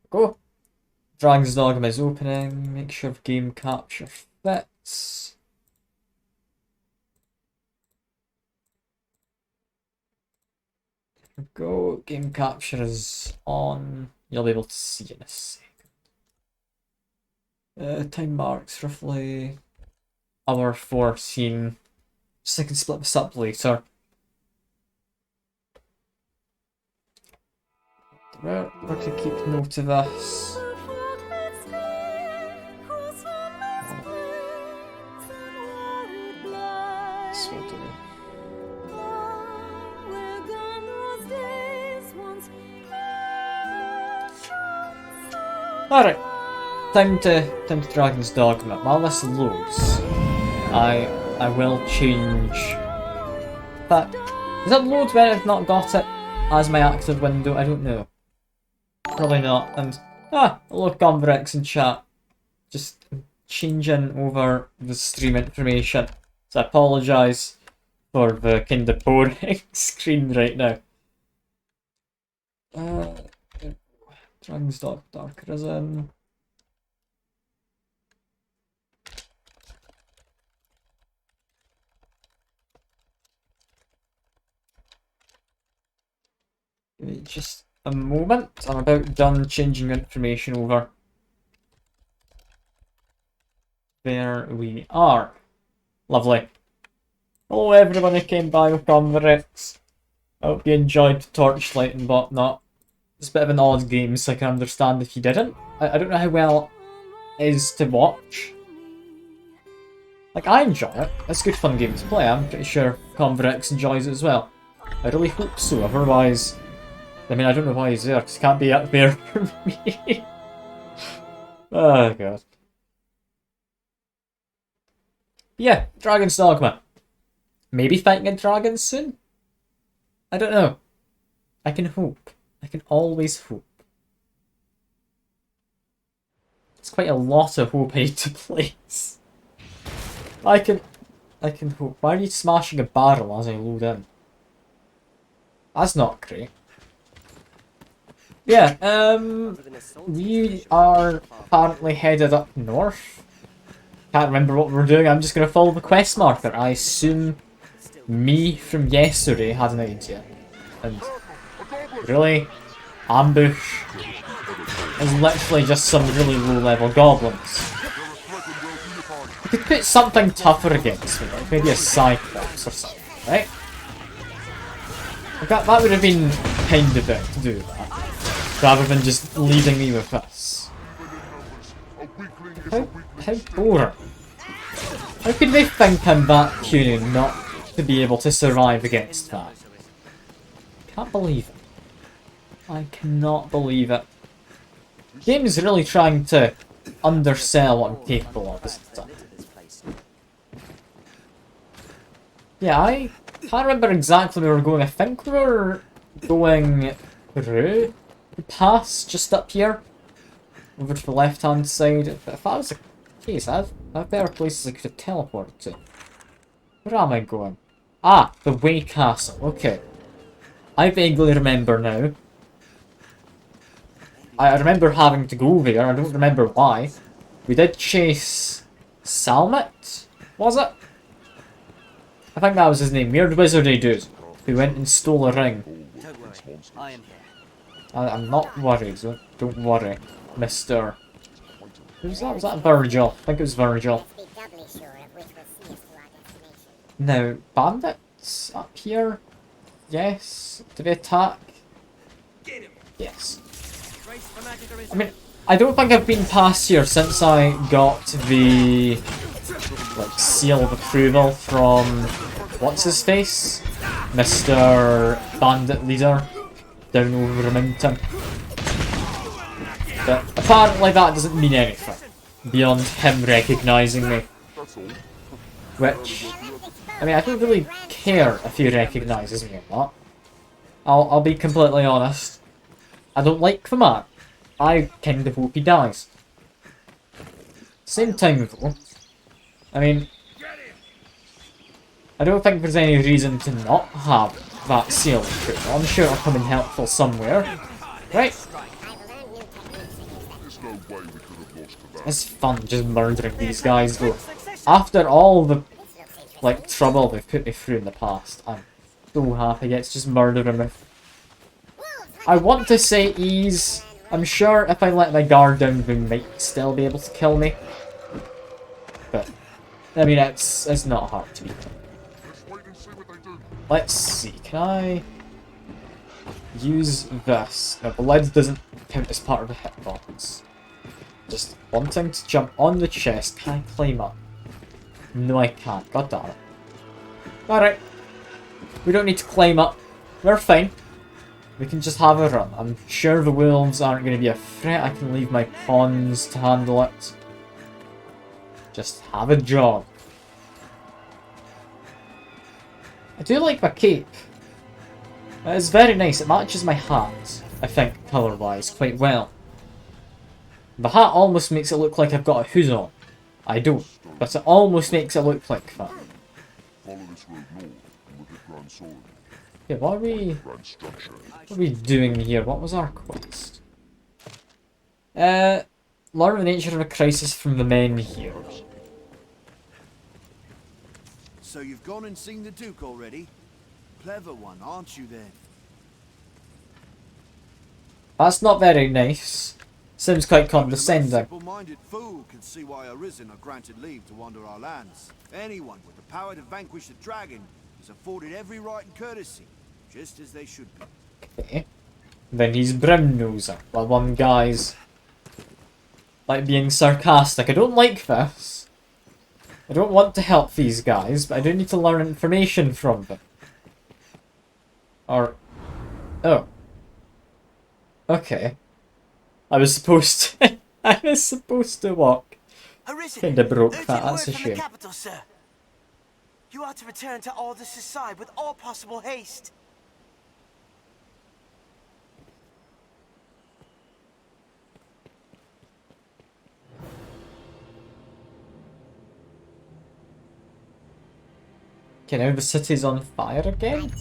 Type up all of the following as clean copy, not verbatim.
Go. Dragon's Dogma is opening. Make sure game capture fits. There we go. Game capture is on. You'll be able to see in a second. Time marks roughly hour 14. Just so I can split this up later. We're to keep note of this. This will do. Alright. Time to Dragon's Dogma. While this loads, I will change that. Does it load when I've not got it as my active window? I don't know. Probably not. And hello Converex in chat. Just changing over the stream information. So I apologise for the kind of boring screen right now. Dragon's Dark Arisen. Give me just a moment. I'm about done changing information over. There we are. Lovely. Hello everyone who came by with Converex. I hope you enjoyed Torchlight and whatnot. It's a bit of an odd game, so I can understand if you didn't. I don't know how well it is to watch. Like, I enjoy it. It's a good fun game to play. I'm pretty sure Converex enjoys it as well. I really hope so, otherwise... I mean, I don't know why he's there, because he can't be up there for me. Oh, God. Yeah, Dragon's Dogma. Maybe fighting a dragon soon? I don't know. I can hope. I can always hope. It's quite a lot of hope I need to place. I can hope. Why are you smashing a barrel as I load in? That's not great. Yeah, we are apparently headed up north. Can't remember what we're doing, I'm just going to follow the quest marker. I assume me from yesterday had an idea. And really, ambush is literally just some really low level goblins. You could put something tougher against me, like maybe a Cyclops or something, right? Like that would have been kind of it to do that. Rather than just leaving me with this. How boring. How could they think I'm that puny not to be able to survive against that? Can't believe it. I cannot believe it. The game is really trying to undersell what I'm capable of, isn't it? Yeah, I can't remember exactly where we were going. I think we were going through the pass just up here, over to the left hand side. If that was the case, I have better places I could have teleported to. Where am I going? Ah, the Way Castle. Okay. I vaguely remember now. I remember having to go there. I don't remember why. We did chase Salmet, was it? I think that was his name. Weird wizardy dude who went and stole a ring. Don't worry, I am here. I'm not worried. Don't worry, Mister. Who's that? Was that Virgil? I think it was Virgil. Now, bandits up here. Yes. Do they attack? Yes. I mean, I don't think I've been past here since I got the seal of approval from what's his face, Mr. Bandit Leader down over Remington. But apparently that doesn't mean anything beyond him recognising me. Which, I mean, I don't really care if he recognises me or not. I'll be completely honest. I don't like the man. I kind of hope he dies. Same time though, I mean, I don't think there's any reason to not have that seal of approval. I'm sure it'll come in helpful somewhere. Right. It's fun just murdering these guys though. After all the like trouble they've put me through in the past, I'm so happy it's just murdering me. I want to say ease. I'm sure if I let my guard down they might still be able to kill me. But I mean it's not hard to beat. Let's see, can I use this? No, the lead doesn't count as part of the hitbox. Just wanting to jump on the chest. Can I climb up? No, I can't. God damn it. Alright. We don't need to climb up. We're fine. We can just have a run. I'm sure the wolves aren't going to be a threat. I can leave my pawns to handle it. Just have a jog. I do like my cape. It's very nice. It matches my hat, I think, colour-wise, quite well. The hat almost makes it look like I've got a hood on. I don't, but it almost makes it look like that. Yeah, what are we doing here? What was our quest? Learn the nature of a crisis from the men here. So you've gone and seen the Duke already? Clever one, aren't you then? That's not very nice. Seems quite condescending. A simple-minded fool can see why Arisen are granted leave to wander our lands. Anyone with the power to vanquish the dragon is afforded every right and courtesy, just as they should be. Okay. Then he's Brimnoser, while one guy's like being sarcastic. I don't like this. I don't want to help these guys, but I do need to learn information from them. Or... oh. Okay. I was supposed to... I was supposed to walk. Kinda broke that, that's a shame. Capital, sir. You are to return to Aldous' side with all possible haste. Okay, now the city's on fire again?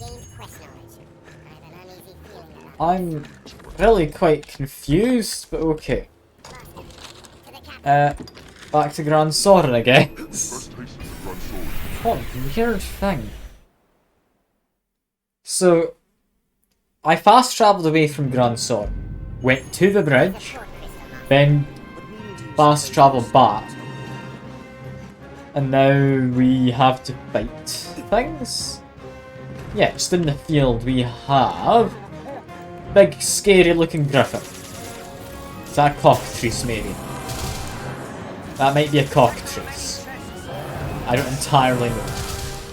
I'm really quite confused, but okay. Back to Grand Soren, I guess. What a weird thing. So, I fast travelled away from Grand Soren, went to the bridge, then fast travelled back, and now we have to fight things? Yeah, just in the field we have big scary looking griffin. Is that a cockatrice maybe? That might be a cockatrice. I don't entirely know.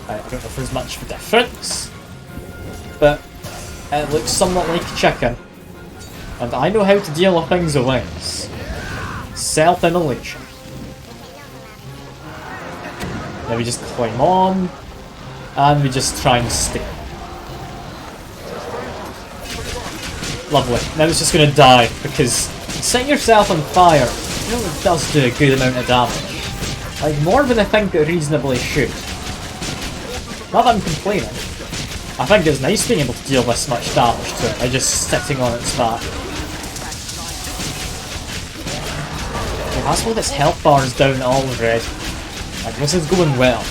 I don't know if there's much of a difference. But it looks somewhat like a chicken. And I know how to deal with things with wings. Self-immolation. Then we just climb on. And we just try and stay. Lovely. Now it's just gonna die, because setting yourself on fire, you know, it does do a good amount of damage. Like, more than I think it reasonably should. Not that I'm complaining. I think it's nice being able to deal this much damage to it by just sitting on its back. It has all its health bars down already. Like, this is going well.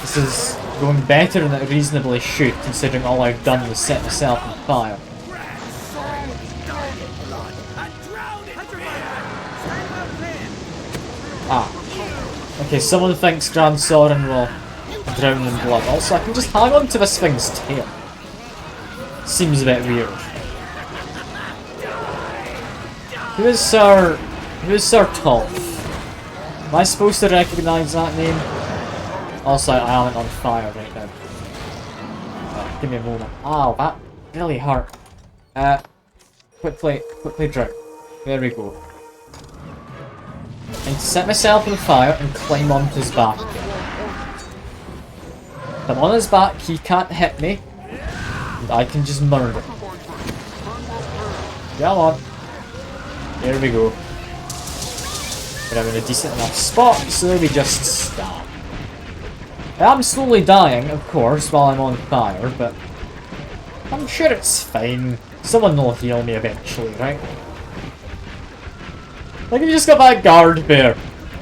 This is going better than it reasonably should, considering all I've done was set myself on fire. Ah. Okay, someone thinks Grand Soren will drown in blood. Also, I can just hang on to this thing's tail. Seems a bit weird. Who is Sir Tolf? Am I supposed to recognise that name? Also, I am on fire right now. Give me a moment. Ow, that really hurt. Quickly drown. There we go. I need to set myself on fire and climb onto his back again. If I'm on his back, he can't hit me. And I can just murder him. Come on. There we go. But I'm in a decent enough spot, so we just stab. I am slowly dying, of course, while I'm on fire, but I'm sure it's fine. Someone will heal me eventually, right? Like, you just got that guard there,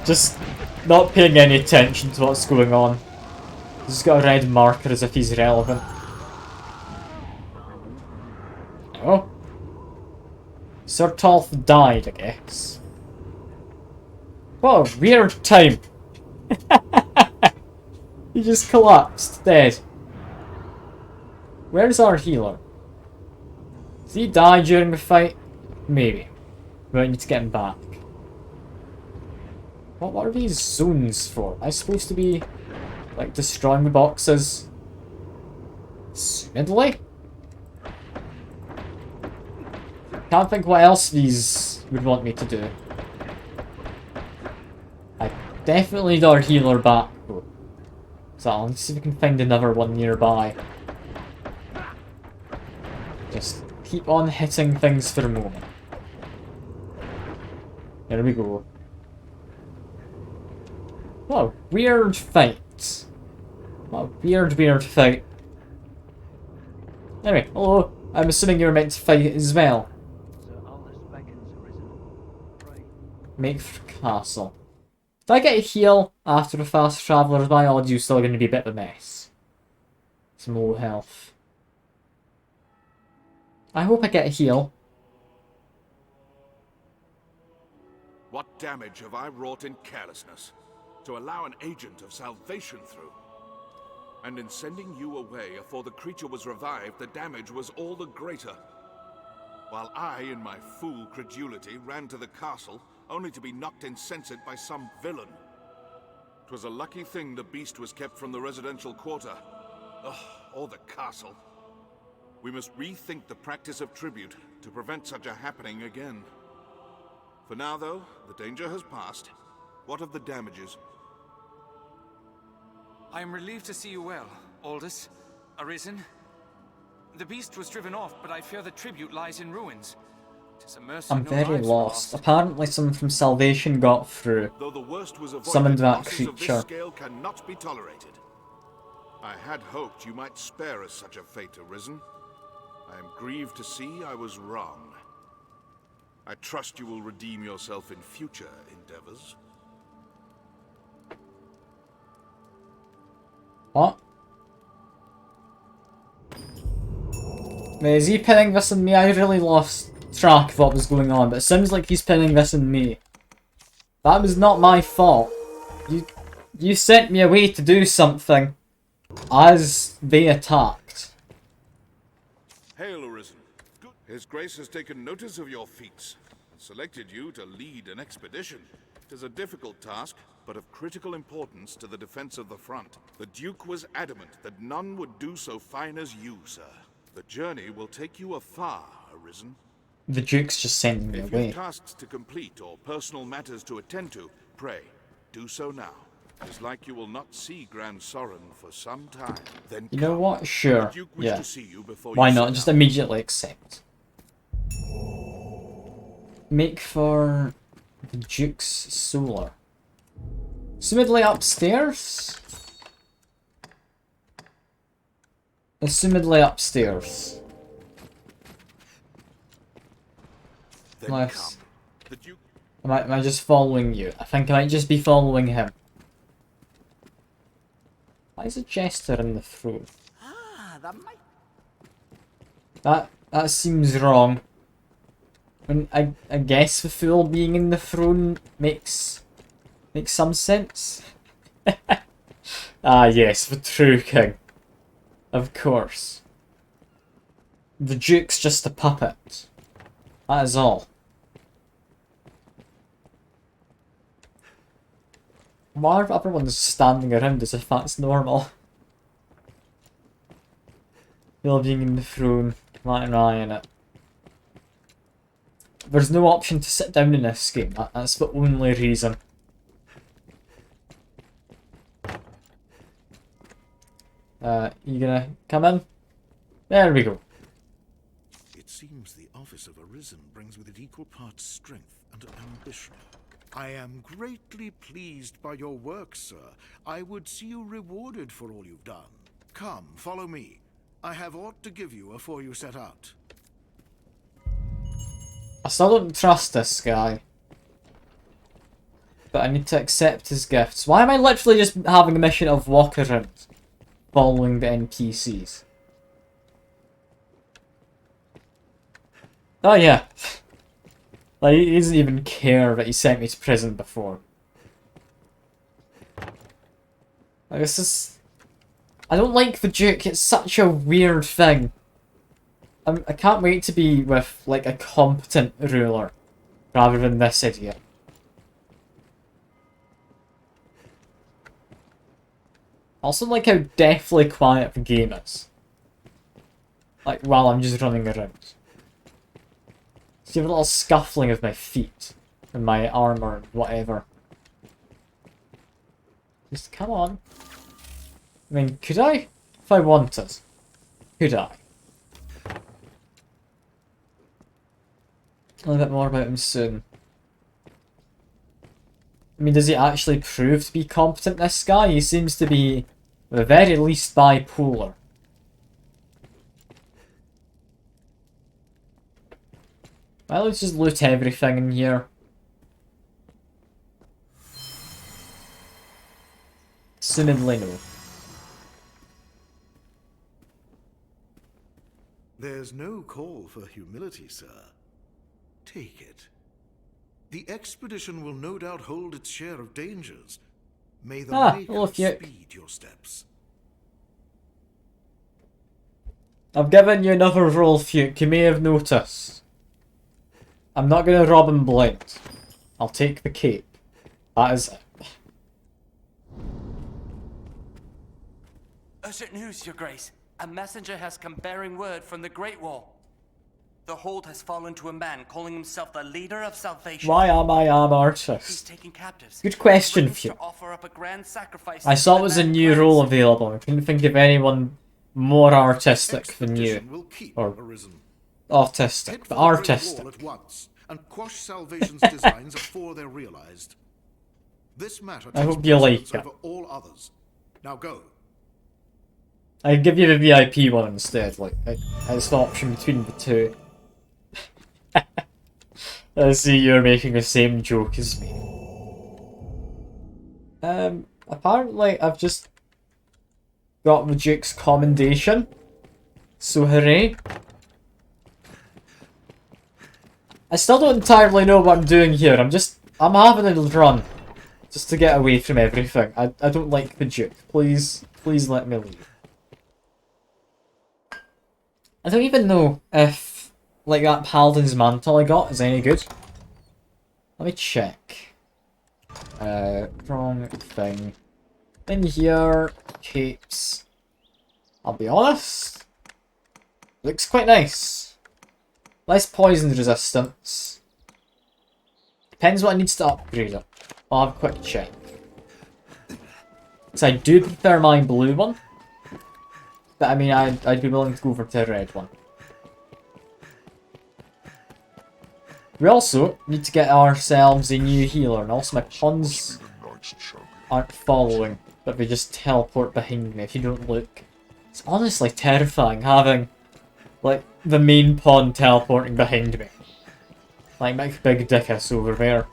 just not paying any attention to what's going on. He's just got a red marker as if he's relevant. Oh. Sir Tolth died, I guess. What a weird time. He just collapsed, dead. Where's our healer? Did he die during the fight? Maybe. We might need to get him back. What are these zones for? Am I supposed to be, like, destroying the boxes? Assumedly? Can't think what else these would want me to do. I definitely need our healer back, though. So let's see if we can find another one nearby. Just keep on hitting things for a moment. There we go. What a weird fight. What a weird fight. Anyway, hello. I'm assuming you were meant to fight as well. Make for castle. If I get a heal after the fast traveller, my audio's still going to be a bit of a mess. Some low health. I hope I get a heal. What damage have I wrought in carelessness to allow an agent of salvation through? And in sending you away afore the creature was revived, the damage was all the greater. While I, in my fool credulity, ran to the castle, only to be knocked insensate by some villain. 'Twas a lucky thing the beast was kept from the residential quarter. Ugh, or the castle. We must rethink the practice of tribute to prevent such a happening again. For now, though, the danger has passed. What of the damages? I am relieved to see you well, Aldous. Arisen. The beast was driven off, but I fear the tribute lies in ruins. 'Tis a mercy I'm no very lives were lost. Apparently someone from Salvation got through. Though the worst was avoided, Summoned that losses of creature. this scale cannot be tolerated. I had hoped you might spare us such a fate, Arisen. I am grieved to see I was wrong. I trust you will redeem yourself in future endeavors. What? Wait, is he pinning this on me? I really lost track of what was going on, but it sounds like he's pinning this on me. That was not my fault. You sent me away to do something as they attacked. Hail, Arisen. Good. His Grace has taken notice of your feats and selected you to lead an expedition. It is a difficult task, but of critical importance to the defense of the front. The Duke was adamant that none would do so fine as you, sir. The journey will take you afar, Arisen. The Duke's just sending me If away. you've tasks to complete or personal matters to attend to, pray, do so now. It's like you will not see Grand Sorin for some time. Then You know come. what? Sure. The Duke wished Yeah. to see you before Why you not? set Just out. immediately accept. Make for the Duke's Solar. Assumedly upstairs? Assumedly upstairs. Then Nice. come. The Duke. Am I just following you? I think I might just be following him. Why is a jester in the throne? That might... That seems wrong. I guess the fool being in the throne makes some sense. Ah yes, the true king. Of course. The Duke's just a puppet. That is all. Why are everyone's standing around as if that's normal? You're being in the throne, like an eye in it. There's no option to sit down in this game, that's the only reason. You gonna come in? There we go. It seems the office of Arisen brings with it equal parts strength and ambition. I am greatly pleased by your work, sir. I would see you rewarded for all you've done. Come, follow me. I have aught to give you afore you set out. I still don't trust this guy. But I need to accept his gifts. Why am I literally just having a mission of walk around, following the NPCs? Oh yeah. Like, he doesn't even care that he sent me to prison before. Like, this is... I don't like the Duke, it's such a weird thing. I can't wait to be with, like, a competent ruler, rather than this idiot. I also like how deathly quiet the game is. Like, while I'm just running around. See a little scuffling of my feet, and my armour, and whatever. Just come on. I mean, could I? If I wanted. Could I? A little bit more about him soon. I mean, does he actually prove to be competent, this guy? He seems to be, at the very least, bipolar. Well, let's just loot everything in here. Assumedly no. There's no call for humility, sir. Take it. The expedition will no doubt hold its share of dangers. May the Maker speed your steps. I've given you another role, Fuke. You may have noticed. I'm not going to rob him blind. I'll take the cape. That is it. Urgent news, Your Grace. A messenger has come bearing word from the Great Wall. The hold has fallen to a man calling himself the leader of salvation. Why am I an artist? He's taking captives. Good question, Fuke. I saw it was a new role available. I couldn't think of anyone more artistic than you. Or autistic, but artistic. At once and quash Salvation's designs before they're realized. This matter I hope you like it. over all others. Now go. I'd give you the VIP one instead, like, it's the option between the two. I see you're making the same joke as me. Apparently I've just got the Duke's commendation. So hooray. I still don't entirely know what I'm doing here. I'm having a run. Just to get away from everything. I don't like the Duke. Please let me leave. I don't even know if, like, that Paladin's mantle I got is any good. Let me check. Wrong thing. In here, capes. I'll be honest. Looks quite nice. Less poison resistance. Depends what it needs to upgrade it. I'll have a quick check. So I do prefer my blue one. But I mean, I'd be willing to go for the red one. We also need to get ourselves a new healer, and also my pawns aren't following, but they just teleport behind me if you don't look. It's honestly terrifying having, like, the main pawn teleporting behind me. Like my big dickus over there.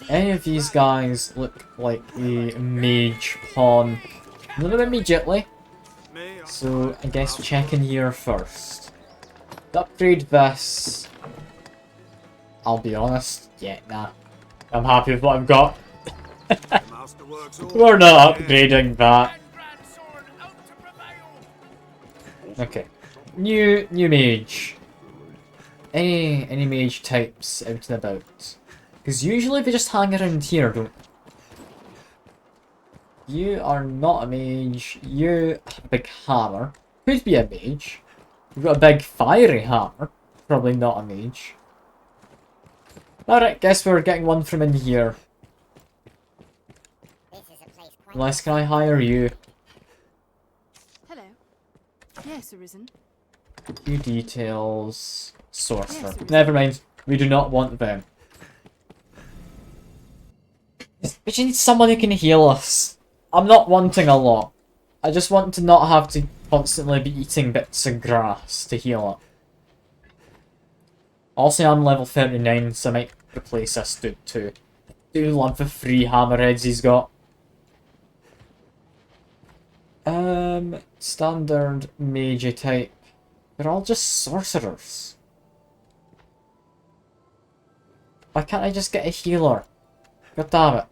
Any of these guys look like a mage pawn? Not immediately. So I guess check in here first. To upgrade this. I'll be honest. Yeah, nah. I'm happy with what I've got. We're not upgrading that. Okay. New mage. Any mage types out and about. Because usually they just hang around here, don't they? You are not a mage. You have a big hammer. Could be a mage. You've got a big fiery hammer. Probably not a mage. Alright, guess we're getting one from in here. Unless, can I hire you? Hello. Yes, Arisen. Few details. Sorcerer. Yes, never mind. We do not want them. We just need someone who can heal us. I'm not wanting a lot. I just want to not have to constantly be eating bits of grass to heal up. Also, I'm level 39, so I might replace this dude too. Do love the 3 hammerheads he's got. Standard mage type. They're all just sorcerers. Why can't I just get a healer? God damn it.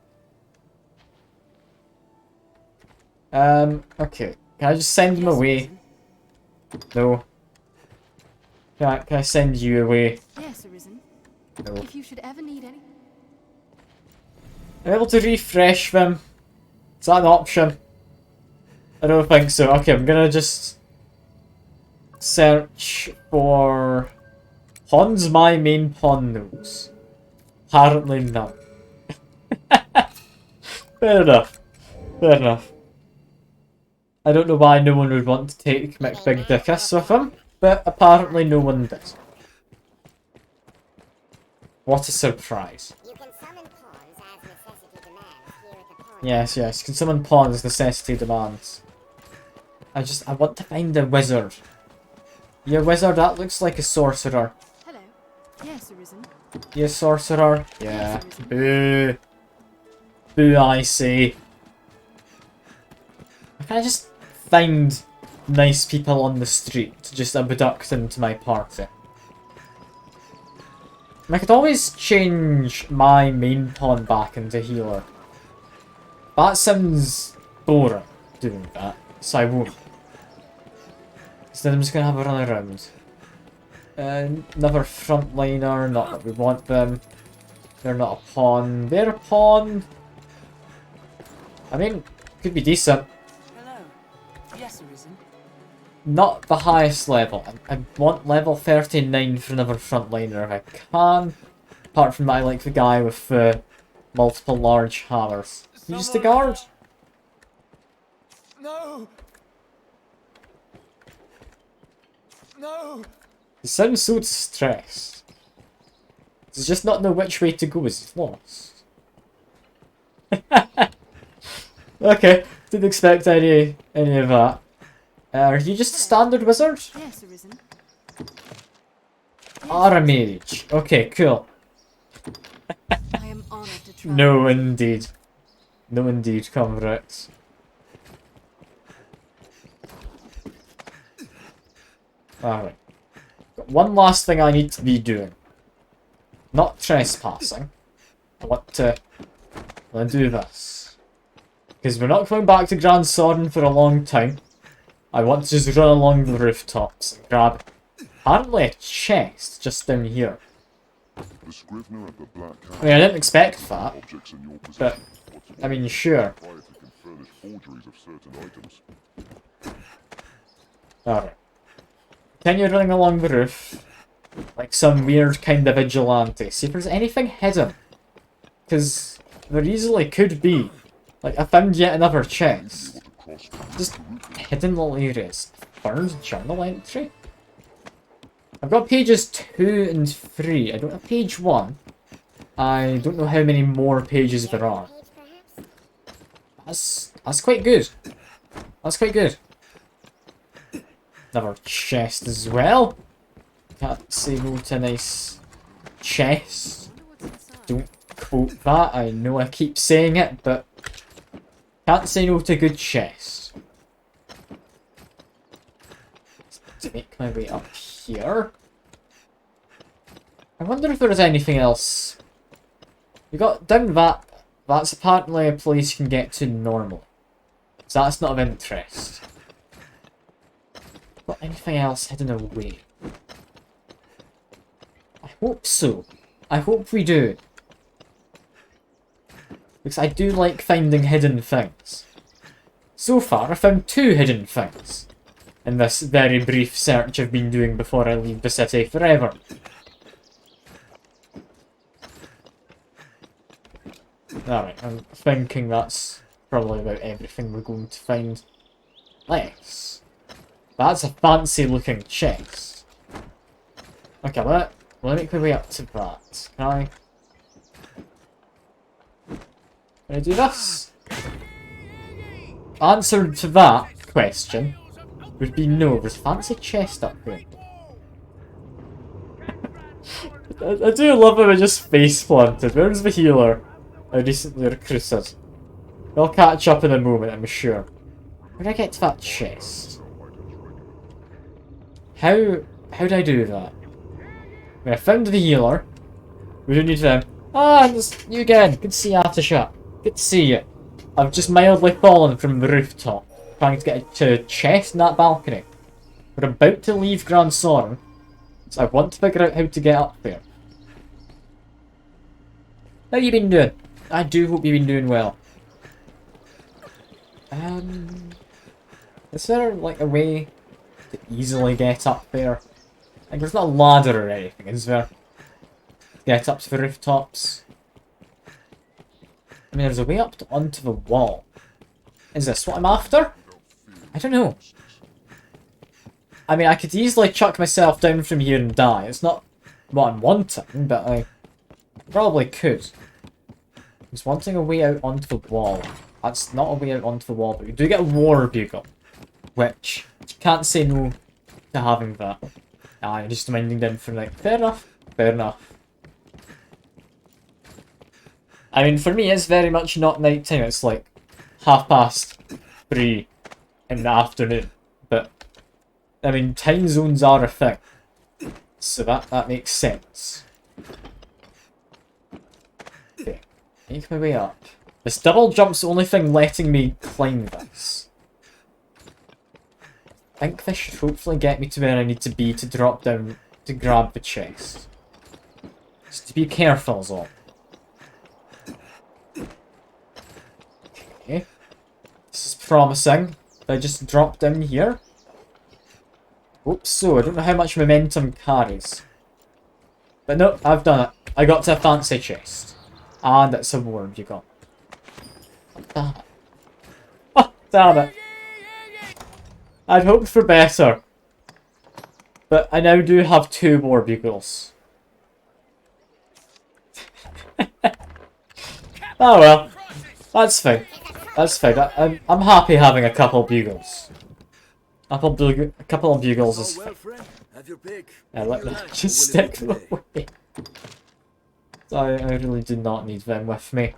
Okay. Can I just send him away? No. Can I send you away? Yes, Arisen. No. If you should ever need any... I'm able to refresh them. Is that an option? I don't think so. Okay, I'm gonna just search for pawns my main pawn knows. Apparently not. Fair enough. Fair enough. I don't know why no one would want to take McBig Dickus with him, but apparently no one does. What a surprise. You can summon pawns as necessity demands here at the pawn. Yes, yes, you can summon pawns, necessity demands. I want to find a wizard. You a wizard? That looks like a sorcerer. Hello. Yes, Arisen. You a sorcerer? Yeah. Boo. Boo, I say. Can I just find nice people on the street to just abduct into my party? I could always change my main pawn back into healer. That sounds boring, doing that, so I won't. So then I'm just gonna have a run around. Another frontliner, not that we want them. They're not a pawn. They're a pawn. I mean, could be decent. Hello. Yes, Arisen. Not the highest level. I want level 39 for another frontliner if I can. Apart from that, I like the guy with multiple large hammers. He's the guard. No! No! He sounds so distressed. Does he just not know which way to go? Is he lost? Okay, didn't expect any of that. Are you just a standard wizard? Yes, Arisen. Or a mage. Okay, cool. I am honored to try. No, indeed. No, indeed, comrades. Alright. One last thing I need to be doing. Not trespassing. I want to do this. Because we're not coming back to Grand Sorin for a long time. I want to just run along the rooftops and grab apparently a chest just down here. The scrivener at the Black Cat. I mean, I didn't expect that, Objects in your possession. but I mean, sure. Proprietor can furnish forgeries of certain items. Alright. Continue running along the roof. Like some weird kind of vigilante. See if there's anything hidden. Because there easily could be. Like, I found yet another chest. Just hidden little areas. Burned journal entry? I've got pages 2 and 3. I don't have page 1. I don't know how many more pages there are. That's quite good. That's quite good. Another chest as well. Can't say no to a nice chest. Don't quote that. I know I keep saying it, but can't say no to a good chest. To make my way up here. I wonder if there's anything else. We got down that. That's apparently a place you can get to normally. So that's not of interest. Got anything else hidden away? I hope so. I hope we do. Because I do like finding hidden things. So far, I found 2 hidden things. In this very brief search I've been doing before I leave the city forever. Alright, I'm thinking that's probably about everything we're going to find. Nice. That's a fancy looking chest. Okay, let me make my way up to that. Can I do this? Answer to that question would be no. There's a fancy chest up here. I do love him. I just face planted. Where's the healer? I recently recruited. We'll catch up in a moment, I'm sure. Where did I get to that chest? How did I do that? I found the healer. We don't need them. Ah, it's you again. Good to see you, Aftershock. Good to see you. I've just mildly fallen from the rooftop, trying to get to a chest in that balcony. We're about to leave Grand Soren, so I want to figure out how to get up there. How you been doing? I do hope you've been doing well. Is there like a way to easily get up there? Like there's not a ladder or anything, is there? Get up to the rooftops. I mean, there's a way up onto the wall. Is this what I'm after? I don't know. I mean, I could easily chuck myself down from here and die. It's not what I'm wanting, but I probably could. I was wanting a way out onto the wall. That's not a way out onto the wall, but we do get a war bugle. Which, you can't say no to having that. I'm just winding down for like, fair enough, fair enough. I mean, for me, it's very much not night time. It's like 3:30 in the afternoon. But, I mean, time zones are a thing. So that makes sense. Okay, make my way up. This double jump's the only thing letting me climb this. I think this should hopefully get me to where I need to be to drop down to grab the chest. Just to be careful is all. Okay. This is promising. If I just drop down here. Hope so. I don't know how much momentum carries. But no, I've done it. I got to a fancy chest. And it's a worm you got. Damn it. Oh, damn it. I'd hoped for better. But I now do have 2 more bugles. Oh well. That's fine. That's fine. I'm happy having a couple bugles. A couple of bugles is fine. Yeah, let them just stick them away. I really do not need them with me.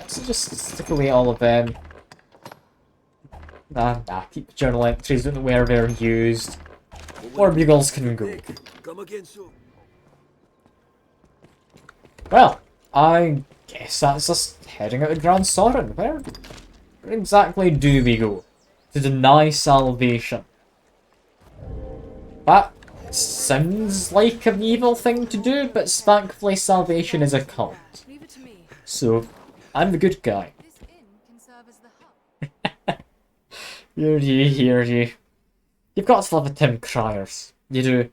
So just stick away all of them. Nah, keep the journal entries, don't know where they're used. More bugles can go. Well, I guess that's us heading out of Grand Soren. Where exactly do we go? To deny salvation. That sounds like an evil thing to do, but thankfully salvation is a cult. So, I'm the good guy. Hear ye, hear ye. You've got to love the Tim Criers. You do.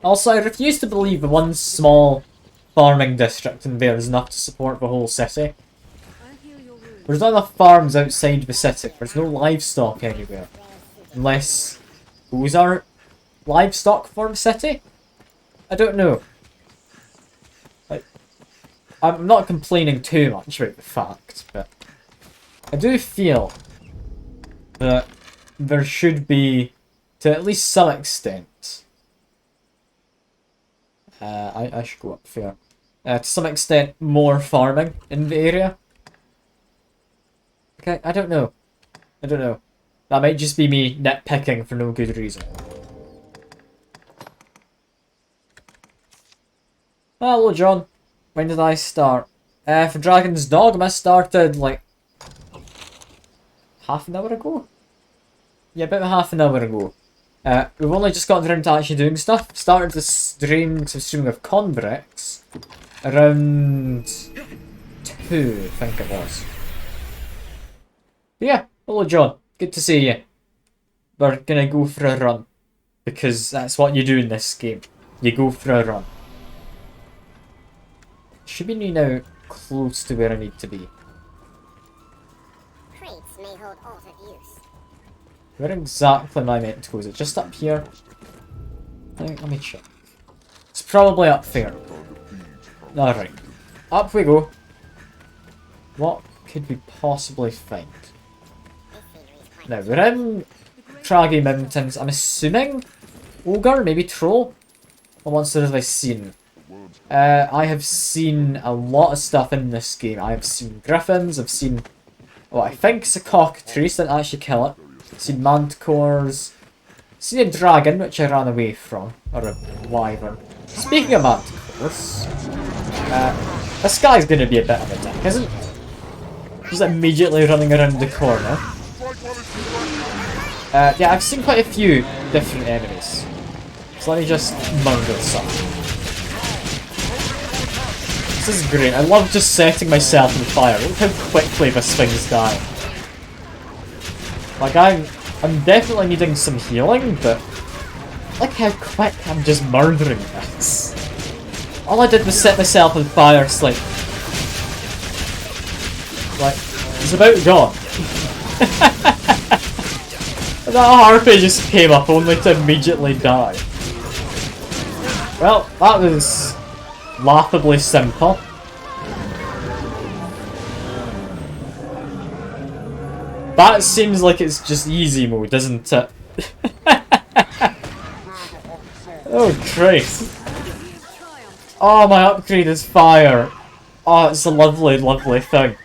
Also, I refuse to believe the one small farming district in there is enough to support the whole city. There's not enough farms outside the city. There's no livestock anywhere. Unless those are livestock for the city? I don't know. I'm not complaining too much about the fact, but I do feel that there should be, to at least some extent, I should go up there, to some extent more farming in the area. Okay, I don't know. I don't know. That might just be me nitpicking for no good reason. Hello, John. When did I start? For Dragon's Dogma, started like half an hour ago? Yeah, about half an hour ago. We've only just gotten around to actually doing stuff. Started the streaming of Conbrix around 2, I think it was. But yeah, hello John. Good to see you. We're gonna go for a run. Because that's what you do in this game. You go for a run. Should be now close to where I need to be. Crates may hold altered use. Where exactly am I meant to go? Is it just up here? Let me check. It's probably up there. Alright. Up we go. What could we possibly find? Now, we're in Craggy Mountains. I'm assuming Ogre, maybe Troll? What monsters have I seen? I have seen a lot of stuff in this game. I've seen Griffins, I've seen what I think is a cockatrice, didn't actually kill it. I've seen Manticores, seen a dragon, which I ran away from, or a wyvern. Speaking of Manticores, this guy's gonna be a bit of a dick, isn't he? Just immediately running around the corner. Yeah, I've seen quite a few different enemies. So let me just murder some. This is great. I love just setting myself on fire. Look how quickly this thing's dying. Like, I'm definitely needing some healing, but look how quick I'm just murdering this. All I did was set myself on fire, it's like, it's about gone. That harpy just came up only to immediately die. Well, that was laughably simple. That seems like it's just easy mode, doesn't it? Oh Christ. Oh, my upgrade is fire. Oh, it's a lovely, lovely thing.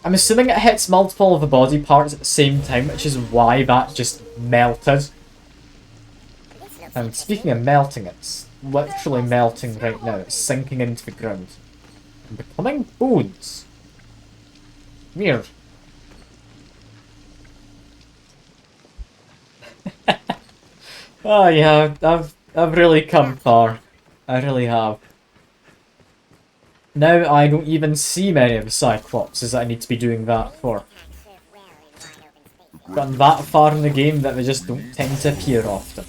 I'm assuming it hits multiple of the body parts at the same time, which is why that just melted. And speaking of melting, it's literally melting right now. It's sinking into the ground. And becoming bones. Weird. Oh yeah, I've really come far. I really have. Now I don't even see many of the Cyclopses that I need to be doing that for. I've gotten that far in the game that they just don't tend to appear often.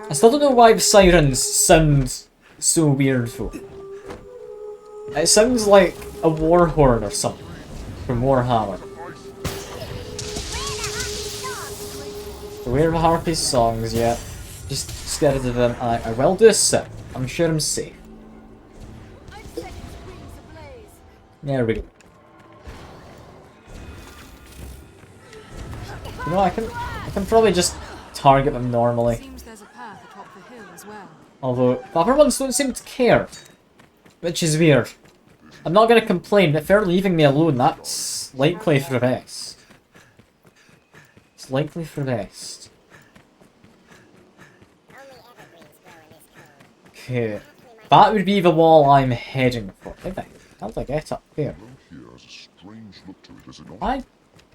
I still don't know why the sirens sound so weird though. It sounds like a war horn or something from Warhammer. Beware of Harpy's songs, yeah. Just scared of them. I will do a sip. I'm sure I'm safe. There we go. You know, I can probably just target them normally. Seems there's a path atop the hill as well. Although the other ones don't seem to care, which is weird. I'm not gonna complain. If they're leaving me alone, that's likely for the best. It's likely for the best. Okay, that would be the wall I'm heading for. How did I get up there? I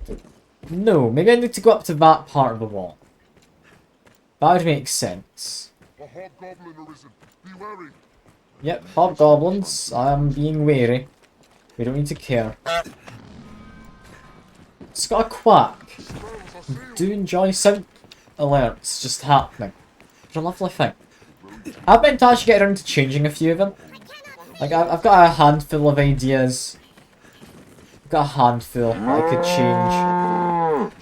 don't know. Maybe I need to go up to that part of the wall. That would make sense. Yep, hobgoblins. I am being wary. We don't need to care. It's got a quack. I do enjoy sound alerts just happening. It's a lovely thing. I've been to actually get around to changing a few of them. Like, I've got a handful of ideas. I've got a handful that I could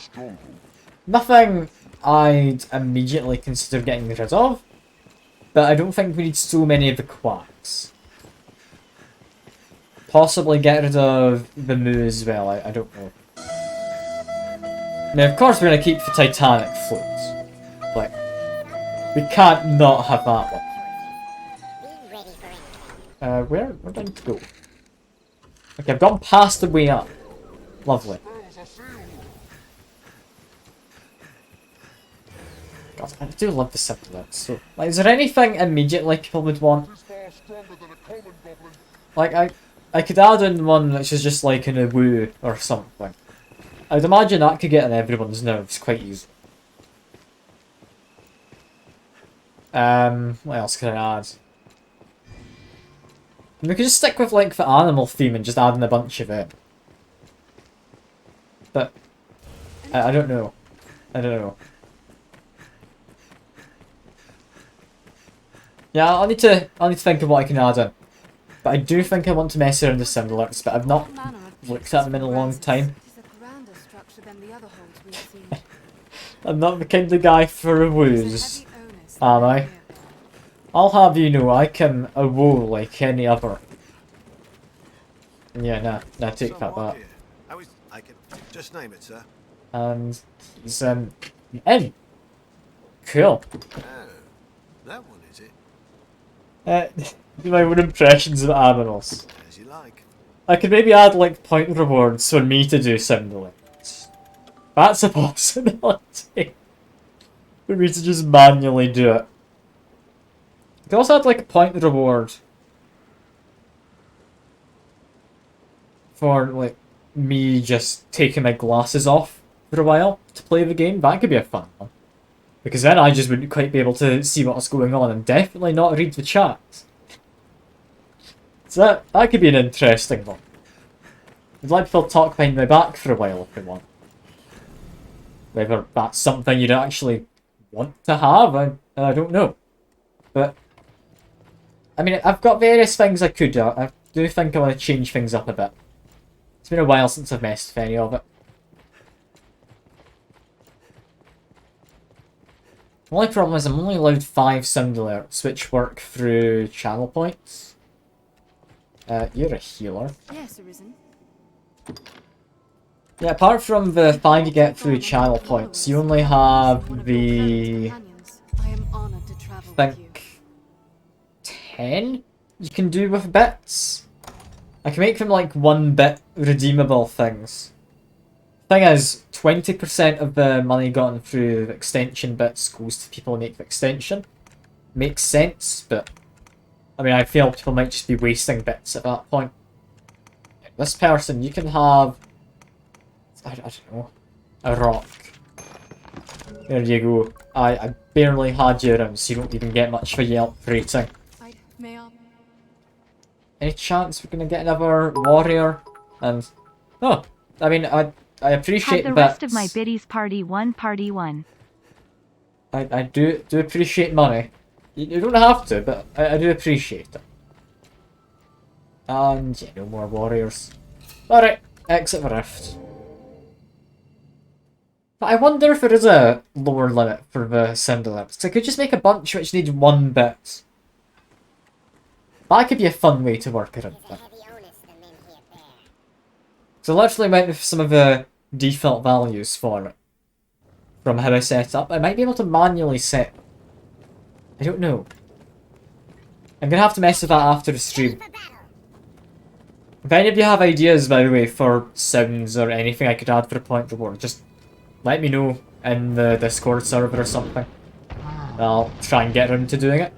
change. Nothing I'd immediately consider getting rid of. But I don't think we need so many of the quacks. Possibly get rid of the moo as well, I don't know. Now, of course we're going to keep the Titanic floats. Like, we can't not have that one. Where do I need to go? Okay, I've gone past the way up. Lovely. God, I do love the sound of that. So, like, is there anything immediately people would want? Like, I could add in one which is just like in a woo or something. I'd imagine that could get on everyone's nerves quite easy. What else can I add? We could just stick with like the animal theme and just add in a bunch of it. But I don't know. I don't know. Yeah, I'll need to think of what I can add in. But I do think I want to mess around with sound alerts, but I've not looked at them in a long time. I'm not the kind of guy for a woos, am I? I'll have you know, I can a woo like any other. Yeah, nah, take that back. I can just name it, sir. And he's in. Cool. Oh, that one is it? Do my own impressions of animals. As you like. I could maybe add like point rewards for me to do sound effects. That's a possibility. For me to just manually do it. I could also add like a point reward for like me just taking my glasses off for a while to play the game. That could be a fun one. Because then I just wouldn't quite be able to see what's going on and definitely not read the chat. So that could be an interesting one. I'd like people to talk behind my back for a while if they want. Whether that's something you'd actually want to have, I don't know. But, I mean, I've got various things I could do. I do think I want to change things up a bit. It's been a while since I've messed with any of it. The only problem is I'm only allowed 5 sound alerts, which work through channel points. You're a healer. Yes, Arisen. Yeah, apart from the 5 you get through channel points, you only have the... I am honored to travel I with you. think 10 you can do with bits. I can make them like 1-bit redeemable things. Thing is, 20% of the money gotten through the extension bits goes to people who make the extension. Makes sense, but I mean, I feel people might just be wasting bits at that point. This person, you can have, I don't know, a rock. There you go. I barely had you around, so you don't even get much for Yelp rating. Any chance we're gonna get another warrior? And oh, I mean, I appreciate the bits. rest of my biddies party one. I do appreciate money. You don't have to, but I do appreciate it. And yeah, no more warriors. Alright, exit the rift. But I wonder if there is a lower limit for the cinder limits. I could just make a bunch which need 1 bit. That could be a fun way to work around that. So I literally went with some of the default values for it. From how I set it up. I might be able to manually set. I don't know. I'm gonna have to mess with that after the stream. If any of you have ideas, by the way, for sounds or anything I could add for a point reward, just let me know in the Discord server or something. I'll try and get around to doing it.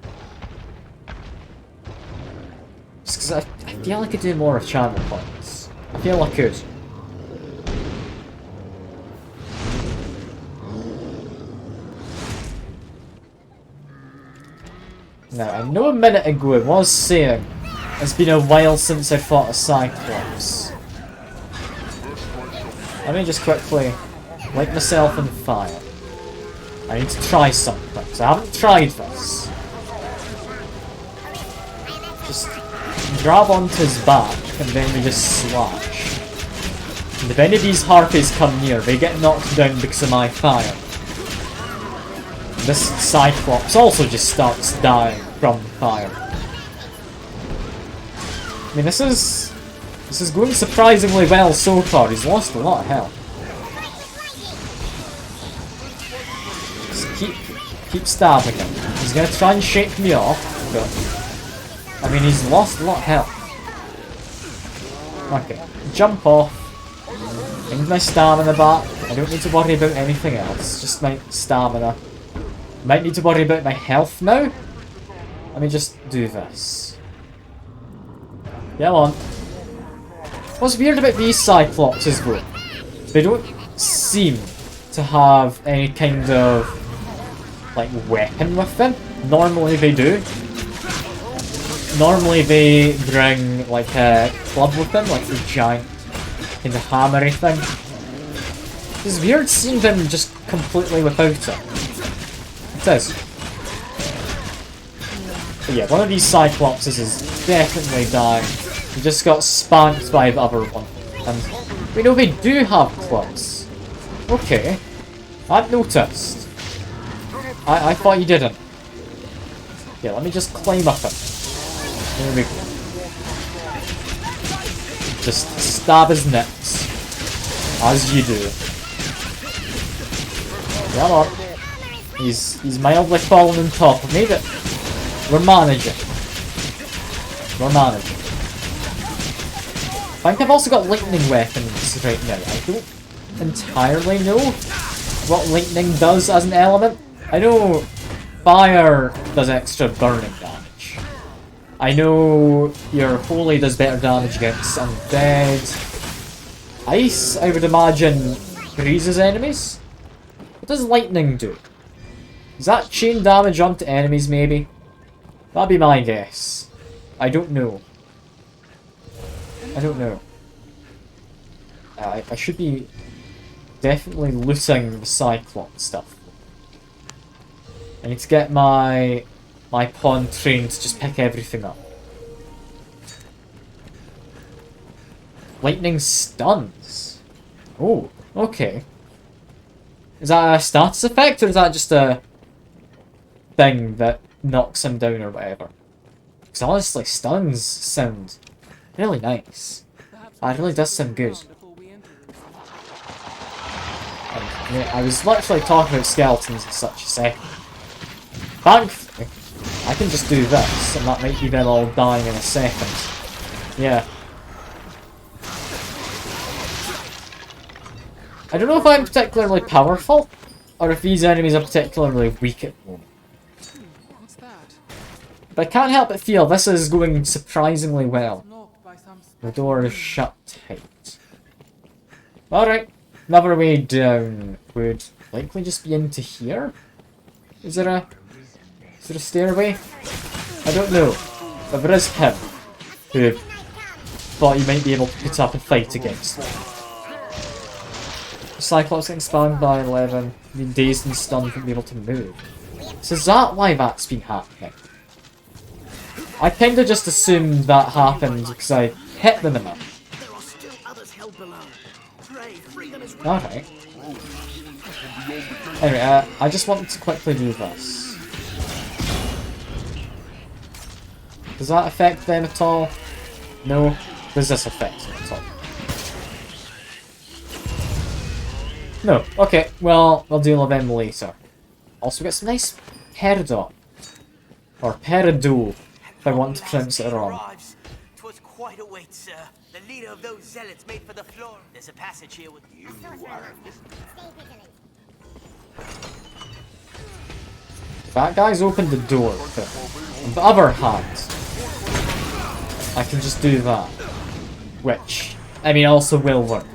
Just because I feel I could do more of channel points. I feel I could. Now, I know a minute ago I was saying it's been a while since I fought a Cyclops. Let me just quickly light myself on fire. I need to try something, so I haven't tried this. Just grab onto his back and then we just slash. And if any of these harpies come near, they get knocked down because of my fire. This Cyclops also just starts dying from fire. I mean, this is going surprisingly well so far. He's lost a lot of health. Just keep stabbing him. He's gonna try and shake me off, but I mean, he's lost a lot of health. Okay, jump off. Bring my stamina back. I don't need to worry about anything else. Just my stamina. Might need to worry about my health now. Let me just do this. Come on. What's weird about these Cyclopses though? They don't seem to have any kind of like weapon with them. Normally they do. Normally they bring like a club with them, like the giant kind of hammery thing. It's weird seeing them just completely without it. It is. But yeah, one of these Cyclopses is definitely dying. He just got spanked by the other one. And we know they do have clubs. Okay. I've noticed. I thought you didn't. Yeah, let me just climb up it. There we go. Just stab his necks. As you do. Come on. He's mildly falling on top of me, but we're managing. We're managing. I think I've also got lightning weapons right now. I don't entirely know what lightning does as an element. I know fire does extra burning damage. I know your holy does better damage against undead. Ice, I would imagine, freezes enemies. What does lightning do? Does that chain damage onto enemies, maybe? That'd be my guess. I don't know. I don't know. I should be definitely looting the Cyclops stuff. I need to get my pawn trained to just pick everything up. Lightning stuns. Oh, okay. Is that a status effect, or is that just a thing that knocks him down or whatever? Because honestly, stuns sound really nice. That really does sound good. And, yeah, I was literally talking about skeletons in such a second. Thankfully, I can just do this, and that might be them all dying in a second. Yeah. I don't know if I'm particularly powerful, or if these enemies are particularly weak at the moment. But I can't help but feel this is going surprisingly well. The door is shut tight. Alright, another way down would likely just be into here? Is there a stairway? I don't know. But there is him, who thought he might be able to put up a fight against me. Cyclops getting spawned by 11, being dazed and stunned, wouldn't be able to move. So is that why that's been happening? I kinda just assumed that happened because I hit them enough. Alright. Anyway, I just wanted to quickly do this. Does that affect them at all? No. Does this affect them at all? No. Okay, well, we'll deal with them later. Also, we got some nice peridot. Or peridot, if I want to pronounce it wrong. Twas quite a wait, sir. The leader of those zealots made for the floor. There's a passage here with you. That guy's opened the door. On the other hand, I can just do that. Which, I mean, also will work.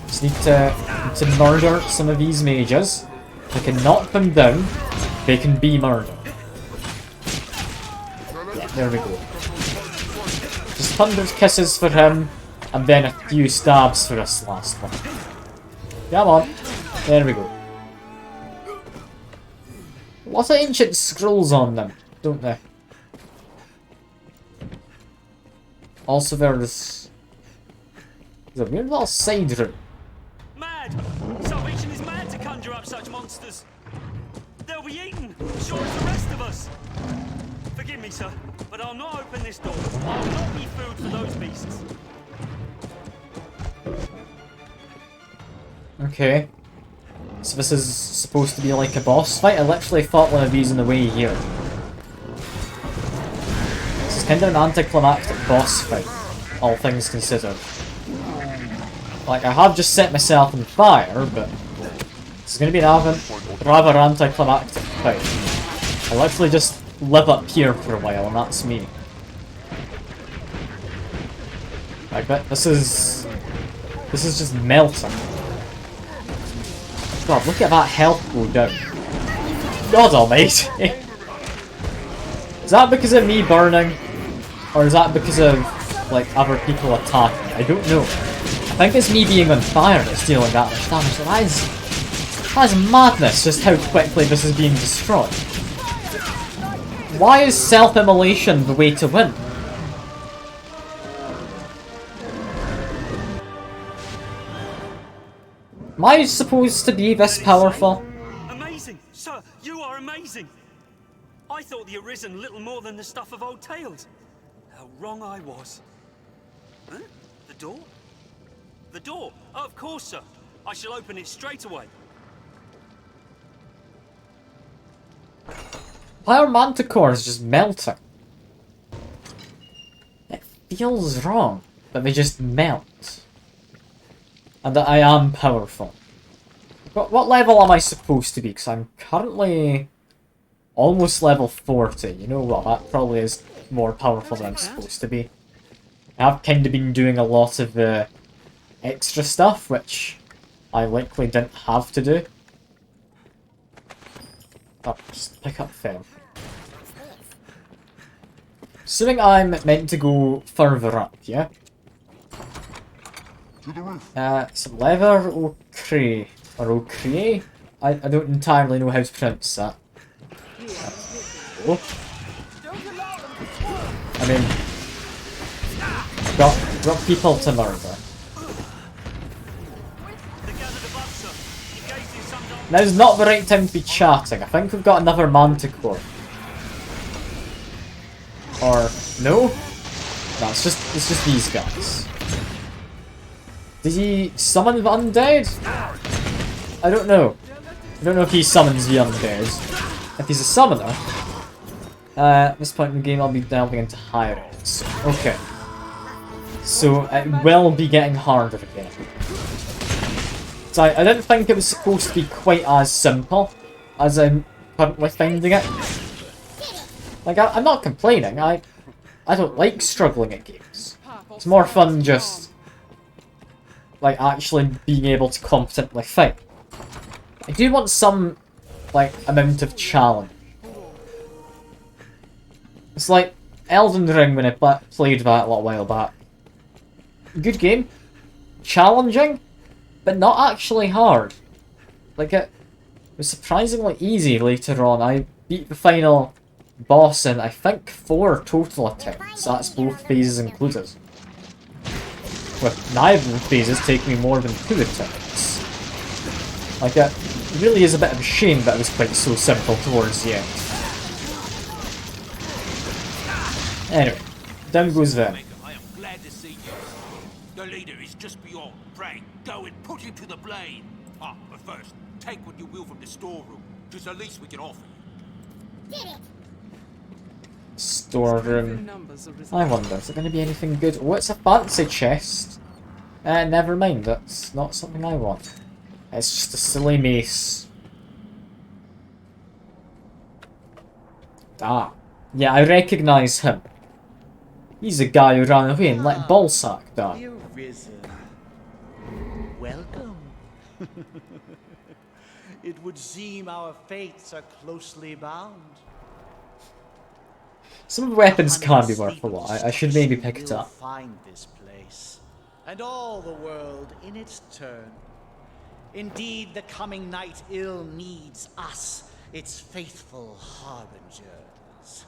Just need to murder some of these mages. I can knock them down. They can be murdered. Yeah, there we go. Just 100 kisses for him, and then a few stabs for this last one. Come on. There we go. Lots of ancient scrolls on them, don't they? Also, there's a weird little side room. Mad! Salvation is mad to conjure up such monsters. They'll be eaten, sure as the rest of us. Forgive me, sir, but I'll not open this door. I'll not be food for those beasts. Okay. So this is supposed to be like a boss fight? I literally fought one of these in the way here. This is kind of an anticlimactic boss fight, all things considered. Like, I have just set myself on fire, but it's going to be an rather anticlimactic fight. I literally just live up here for a while, and that's me. I bet this is just melting. God, look at that health go down. God almighty. Is that because of me burning? Or is that because of, like, other people attacking? I don't know. I think it's me being on fire that's dealing that much damage. So that is madness, just how quickly this is being destroyed. Why is self-immolation the way to win? Am I supposed to be this powerful? Amazing! Sir, you are amazing! I thought the Arisen little more than the stuff of old tales. How wrong I was. Huh? The door? The door? Oh, of course, sir. I shall open it straight away. Why are manticores just melting? It feels wrong that they just melt. And that I am powerful. What level am I supposed to be? Because I'm currently almost level 40. You know what? That probably is more powerful than I'm supposed to be. I've kind of been doing a lot of the extra stuff, which I likely didn't have to do. Oh, just pick up Fel. Assuming I'm meant to go further up, yeah? Some leather ochre. Or ochre? I don't entirely know how to pronounce that. Oh. I mean... Got people to murder. Now's not the right time to be chatting. I think we've got another manticore. Or no? No, it's just these guys. Did he summon the undead? I don't know. I don't know if he summons the undead. If he's a summoner, at this point in the game I'll be delving into higher rates. Okay. So it will be getting harder again. So I didn't think it was supposed to be quite as simple as I'm currently finding it. Like, I'm not complaining, I don't like struggling at games. It's more fun just, like, actually being able to competently fight. I do want some, like, amount of challenge. It's like Elden Ring when I played that a little while back. Good game. Challenging, but not actually hard. Like, it was surprisingly easy later on. I beat the final boss in, I think, 4 total attempts. That's both phases included. With neither phases taking me more than 2 attempts. Like, it really is a bit of a shame that it was quite so simple towards the end. Anyway, down goes them. I am glad to see you. The leader is just beyond. Pray, go and put him to the blade. Ah, but first, take what you will from the storeroom. Just the least we can offer you. Storeroom. I wonder, is there going to be anything good? Oh, it's a fancy chest. Never mind, that's not something I want. It's just a silly mace. Ah. Yeah, I recognise him. He's the guy who ran away and let Ballsack die. Arisen. Welcome. It would seem our fates are closely bound. Some of the weapons can be worth a lot. I should maybe pick it up. Find this place, and all the world in its turn. Indeed, the coming night ill needs us, its faithful harbingers.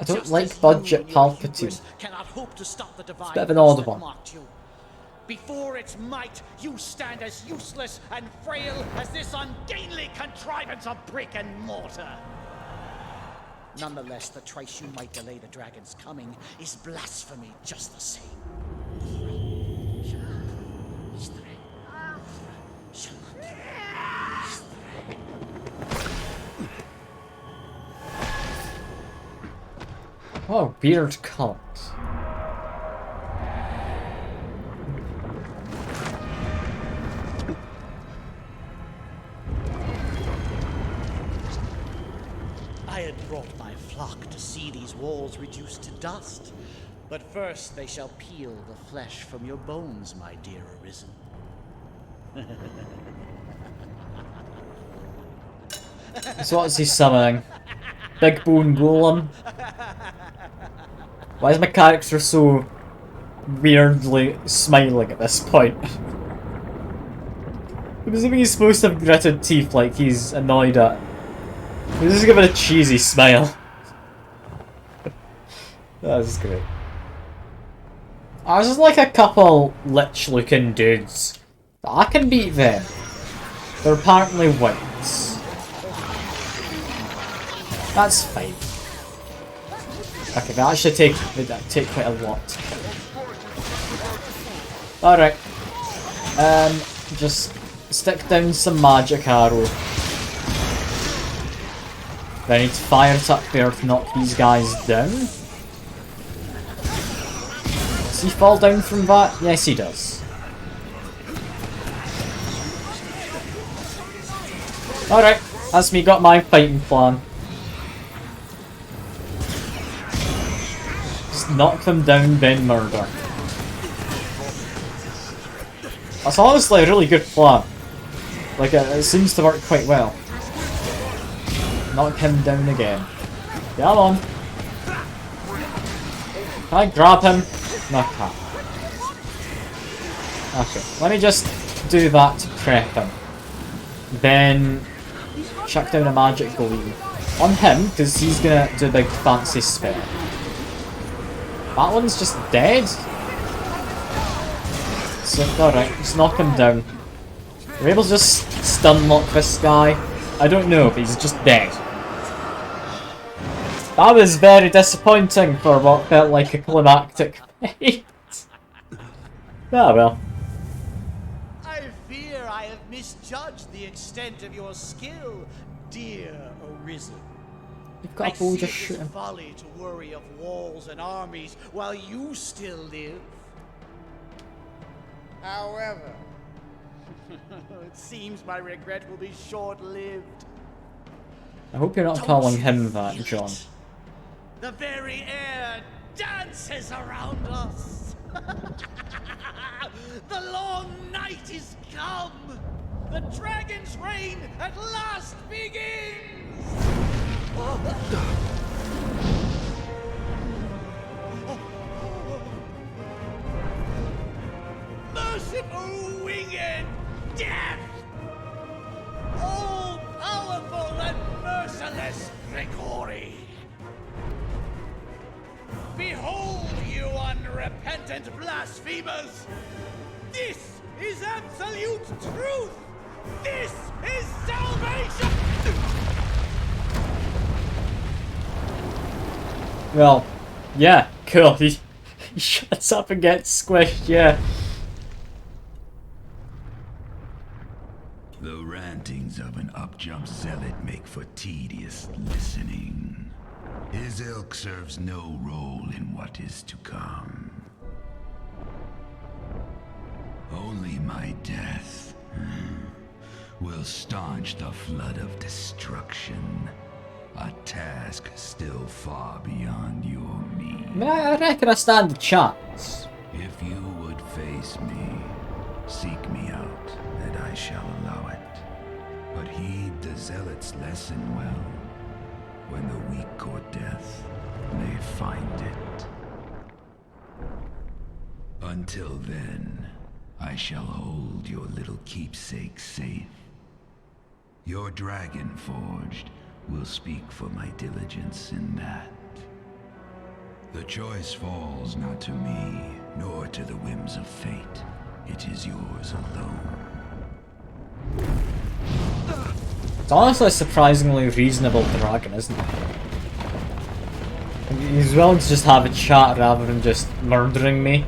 I don't like budget Palpatine. Cannot hope to stop the divine It's a bit of an odd one. Before its might, you stand as useless and frail as this ungainly contrivance of brick and mortar. Nonetheless, the trice you might delay the dragon's coming is blasphemy just the same. Oh, weird cult. I had brought my flock to see these walls reduced to dust. But first they shall peel the flesh from your bones, my dear Arisen. So what's he summoning? Big Bone Golem? Why is my character so weirdly smiling at this point? I'm assuming he's supposed to have gritted teeth like he's annoyed at. He's just giving a cheesy smile. That's great. I was just like a couple lich looking dudes. I can beat them. They're apparently whites. That's fine. Okay, that should take quite a lot. Alright. Just stick down some magic arrow. Then I need to fire it up there to knock these guys down. Does he fall down from that? Yes, he does. Alright, that's me got my fighting plan. Just knock them down, then murder. That's honestly a really good plan. Like, it seems to work quite well. Knock him down again. Come on. Can I grab him? No, I can't. Okay, let me just do that to prep him. Then chuck down a magic gleam on him, because he's gonna do a big fancy spell. That one's just dead. So, alright, just knock him down. We're able to just stun lock this guy. I don't know, but he's just dead. That was very disappointing for what felt like a climactic fight. Ah well. I fear I have misjudged the extent of your skill, dear Arisen. You've got a bow, just shoot him. It's folly to worry of walls and armies while you still live. However, it seems my regret will be short-lived. I hope you're not calling him that, John. The very air dances around us. The long night is come. The dragon's reign at last begins. Merciful winged death! All powerful and merciless Grigori! Behold, you unrepentant blasphemers! This is absolute truth! This is salvation! Well, yeah, cool. He shuts up and gets squished, yeah. The rantings of an up-jump zealot make for tedious listening. His ilk serves no role in what is to come. Only my death will staunch the flood of destruction. A task still far beyond your means. I reckon I stand a chance. If you would face me, seek me out, and I shall allow it. But heed the zealot's lesson well. When the weak court death, they find it. Until then, I shall hold your little keepsake safe. Your dragon forged will speak for my diligence in that. The choice falls not to me, nor to the whims of fate. It is yours alone. It's honestly a surprisingly reasonable dragon, isn't it? He's willing to just have a chat rather than just murdering me.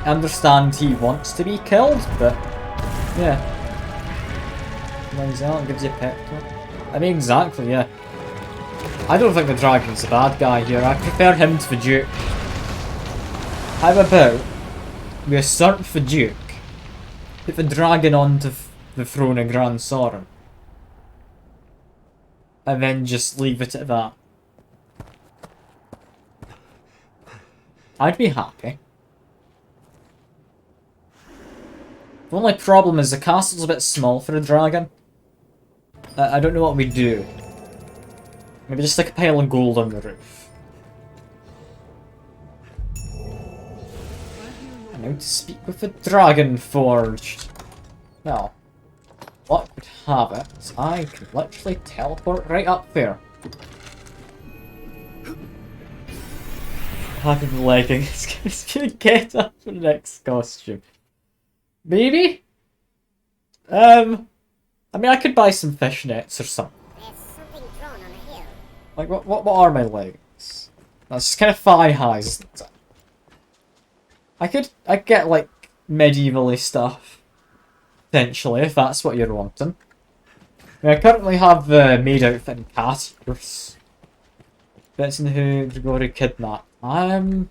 I understand he wants to be killed, but yeah. Runs out, gives you a pep talk. I mean, exactly, yeah. I don't think the dragon's a bad guy here. I prefer him to the Duke. How about we assert the Duke, put the dragon onto the throne of Grand Sorin, and then just leave it at that? I'd be happy. The only problem is the castle's a bit small for a dragon. I don't know what we do. Maybe just stick a pile of gold on the roof. And now to speak with the dragon forged. Well, what would have it is I could literally teleport right up there. Happy the legging. It's gonna get up for the next costume. Maybe? I mean, I could buy some fishnets or something. Like, what are my legs? That's just kind of thigh highs, isn't it? I get like medieval-y stuff, potentially, if that's what you're wanting. I mean, I currently have the maid outfit and cat ears. Benson who Grigori kidnapped. I mean,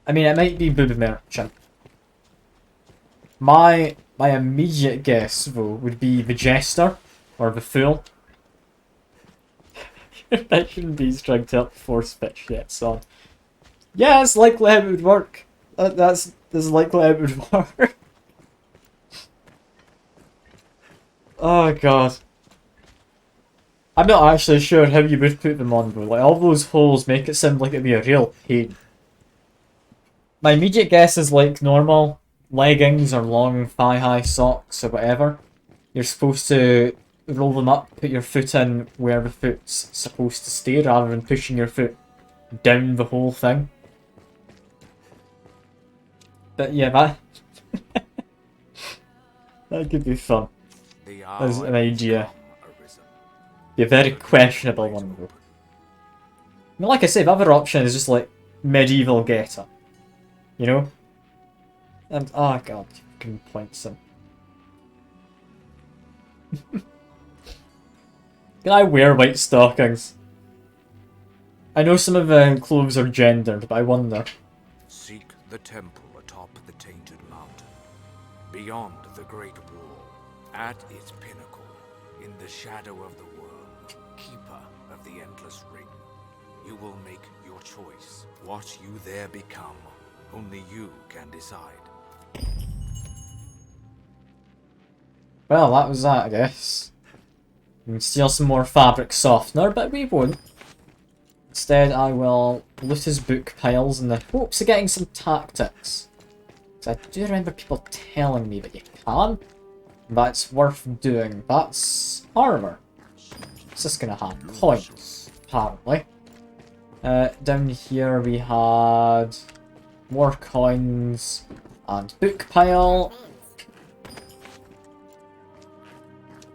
it might be Boob Merchant. My immediate guess, though, would be the Jester, or the Fool. That shouldn't be trying to help force pitch yet, son. Yeah, it's likely how it would work. That's likely how it would work. Oh god. I'm not actually sure how you would put them on though. Like, all those holes make it sound like it'd be a real pain. My immediate guess is like normal leggings or long thigh-high socks or whatever. You're supposed to roll them up, put your foot in where the foot's supposed to stay rather than pushing your foot down the whole thing. But yeah, that that could be fun. As an idea. Be a very questionable one though. I mean, like I say, the other option is just like medieval getup. You know? And oh god, fucking points him. Can I wear white stockings? I know some of the clothes are gendered, but I wonder. Seek the temple atop the Tainted Mountain, beyond the Great Wall, at its pinnacle, in the shadow of the world, keeper of the Endless Ring. You will make your choice. What you there become, only you can decide. Well, that was that, I guess. We can steal some more fabric softener, but we won't. Instead, I will loot his book piles in the hopes of getting some tactics. Because I do remember people telling me that you can. That's worth doing. That's armor. It's just gonna have coins, apparently. Down here we had more coins and book pile.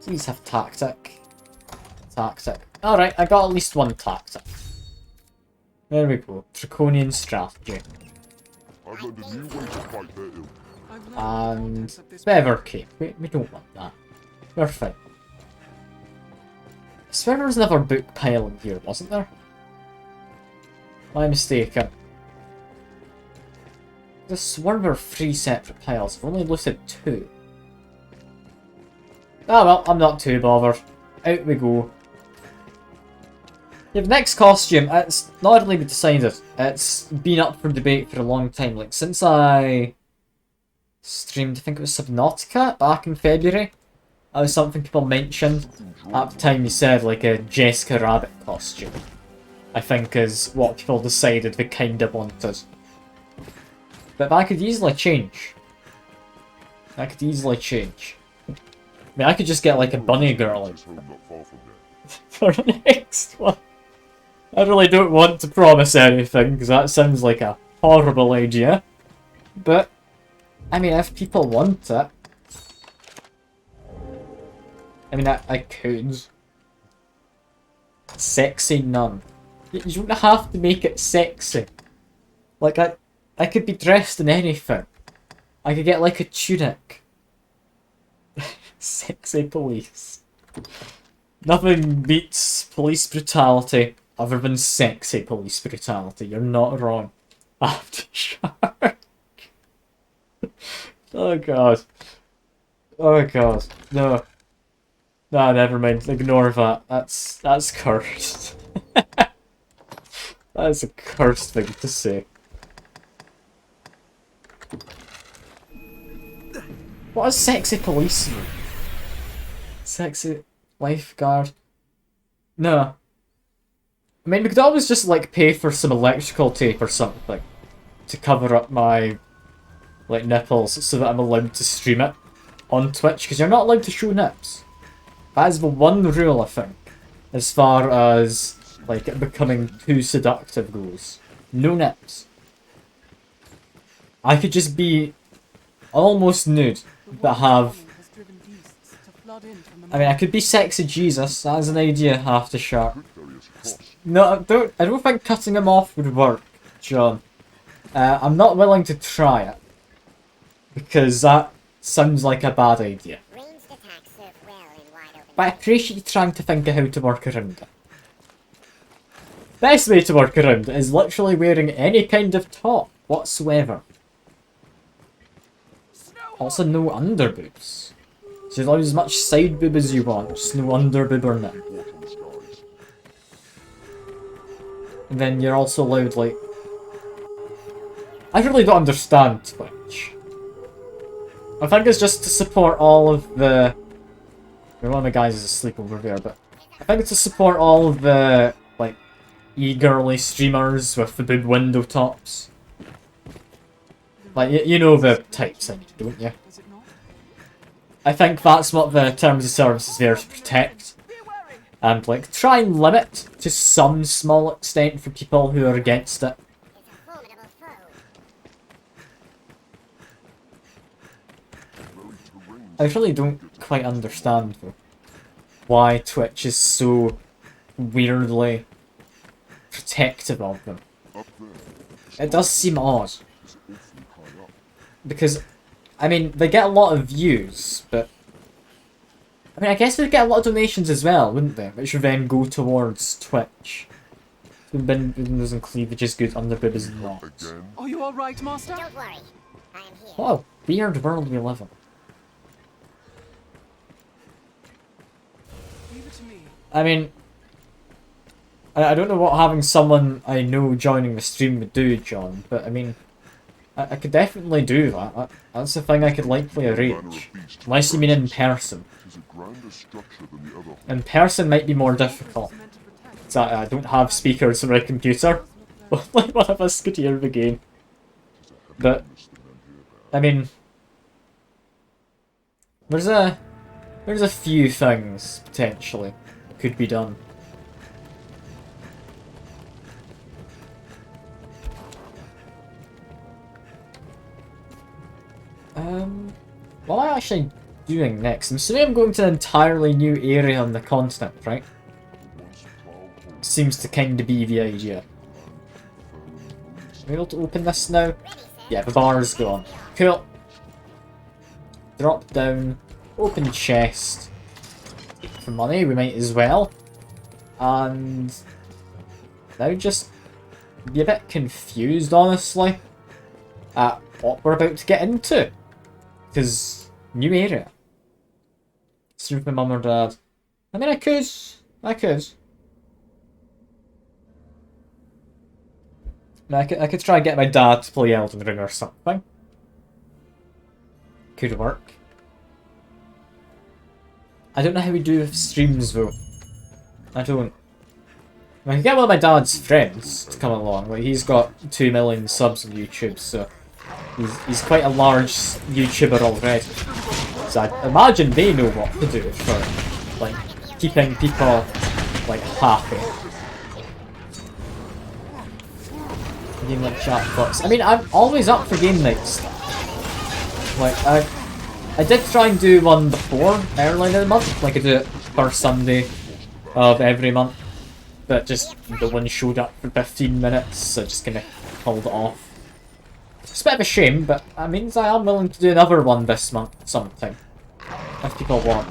Please have tactic. Tactic. Alright, I got at least one tactic. There we go. Draconian strategy. I've learned a new way to fight their ill. And feather cape. We don't want that. We're fine. I swear there was another book pile in here, wasn't there? Am I mistaken? I swore there were 3 separate piles. I've only looted 2. Ah well, I'm not too bothered. Out we go. Yeah, the next costume, it's not really been decided. It's been up for debate for a long time. Like, since I streamed, I think it was Subnautica back in February. That was something people mentioned. At the time you said, like, a Jessica Rabbit costume. I think is what people decided they kinda wanted. But that could easily change. That could easily change. I mean, I could just get, like, a bunny girl for the next one. I really don't want to promise anything, because that sounds like a horrible idea. But, I mean, if people want it... I mean, I could. Sexy nun. You don't have to make it sexy. Like, I could be dressed in anything. I could get, like, a tunic. Sexy police. Nothing beats police brutality other than sexy police brutality. You're not wrong. Aftershock. Oh god. Oh god. No. Nah, never mind. Ignore that. That's cursed. That is a cursed thing to say. What a sexy policeman. Sexy lifeguard. No. I mean, we could always just, like, pay for some electrical tape or something to cover up my, like, nipples so that I'm allowed to stream it on Twitch, because you're not allowed to show nips. That is the one rule, I think, as far as, like, it becoming too seductive goes. No nips. I could just be almost nude, but have... I mean, I could be sexy Jesus. That is an idea, Aftershock. No, I don't think cutting him off would work, John. I'm not willing to try it. Because that sounds like a bad idea. But I appreciate you trying to think of how to work around it. Best way to work around it is literally wearing any kind of top whatsoever. Also no underboobs. So you allow as much side boob as you want, just no underboob or none. And then you're also allowed, like... I really don't understand Twitch. I think it's just to support all of the... One of the guys is asleep over there, but... I think it's to support all of the, like, e-girly streamers with the boob window tops. Like, you know the types I mean, don't you? I think that's what the terms of service is there to protect. And, like, try and limit to some small extent for people who are against it. I really don't quite understand, though, why Twitch is so weirdly protective of them. It does seem odd. Because, I mean, they get a lot of views, but... I mean, I guess they'd get a lot of donations as well, wouldn't they? Which would then go towards Twitch. Windows and cleavage is good, underboob is not. Are you alright, Master? Don't worry. I am here. What a weird world we live in. Leave it to me. I mean... I don't know what having someone I know joining the stream would do, John, but I mean... I could definitely do that. That's the thing I could likely arrange. Unless you mean in person. In person might be more difficult. So I don't have speakers on my computer. Like one of us could hear the game. But, I mean... There's a few things, potentially, that could be done. What am I actually doing next? I'm assuming I'm going to an entirely new area on the continent, right? Seems to kind of be the idea. Am I able to open this now? Yeah, the bar's gone. Cool. Drop down. Open chest. For money, we might as well. And... now just be a bit confused, honestly, at what we're about to get into. Because, new area. See with my mum or dad. I mean, I could. I could try and get my dad to play Elden Ring or something. Could work. I don't know how we do with streams though. I don't. I could get one of my dad's friends to come along. Like, he's got 2 million subs on YouTube, so he's quite a large YouTuber already. So I imagine they know what to do for, like, keeping people, like, happy. Game like chatbots. I mean, I'm always up for game night stuff. Like, I did try and do one before, earlier in the month. Like, I do it first Sunday of every month. But just, the one showed up for 15 minutes, so I just kind of called it off. It's a bit of a shame, but that means I am willing to do another one this month, sometime. If people want.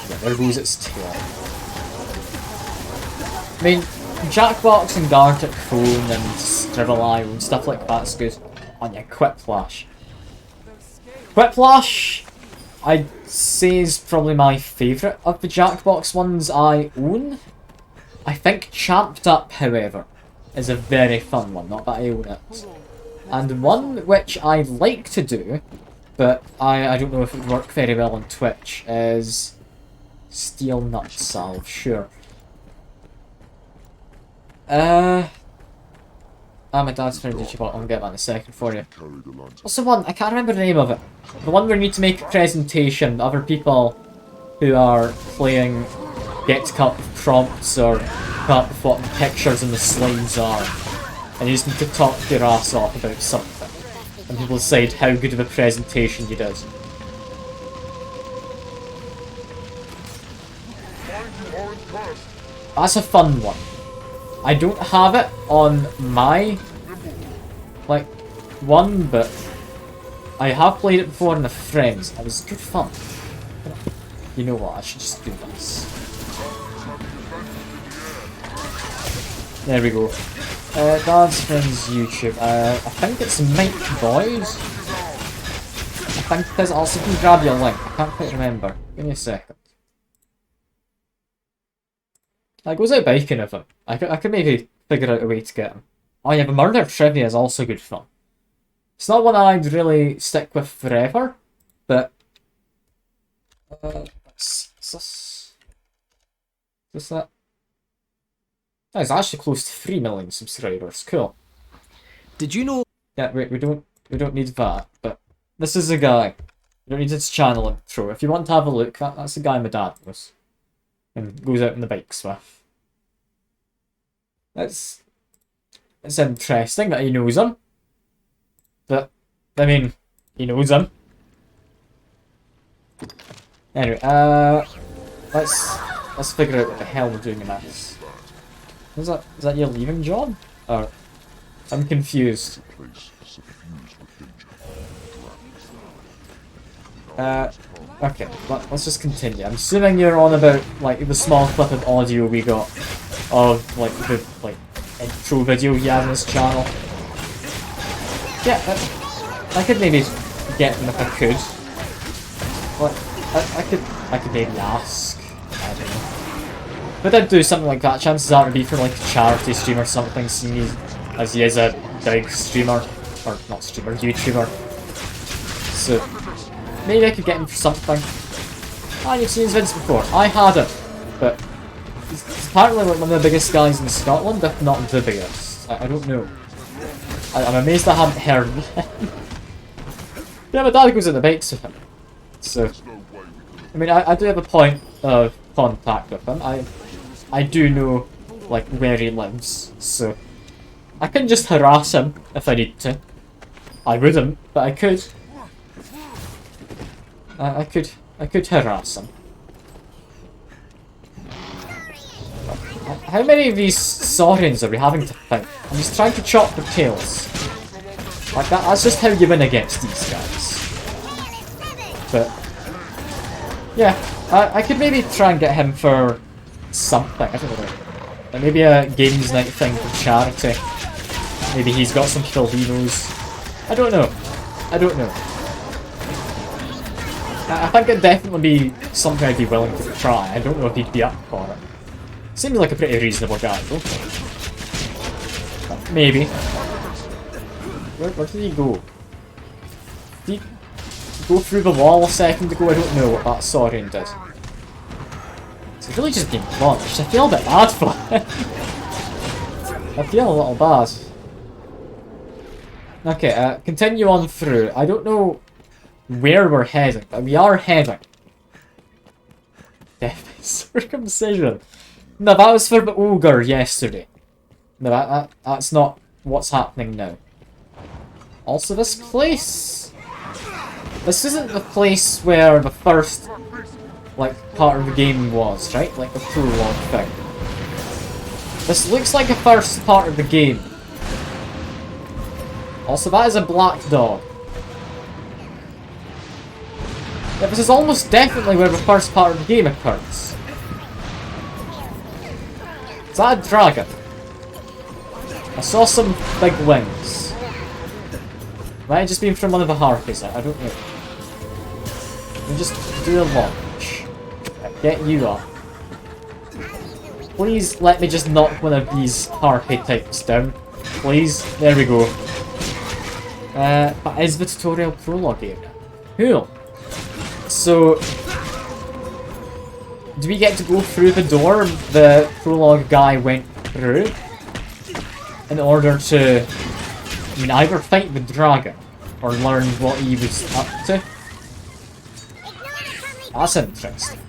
Yeah, there goes its tail. I mean, Jackbox and Gartic Phone and Scribble.io and stuff like that's good. Oh yeah, Quiplash. Quiplash, I'd say, is probably my favourite of the Jackbox ones I own. I think Champed Up, however, is a very fun one, not that I own it. And one which I'd like to do, but I don't know if it would work very well on Twitch, is Steel Nut Salve, sure. My dad's friend did you bought. I'll get that in a second for you. What's the one? I can't remember the name of it. The one where you need to make a presentation. Other people who are playing get to come up with prompts or come up with what the pictures and the slides are. And you just need to talk your ass off about something. And people decide how good of a presentation you did. That's a fun one. I don't have it on my, like, one, but I have played it before in the friends. It was good fun. You know what, I should just do this. There we go. Dad's Friends YouTube. I think it's Mike Boys. I think it is. I'll see if I can grab you a link. I can't quite remember. Give me a second. I goes out biking with him. I could maybe figure out a way to get him. Oh yeah, but Murder Trivia is also good fun. It's not one I'd really stick with forever, but what's that? Oh, it's actually close to 3 million subscribers. Cool. Did you know? Yeah, we don't need that. But this is a guy. You don't need his channel intro. If you want to have a look, that's the guy my dad was, and goes out on the bikes with. It's interesting that he knows him. But I mean, he knows him. Anyway, let's figure out what the hell we're doing in this. Is that your leaving job? Or I'm confused. Okay, let's just continue. I'm assuming you're on about like the small clip of audio we got of like the intro video he has on his channel. Yeah, I could maybe get them if I could. Like, I could maybe ask. I don't know. If I did do something like that, chances are it would be for like a charity stream or something, seeing as he is a big streamer, or not streamer, YouTuber. So maybe I could get him for something. Ah, you've seen his vids before. I had it, but he's apparently like one of the biggest guys in Scotland, if not the biggest. I don't know. I'm amazed I haven't heard of him. Yeah, my dad goes on the bikes with him. So, I mean, I do have a point of contact with him. I do know, like, where he lives, so I can just harass him if I need to. I wouldn't, but I could. I could harass him. How many of these Saurians are we having to fight? I'm just trying to chop their tails. Like that's just how you win against these guys. But yeah, I could maybe try and get him for something. I don't know. Like maybe a games night thing for charity. Maybe he's got some people he knows. I don't know. I don't know. I think it'd definitely be something I'd be willing to try. I don't know if he'd be up for it. Seems like a pretty reasonable guy, though. Maybe. Where did he go? Did he go through the wall a second ago? I don't know what that Saurian did. He's really just being punished. I feel a bit bad for him. I feel a little bad. Okay, continue on through. I don't know where we're heading, but we are heading. Death by circumcision. No, that was for the ogre yesterday. No, that's not what's happening now. Also, this place. This isn't the place where the first, like, part of the game was, right? Like the prologue thing. This looks like the first part of the game. Also, that is a black dog. Yeah, this is almost definitely where the first part of the game occurs. Is that a dragon? I saw some big wings. Might have just been from one of the harpies, I don't know. We'll just do a launch. Get you up. Please let me just knock one of these harpy types down. Please. There we go. That is the tutorial prologue area. Cool. So, do we get to go through the door the prologue guy went through in order to, I mean, either fight the dragon or learn what he was up to? That's interesting.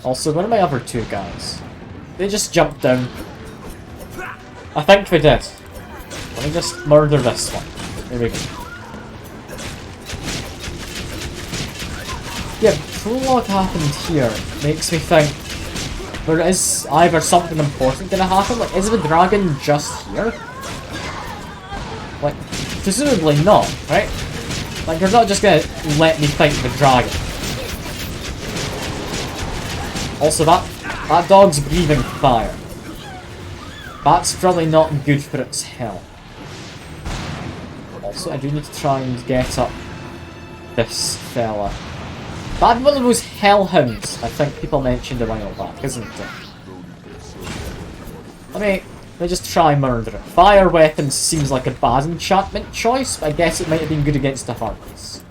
Also, where are my other two guys? They just jumped down. I think they did. Let me just murder this one. There we go. Yeah, prologue happened here. Makes me think There is either something important gonna happen, like is the dragon just here? Like, presumably not, right? Like they're not just gonna let me fight the dragon. Also that dog's breathing fire. That's probably not good for its health. Also, I do need to try and get up this fella. That one of those hellhounds I think people mentioned a while back, isn't it? Let me just try murder it. Fire weapons seems like a bad enchantment choice, but I guess it might have been good against the harpies.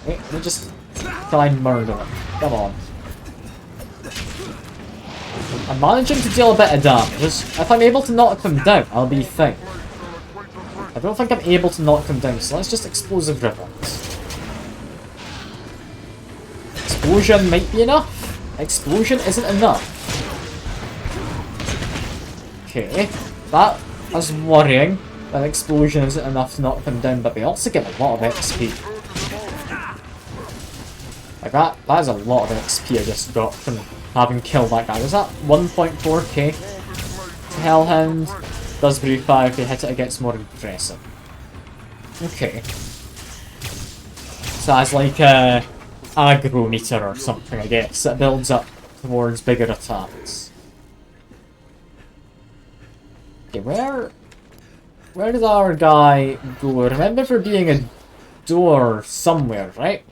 Okay, let me just try and murder it. Come on. I'm managing to deal a bit of damage. If I'm able to knock them down, I'll be fine. I don't think I'm able to knock them down, so let's just explosive ribbons. Explosion might be enough. Explosion isn't enough. Okay, that is worrying. That explosion isn't enough to knock them down, but they also get a lot of XP. Like that is a lot of XP I just got from having killed that guy. Was that 1.4k? Hellhound does breathe fire. If you hit it, it gets more aggressive. Okay. So that's like a aggro meter or something, I guess. It builds up towards bigger attacks. Okay, where did our guy go? Remember there being a door somewhere, right?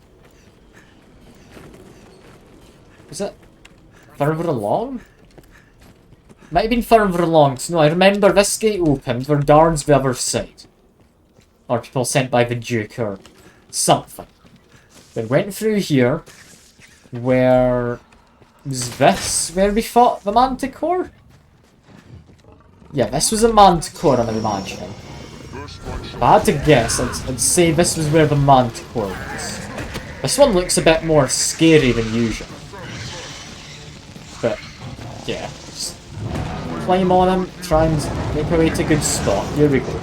Is it further along? Might have been further along. So no, I remember this gate opened. There were guards the other side. Or people sent by the Duke or something. They went through here. Where was this? Where we fought the Manticore? Yeah, this was a Manticore, I'm imagining. If I had to guess, I'd say this was where the Manticore was. This one looks a bit more scary than usual. But, yeah. Just climb on him, try and make our way to a good spot. Here we go.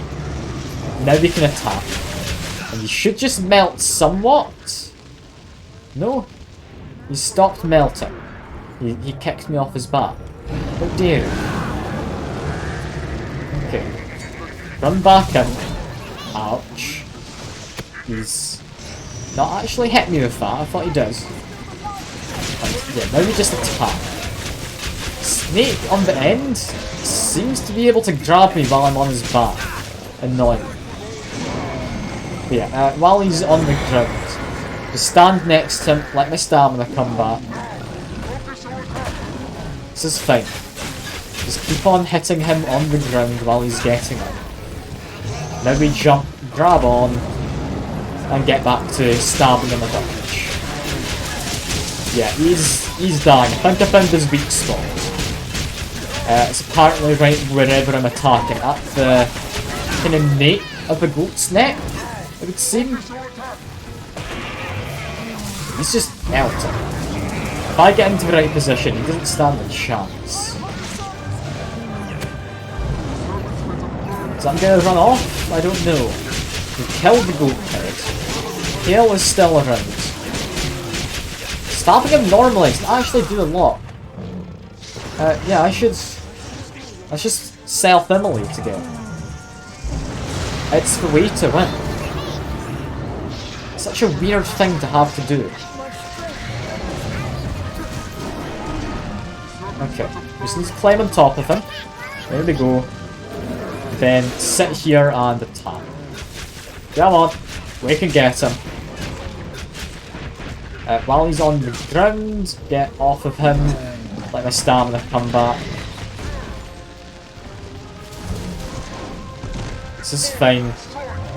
Now we can attack. And he should just melt somewhat. No? He stopped melting. He kicked me off his back. How dare he? Okay. Run back in. Ouch. He's not actually hit me with that. I thought he does. And yeah, now we just attack. Snake on the end seems to be able to grab me while I'm on his back. Annoying. But yeah, while he's on the ground, just stand next to him, let my stamina come back. This is fine. Just keep on hitting him on the ground while he's getting up. Now we jump, grab on, and get back to stabbing him a bunch. Yeah, he's dying. I think I found his weak spot. It's apparently right wherever I'm attacking, at the kind of nape of the goat's neck, it would seem. He's just melting. If I get into the right position, he doesn't stand a chance. Is that gonna run off? I don't know. We killed the goat head. Tail is still around. Stabbing him normally doesn't actually do a lot. Yeah, I should just self-immolate again. It's the way to win. It's such a weird thing to have to do. Okay, just need to climb on top of him. There we go. Then sit here and attack. Come on, we can get him. While he's on the ground, get off of him. Let my stamina come back. This is fine.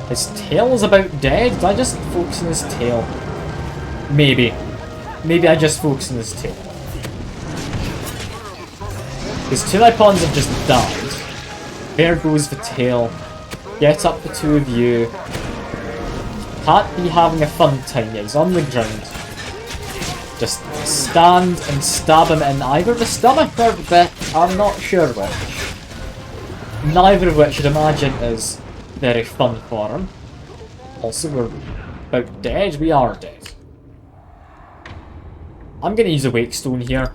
His tail is about dead. Did I just focus on his tail? Maybe. Maybe I just focus on his tail. Because two of my pawns have just died. There goes the tail. Get up the two of you. Can't be having a fun time yet. He's on the ground. Just stand and stab him in either the stomach or the bit. I'm not sure which. Neither of which I'd imagine is very fun for him. Also, we're about dead. We are dead. I'm gonna use a wake stone here.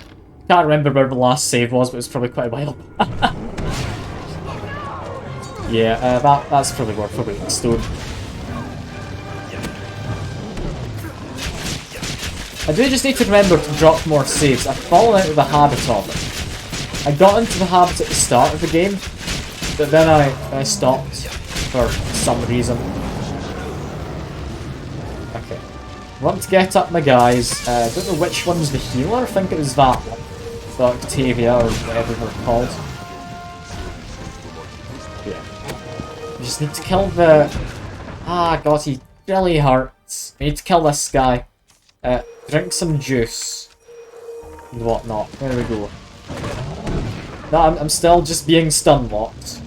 Can't remember where the last save was, but it was probably quite a while. Yeah, that's probably worth a weight in stone. I do just need to remember to drop more saves. I've fallen out of the habit of it. I got into the habit at the start of the game, but then I stopped for some reason. Okay. I want to get up my guys. I don't know which one's the healer. I think it was that one. The Octavia, or whatever they're called. Yeah. We just need to kill the... Ah, God, he really hurts. We need to kill this guy. Drink some juice. And whatnot. There we go. No, I'm still just being stun locked.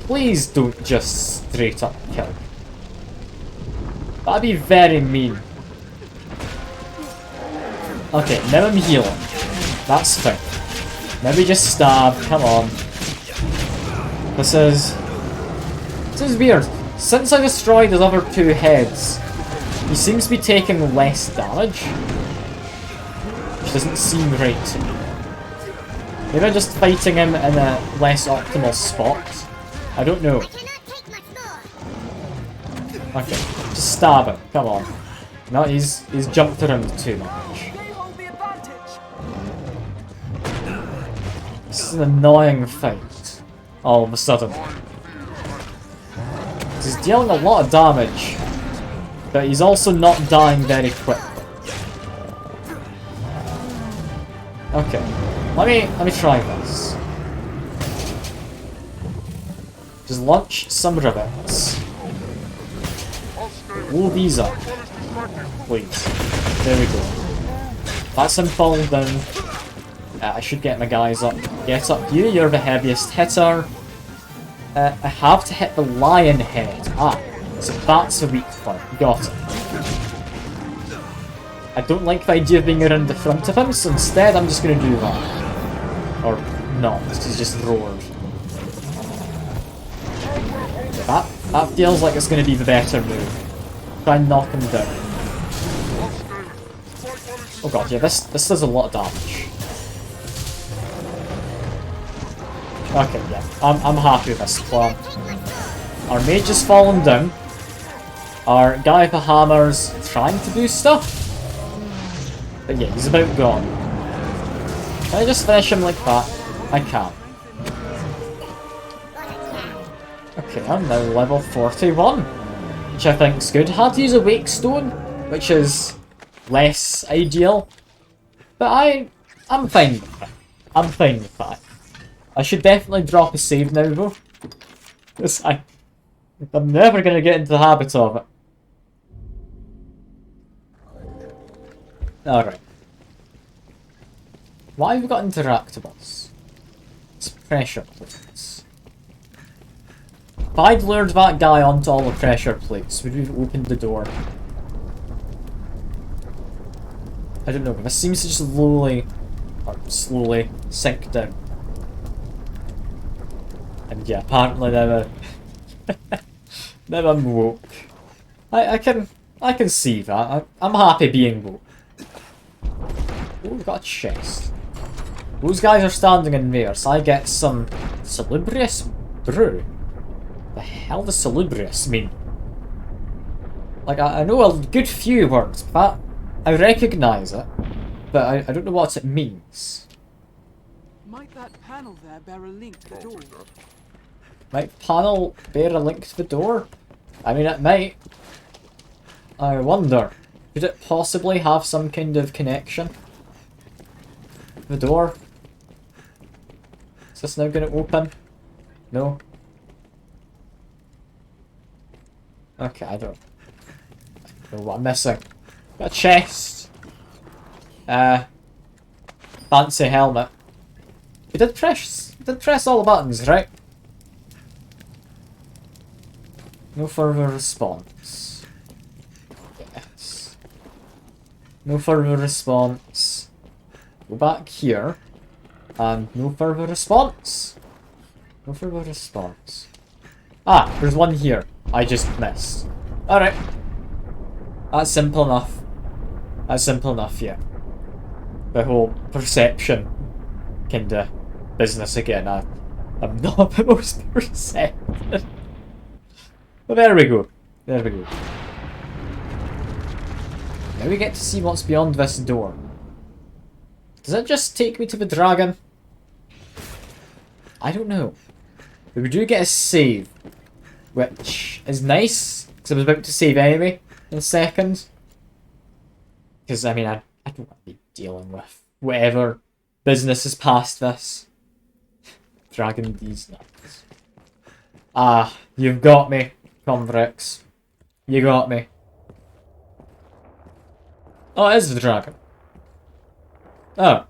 Please don't just straight up kill. That'd be very mean. Okay, now I'm healing. That's fine. Maybe just stab, come on. This is weird. Since I destroyed his other two heads, he seems to be taking less damage. Which doesn't seem right to me. Maybe I'm just fighting him in a less optimal spot. I don't know. Okay, just stab him, come on. No, he's jumped around too much. This is an annoying fight, all of a sudden. He's dealing a lot of damage, but he's also not dying very quickly. Okay, let me try this. Just launch some rivets. Blow these up, please. There we go. That's him falling down. I should get my guys up. Get up, you're the heaviest hitter. I have to hit the lion head. Ah, so that's a weak point. Got it. I don't like the idea of being around the front of him, so instead I'm just going to do that. Or not, because he's just roared. That feels like it's going to be the better move. Try and knock him down. Oh god, yeah, this does a lot of damage. Okay, yeah, I'm happy with this plan. Our mage has fallen down. Our guy with the hammer's trying to do stuff. But yeah, he's about gone. Can I just finish him like that? I can't. Okay, I'm now level 41. Which I think's good. Had to use a wake stone, which is less ideal. But I'm fine with it. I'm fine with that. I should definitely drop a save now though. Because I'm never going to get into the habit of it. Alright. Why have we got interactables? It's pressure plates. If I'd lured that guy onto all the pressure plates, would we have opened the door? I don't know, but this seems to just slowly sink down. And yeah, apparently now I'm woke. I can see that. I'm happy being woke. Oh, we've got a chest. Those guys are standing in there, so I get some salubrious brew. The hell does salubrious mean? Like, I know a good few words, but I recognise it, but I don't know what it means. Might that panel there bear a link to the door? Might panel bear a link to the door? I mean, it might. I wonder, could it possibly have some kind of connection? The door? Is this now going to open? No? Okay, I don't know what I'm missing. Got a chest! Fancy helmet. We did press all the buttons, right? No further response. Yes. No further response. Go back here. And no further response. No further response. Ah, there's one here. I just missed. Alright. That's simple enough. That's simple enough, yeah. the whole perception kind of business again. I'm not the most perceptive. But there we go. There we go. Now we get to see what's beyond this door. Does it just take me to the dragon? I don't know. But we do get a save, which is nice, because I was about to save anyway in a second. Because, I mean, I don't want to be dealing with whatever business is past this. Dragging these nuts. Ah, you've got me, convicts. You got me. Oh, it is the dragon. Oh.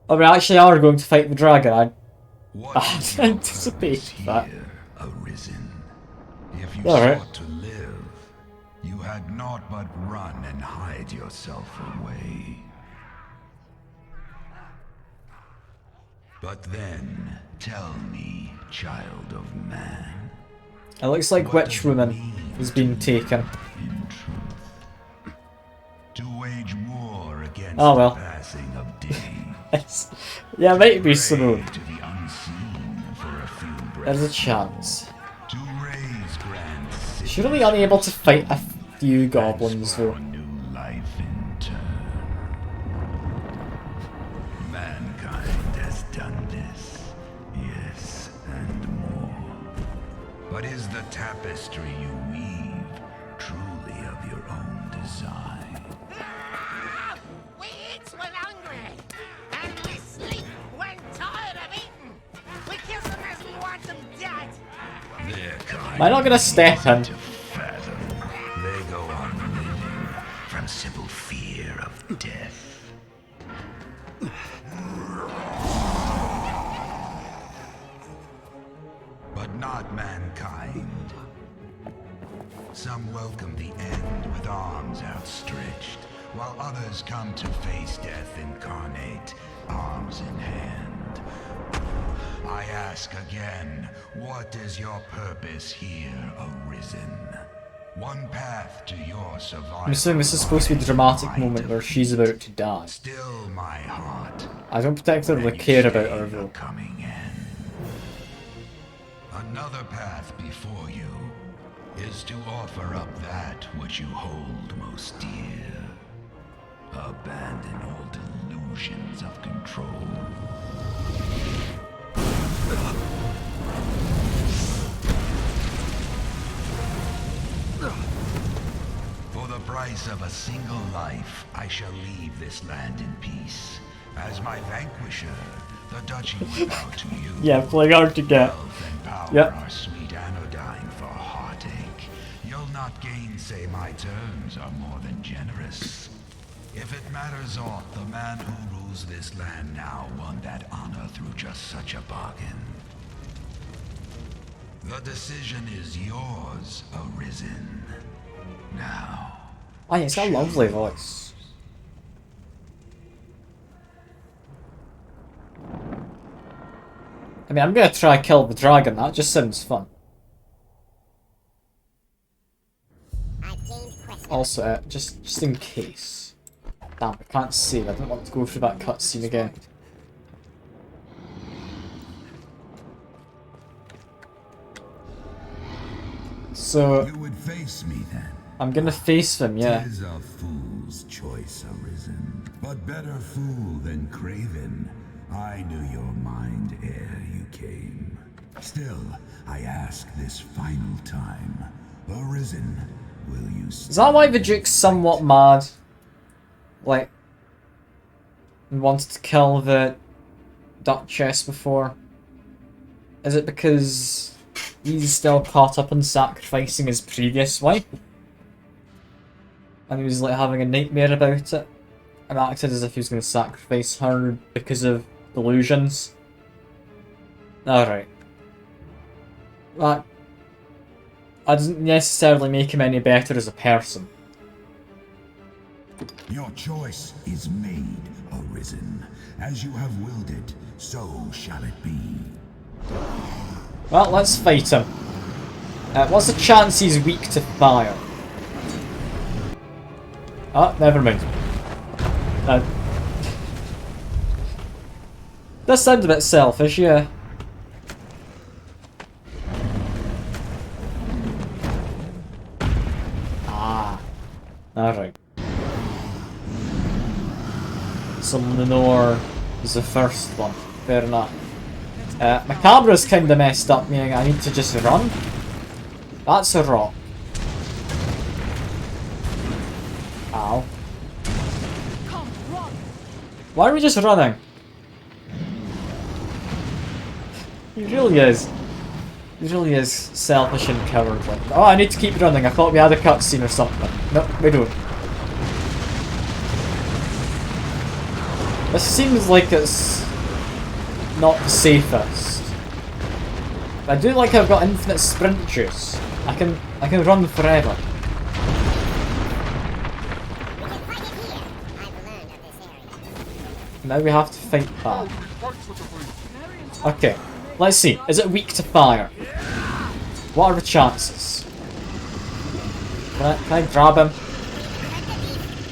Oh, we actually are going to fight the dragon. I didn't anticipate that. Arisen. If you Alright. sought to live, you had naught but run and hide yourself away. But then, tell me, child of man. It looks like Witch Woman has been taken. In truth, to wage war against Oh well. the passing of day. Yeah, it might be Simone. To the unseen for a few There's a breaths. chance. To raise grand She's only unable to fight a few goblins though. new life in turn. Mankind has done this, yes, and more. But is the tapestry you weave truly of your own design? We eat when hungry, and we sleep when tired of eating. We kill them as we want them dead. Their kind Am I not gonna step in? to fathom. They go on living from simple fear of death. But not mankind. Some welcome the end with arms outstretched, while others come to face death incarnate, arms in hand. I ask again, what is your purpose here, Arisen? One path to your survival. I'm assuming this is supposed to be the dramatic moment where she's about to die. Still my heart. I don't particularly care about her though. Coming in. Another path before you is to offer up that which you hold most dear. Abandon all delusions of control. For the price of a single life, I shall leave this land in peace. As my vanquisher, the duchy will bow to you. Yeah, playing hard to get. Wealth and power Yep. are sweet anodyne for heartache. You'll not gainsay my terms are more than generous. If it matters aught, the man who rules this land now won that honor through just such a bargain. The decision is yours, Arisen. Now. Oh, yeah, it's got a lovely voice. I mean, I'm gonna try kill the dragon. That just sounds fun. Also, just in case. Damn, I can't save. I don't want to go through that cutscene again. So You would face me then. I'm gonna face them, yeah. 'Tis a fool's choice, Arisen. But better fool than craven. I knew your mind ere you came. Still, I ask this final time. Arisen, will you Is that why the Duke's somewhat mad? Like, wanted to kill the Duchess before? Is it because he's still caught up in sacrificing his previous wife? And he was like having a nightmare about it? And acted as if he was going to sacrifice her because of illusions? Alright. That doesn't necessarily make him any better as a person. Your choice is made, Arisen. As you have willed it, so shall it be. Well, let's fight him. What's the chance he's weak to fire? Oh, never mind. Does sound a bit selfish, yeah. Ah. Alright. So Lenore is the first one. Fair enough. My camera's kinda messed up, meaning I need to just run. That's a rock. Ow. Why are we just running? He really is. He really is selfish and cowardly. Oh, I need to keep running. I thought we had a cutscene or something. Nope, we don't. This seems like it's not the safest. I do like I've got infinite sprint juice. I can run forever. Now we have to fight that. Okay, let's see. Is it weak to fire? What are the chances? Can I grab him?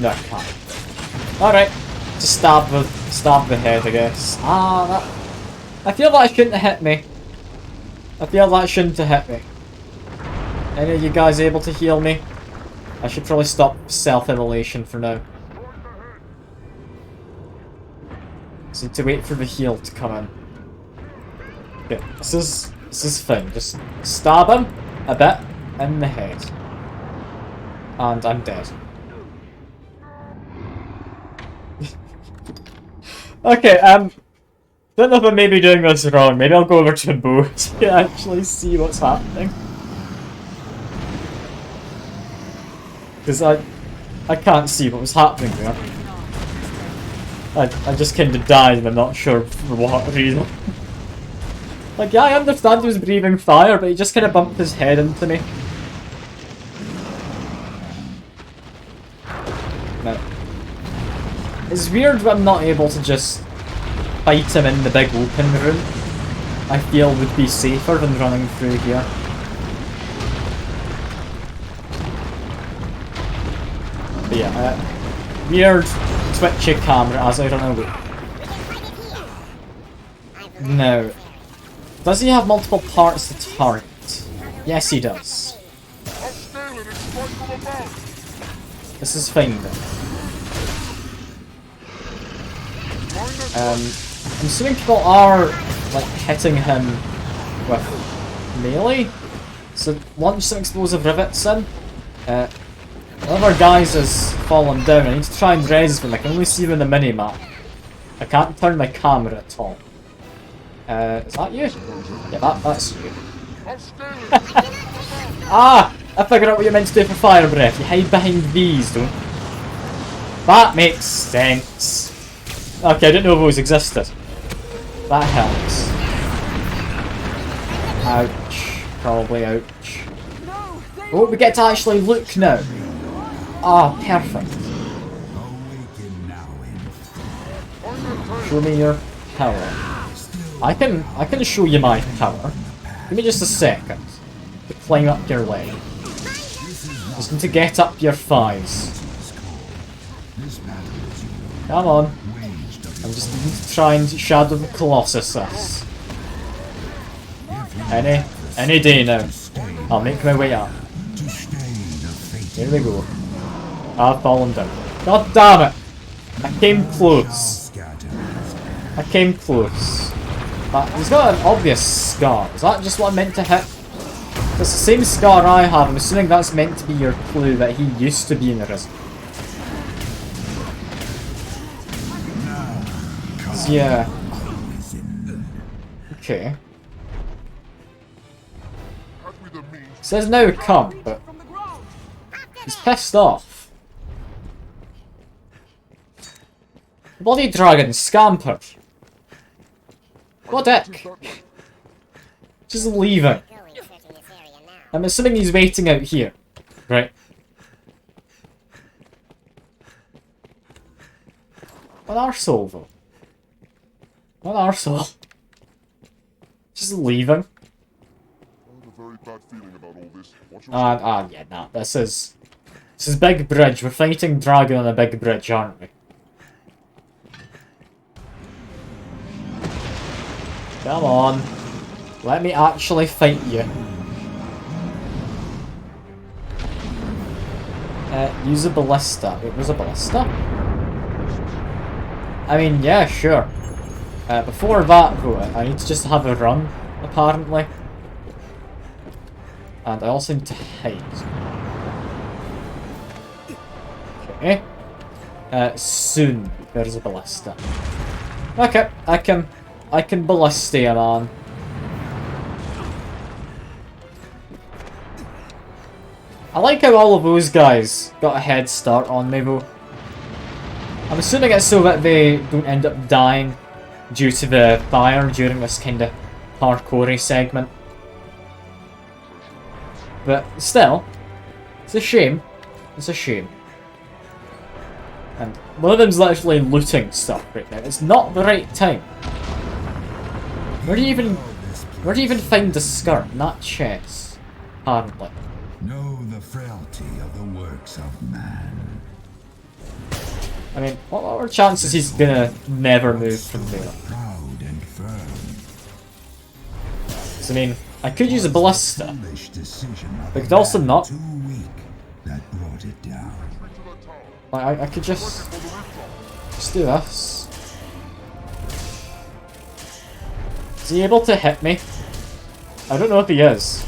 No, I can't. Alright. Just stab the head, I guess. Ah, I feel that shouldn't have hit me. I feel that shouldn't have hit me. Any of you guys able to heal me? I should probably stop self-immolation for now. Just need to wait for the heal to come in. Okay, this is fine. Just stab him a bit in the head. And I'm dead. Okay, don't know if I may be doing this wrong. Maybe I'll go over to Bo to actually see what's happening. Because I can't see what was happening there. I just kind of died and I'm not sure for what reason. Like, yeah, I understand he was breathing fire, but he just kind of bumped his head into me. No. It's weird that I'm not able to just fight him in the big open room. I feel would be safer than running through here. But yeah, weird twitchy camera as I run away. Now, does he have multiple parts to target? Yes, he does. This is fine then. I'm assuming people are like hitting him with melee. So launch some explosive rivets in. One of our guys has fallen down. I need to try and res them. I can only see them in the mini-map. I can't turn my camera at all. Is that you? Yeah, that's you. Ah! I figured out what you're meant to do for fire breath. You hide behind these, don't you? That makes sense. Okay, I didn't know those existed. That helps. Ouch. Probably ouch. Oh, we get to actually look now. Ah, oh, perfect. Show me your power. I can show you my power. Give me just a second to climb up your leg. Just need to get up your thighs. Come on. I'm just need to try and shadow the Colossus this. Any day now. I'll make my way up. Here we go. I've fallen down. God damn it! I came close. I came close. But he's got an obvious scar. Is that just what I meant to hit? It's the same scar I have. I'm assuming that's meant to be your clue that he used to be in Arisen. Yeah. Okay. Says now come, but he's pissed off. Bloody dragon scampered. What a dick. Just leaving. I'm assuming he's waiting out here. Right. What arsehole though? What arsehole? Just leaving. Yeah, nah. This is Big Bridge. We're fighting dragon on a big bridge, aren't we? Come on. Let me actually fight you. Use a ballista. It was a ballista? I mean, yeah, sure. Before that, though, I need to just have a run, apparently. And I also need to hide. Okay. Soon, there's a ballista. Okay, I can ballista you, man. I like how all of those guys got a head start on me, though. I'm assuming it's so that they don't end up dying due to the fire during this kind of parkour-y segment. But still, it's a shame. It's a shame. And one of them's literally looting stuff right now. It's not the right time. Where do you even find the skirt? Not chest. Apparently. Know the frailty of the works of man. I mean, what are chances he's gonna never move from there? Proud and firm. So, I mean, I could use a ballista. But I could also not. That brought it down. Like, I could just do this. Is he able to hit me? I don't know if he is.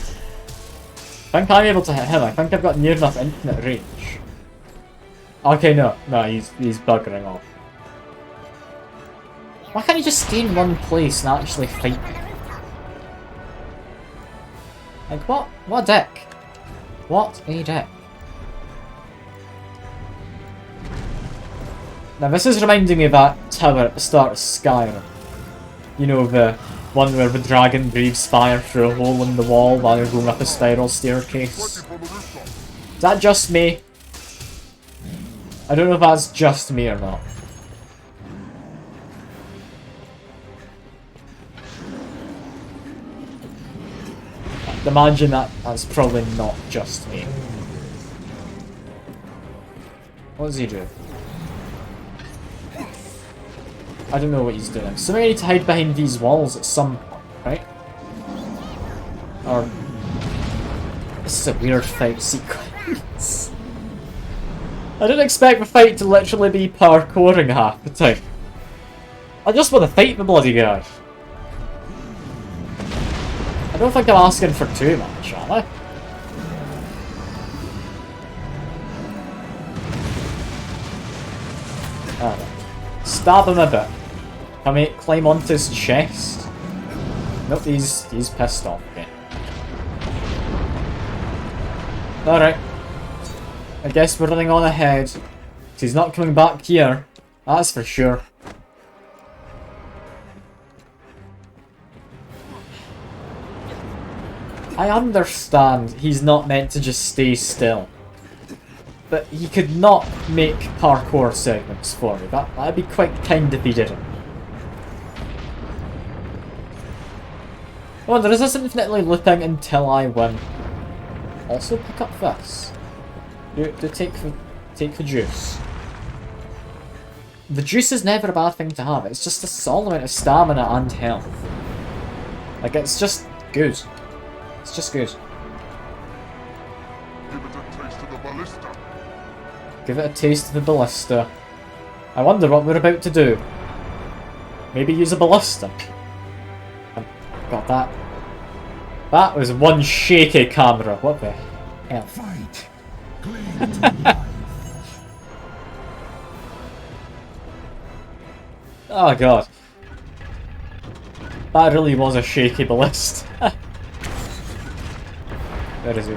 I think I'm able to hit him. I think I've got near enough infinite range. Okay, no, he's buggering off. Why can't he just stay in one place and actually fight me? Like, what? What a dick? What a dick. Now, this is reminding me of that tower at the start of Skyrim. You know, the one where the dragon breathes fire through a hole in the wall while you're going up a spiral staircase. Is that just me? I don't know if that's just me or not. I'd imagine that's probably not just me. What does he do? I don't know what he's doing. So I need to hide behind these walls at some point, right? Or... This is a weird fight sequence. I didn't expect the fight to literally be parkouring half the time. I just want to fight the bloody guy. I don't think I'm asking for too much, am I? Alright. Stab him a bit. Can we climb onto his chest? Nope, he's pissed off again. Alright. I guess we're running on ahead. He's not coming back here. That's for sure. I understand he's not meant to just stay still. But he could not make parkour segments for me. That'd be quite kind if he didn't. I wonder, is this infinitely looping until I win? Also pick up this. Do take the juice. The juice is never a bad thing to have. It's just a solid amount of stamina and health. Like, it's just good. It's just good. Give it a taste of the ballista. I wonder what we're about to do. Maybe use a ballista. Got that. That was one shaky camera. What the hell? Fight. Oh god. That really was a shaky ballista. Where is he?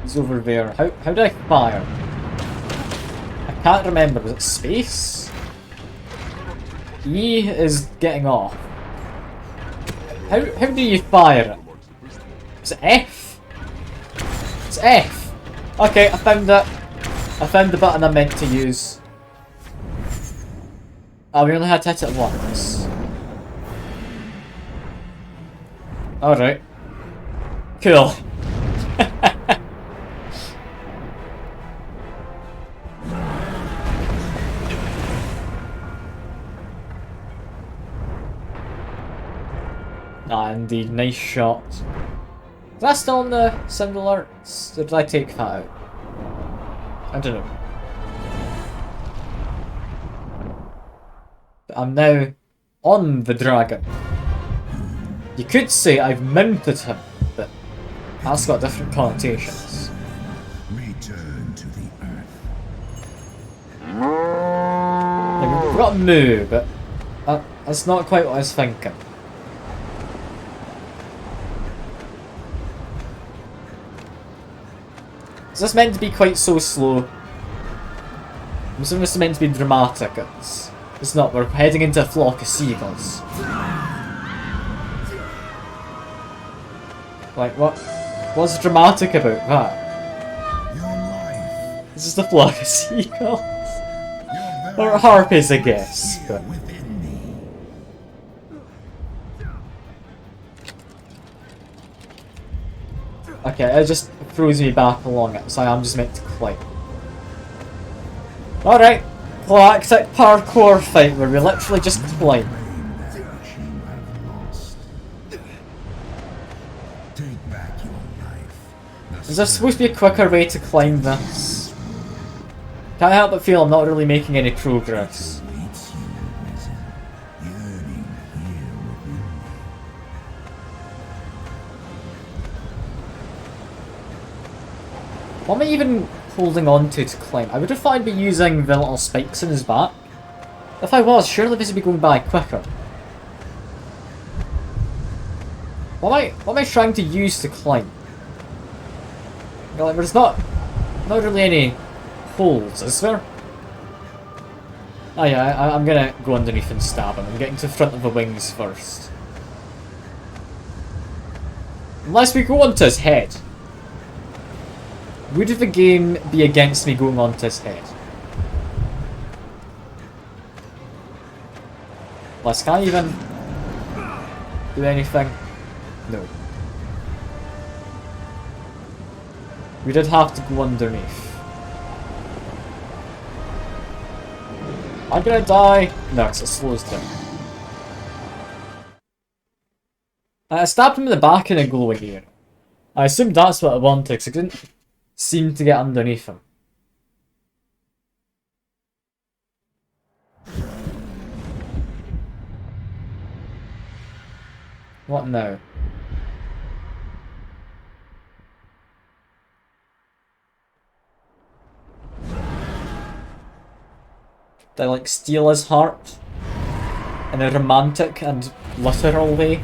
He's over there. How did I fire? I can't remember. Was it space? E is getting off. How do you fire it? Is it F? It's F! Okay, I found it. I found the button I meant to use. Oh, we only had to hit it once. Alright. Cool. Ah, indeed, nice shot. Is that still on the sound alerts? Or did I take that out? I don't know. But I'm now on the dragon. You could say I've mounted him, but that's got different connotations. Return to the earth. Yeah, we've got moo, but that's not quite what I was thinking. Is this meant to be quite so slow? I'm assuming this is meant to be dramatic. It's not. We're heading into a flock of seagulls. Like, what's dramatic about that? This is the flock of seagulls. Or harpies, I guess. But. Okay, it just throws me back along it, so I'm just meant to climb. Alright, galactic parkour fight where we literally just climb. Is there supposed to be a quicker way to climb this? Can't help but feel I'm not really making any progress. What am I even holding on to climb? I would have thought I'd be using the little spikes in his back. If I was, surely this would be going by quicker. What am I trying to use to climb? Like, there's not really any holes, is there? Oh yeah, I'm gonna go underneath and stab him. I'm getting to the front of the wings first. Unless we go onto his head. Would the game be against me going onto his head? Unless, can I even do anything? No. We did have to go underneath. Am I gonna die? No, because it slows down. I stabbed him in the back in a glowing ear. I assumed that's what I wanted, because I didn't seem to get underneath him. What now? Did I like steal his heart? In a romantic and literal way?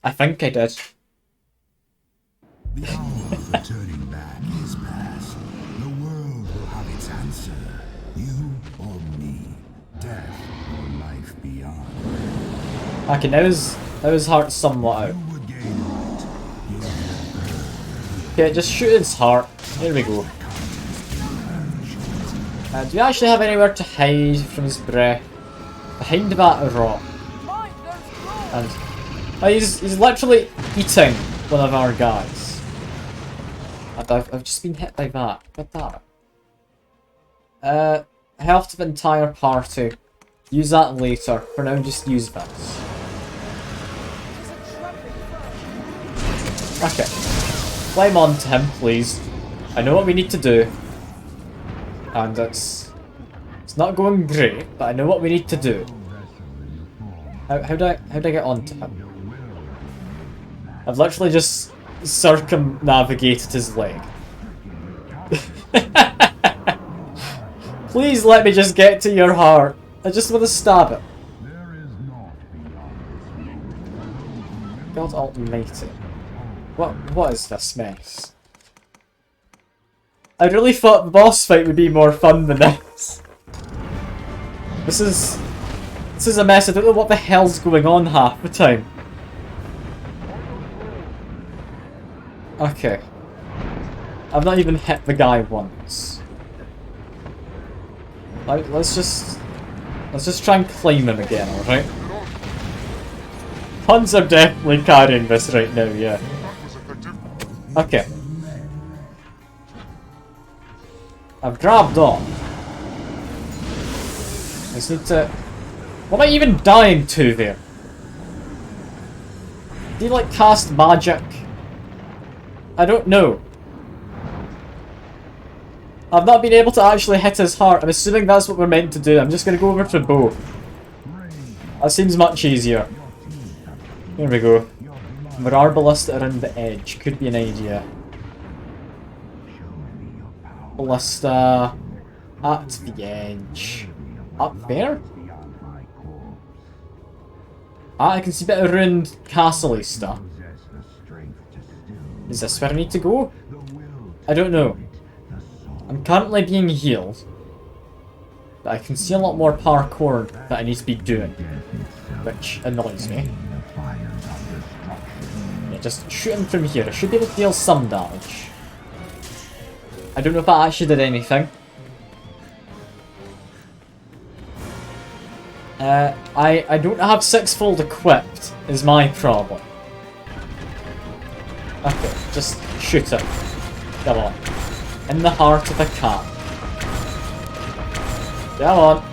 I think I did. The hour of returning back is past. The world will have its answer. You or me. Death or life beyond. Okay, now his heart's somewhat out. Okay, just shoot his heart. There we go. Do we actually have anywhere to hide from his breath? Behind that rock. And he's literally eating one of our guys. And I've just been hit by that. What that? Health of entire party. Use that later. For now, just use this. Okay. Climb onto him, please. I know what we need to do. And it's not going great, but I know what we need to do. How do I get onto him? I've literally just circumnavigated his leg. Please let me just get to your heart. I just want to stab it. God almighty. What is this mess? I really thought the boss fight would be more fun than this. This is a mess. I don't know what the hell's going on half the time. Okay. I've not even hit the guy once. Like, let's just try and climb him again, alright? Puns are definitely carrying this right now, yeah. Okay. I've grabbed on. I just need to What am I even dying to there? Do you like cast magic? I don't know. I've not been able to actually hit his heart. I'm assuming that's what we're meant to do. I'm just going to go over to bow. That seems much easier. Here we go. Mirar Ballista around the edge. Could be an idea. Ballista at the edge. Up there? Ah, I can see a bit of ruined castle-y stuff. Is this where I need to go? I don't know. I'm currently being healed. But I can see a lot more parkour that I need to be doing. Which annoys me. Yeah, just shoot him from here. I should be able to deal some damage. I don't know if that actually did anything. I don't have sixfold equipped, is my problem. Okay, just shoot him. Come on. In the heart if I can. Come on.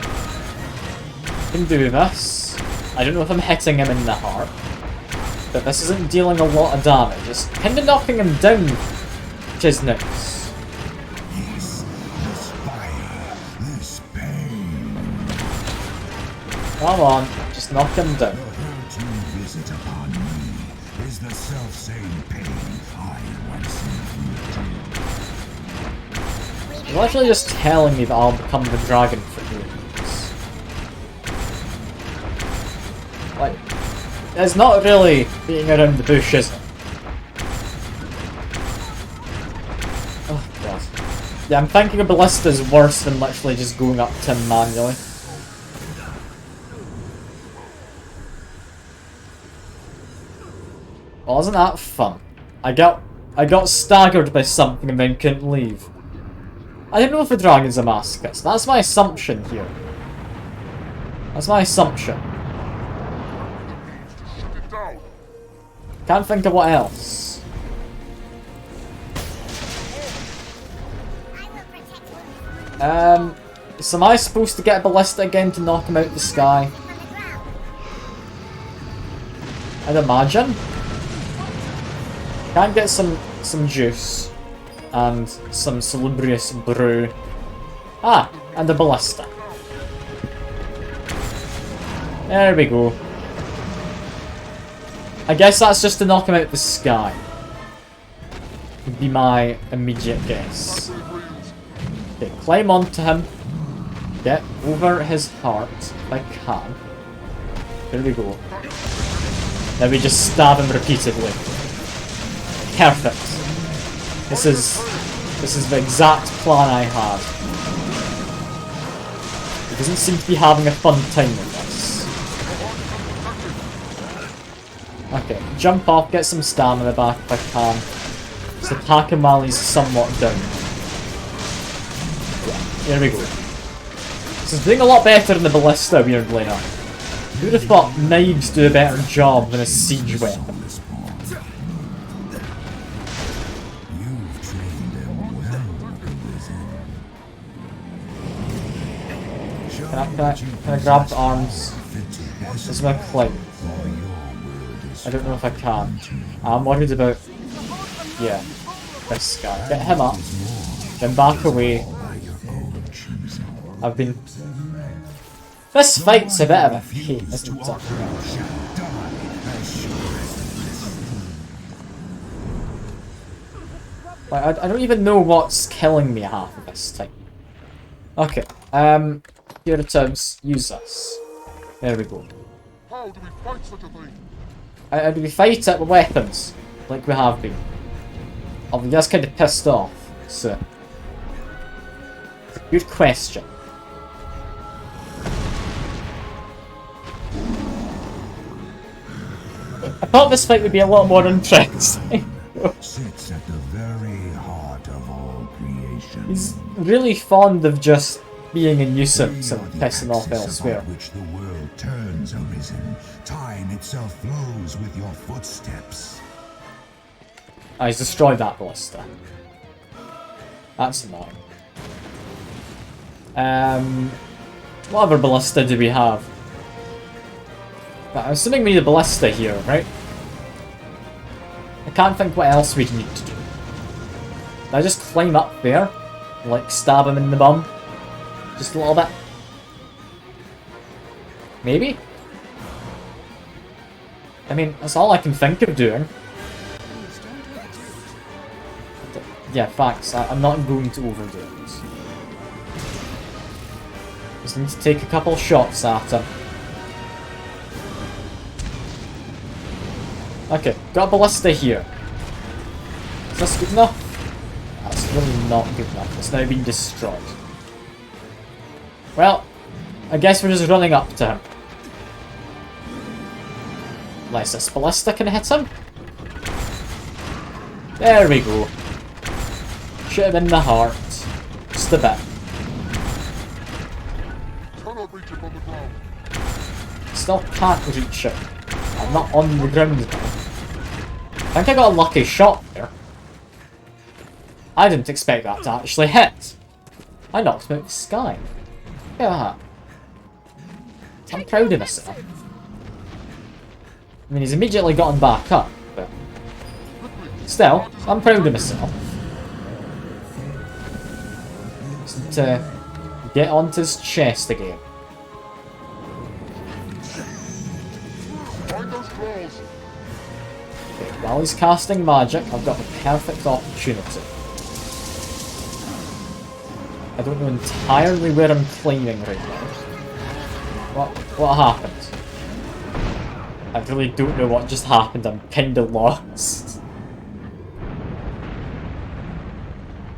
I can do this. I don't know if I'm hitting him in the heart. But this isn't dealing a lot of damage. It's kind of knocking him down, which is nice. Come on, just knock him down. He's actually just telling me that I'll become the dragon for humans. Like, it's not really beating around the bush, is it? Oh god. Yeah, I'm thinking a ballista is worse than literally just going up to him manually. Well, isn't that fun? I got staggered by something and then couldn't leave. I don't know if the dragon's a masochist. That's my assumption here. That's my assumption. Can't think of what else. So am I supposed to get a ballista again to knock him out of the sky? I'd imagine. Can't get some juice and some salubrious brew. Ah, and a ballista. There we go. I guess that's just to knock him out of the sky. Would be my immediate guess. Okay, climb onto him. Get over his heart if I can. Here we go. Then we just stab him repeatedly. Perfect. This is the exact plan I had. He doesn't seem to be having a fun time with this. Okay, jump off, get some stamina back if I can. Just attack him while he's somewhat down. Yeah, here we go. This is doing a lot better than the ballista, weirdly enough. Who would have thought knives do a better job than a siege weapon? Can I grab the arms? This is my climb. I don't know if I can. I'm worried about... yeah, this guy. Get him up. Then back away. I've been... this fight's a bit of a pain, isn't it? Like, I don't even know what's killing me half of this time. Okay, Puritans, use this. There we go. How do we fight such a thing? How do we fight it with weapons? Like we have been. Oh, that's kind of pissed off, so... good question. I thought this fight would be a lot more interesting. Sits at the very heart of all creation. He's really fond of just being a nuisance and pissing off elsewhere. Which the world turns, Arisen. Time itself flows with your footsteps. Ah, he's destroyed that ballista. That's annoying. What other ballista do we have? But I'm assuming we need a ballista here, right? I can't think what else we'd need to do. Can I just climb up there? And, like, stab him in the bum? Just a little bit? Maybe? I mean, that's all I can think of doing. Yeah, facts. I'm not going to overdo it. Just need to take a couple shots at him. Okay, got a ballista here. Is this good enough? That's really not good enough. It's now been destroyed. Well, I guess we're just running up to him. Unless this ballista can hit him. There we go. Should have been the heart. Just a bit. Still can't reach it. I'm not on the ground now. I think I got a lucky shot there. I didn't expect that to actually hit. I knocked him out of the sky. Look at that. I'm proud of myself. I mean, he's immediately gotten back up, but still, I'm proud of myself. Just to get onto his chest again. Okay, while he's casting magic, I've got the perfect opportunity. I don't know entirely where I'm climbing right now. What happened? I really don't know what just happened. I'm kinda lost.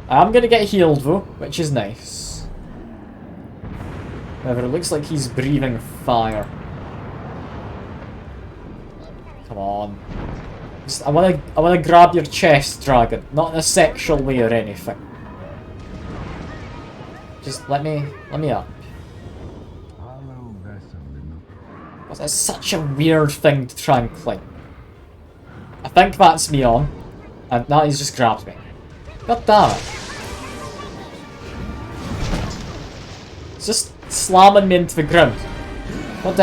I'm gonna get healed though, which is nice. However, it looks like he's breathing fire. Come on. Just, I wanna grab your chest, dragon. Not in a sexual way or anything. Just let me up. That's such a weird thing to try and climb. I think that's me on. And now he's just grabbed me. God damn it. It's just slamming me into the ground. What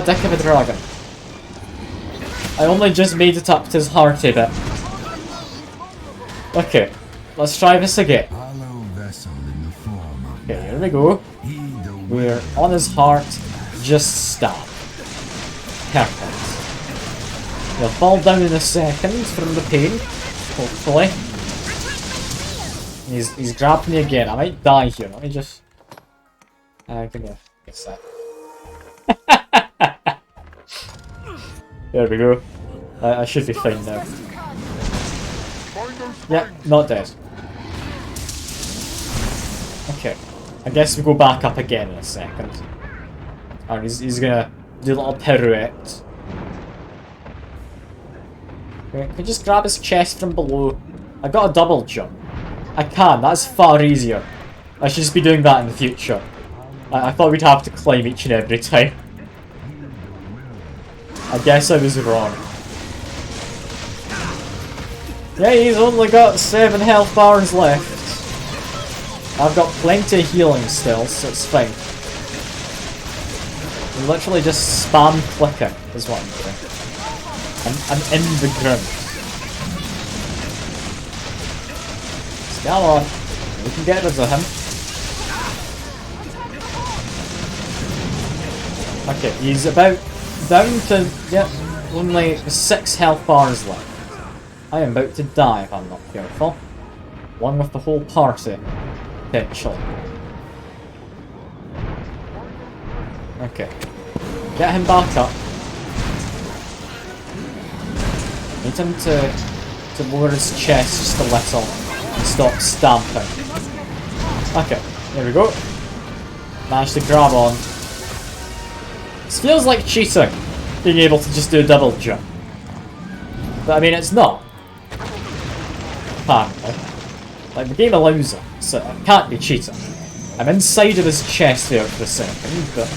dick of a dragon. I only just made it up to his heart a bit. Okay, let's try this again. Okay, here we go. We're on his heart. Just stop. Perfect. He'll fall down in a second from the pain, hopefully. He's grabbed me again. I might die here. Let me just... I'm gonna fix that. There we go. I should be fine now. Yeah, not dead. Okay. I guess we go back up again in a second. And he's gonna do a little pirouette. Okay, can we just grab his chest from below? I got a double jump. I can, that's far easier. I should just be doing that in the future. I thought we'd have to climb each and every time. I guess I was wrong. Yeah, he's only got 7 health bars left. I've got plenty of healing still, so it's fine. I'm literally just spam clicking is what I'm doing. I'm in the ground. Come on, we can get rid of him. Okay, he's about down to, yep, only 6 health bars left. I am about to die if I'm not careful. One with the whole party, potentially. Okay. Get him back up. Need him to lower his chest just a little and stop stamping. Okay, there we go. Managed to grab on. This feels like cheating, being able to just do a double jump. But I mean, it's not. Apparently. Like, the game allows it, so it can't be cheating. I'm inside of his chest there for a second, but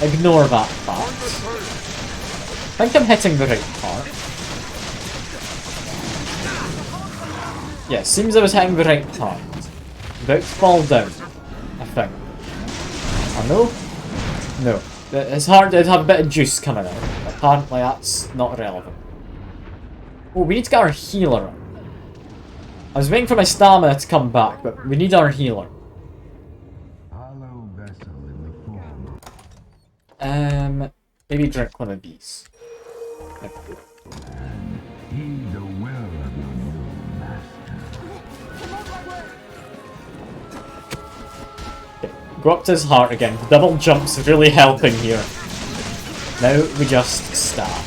ignore that part. I think I'm hitting the right part. Yeah, seems I was hitting the right part. About to fall down, I think. Oh no? No. His heart did have a bit of juice coming out. Apparently that's not relevant. Oh, we need to get our healer. I was waiting for my stamina to come back, but we need our healer. Maybe drink one of these. Okay, go up to his heart again. The double jump's really helping here. Now we just stab.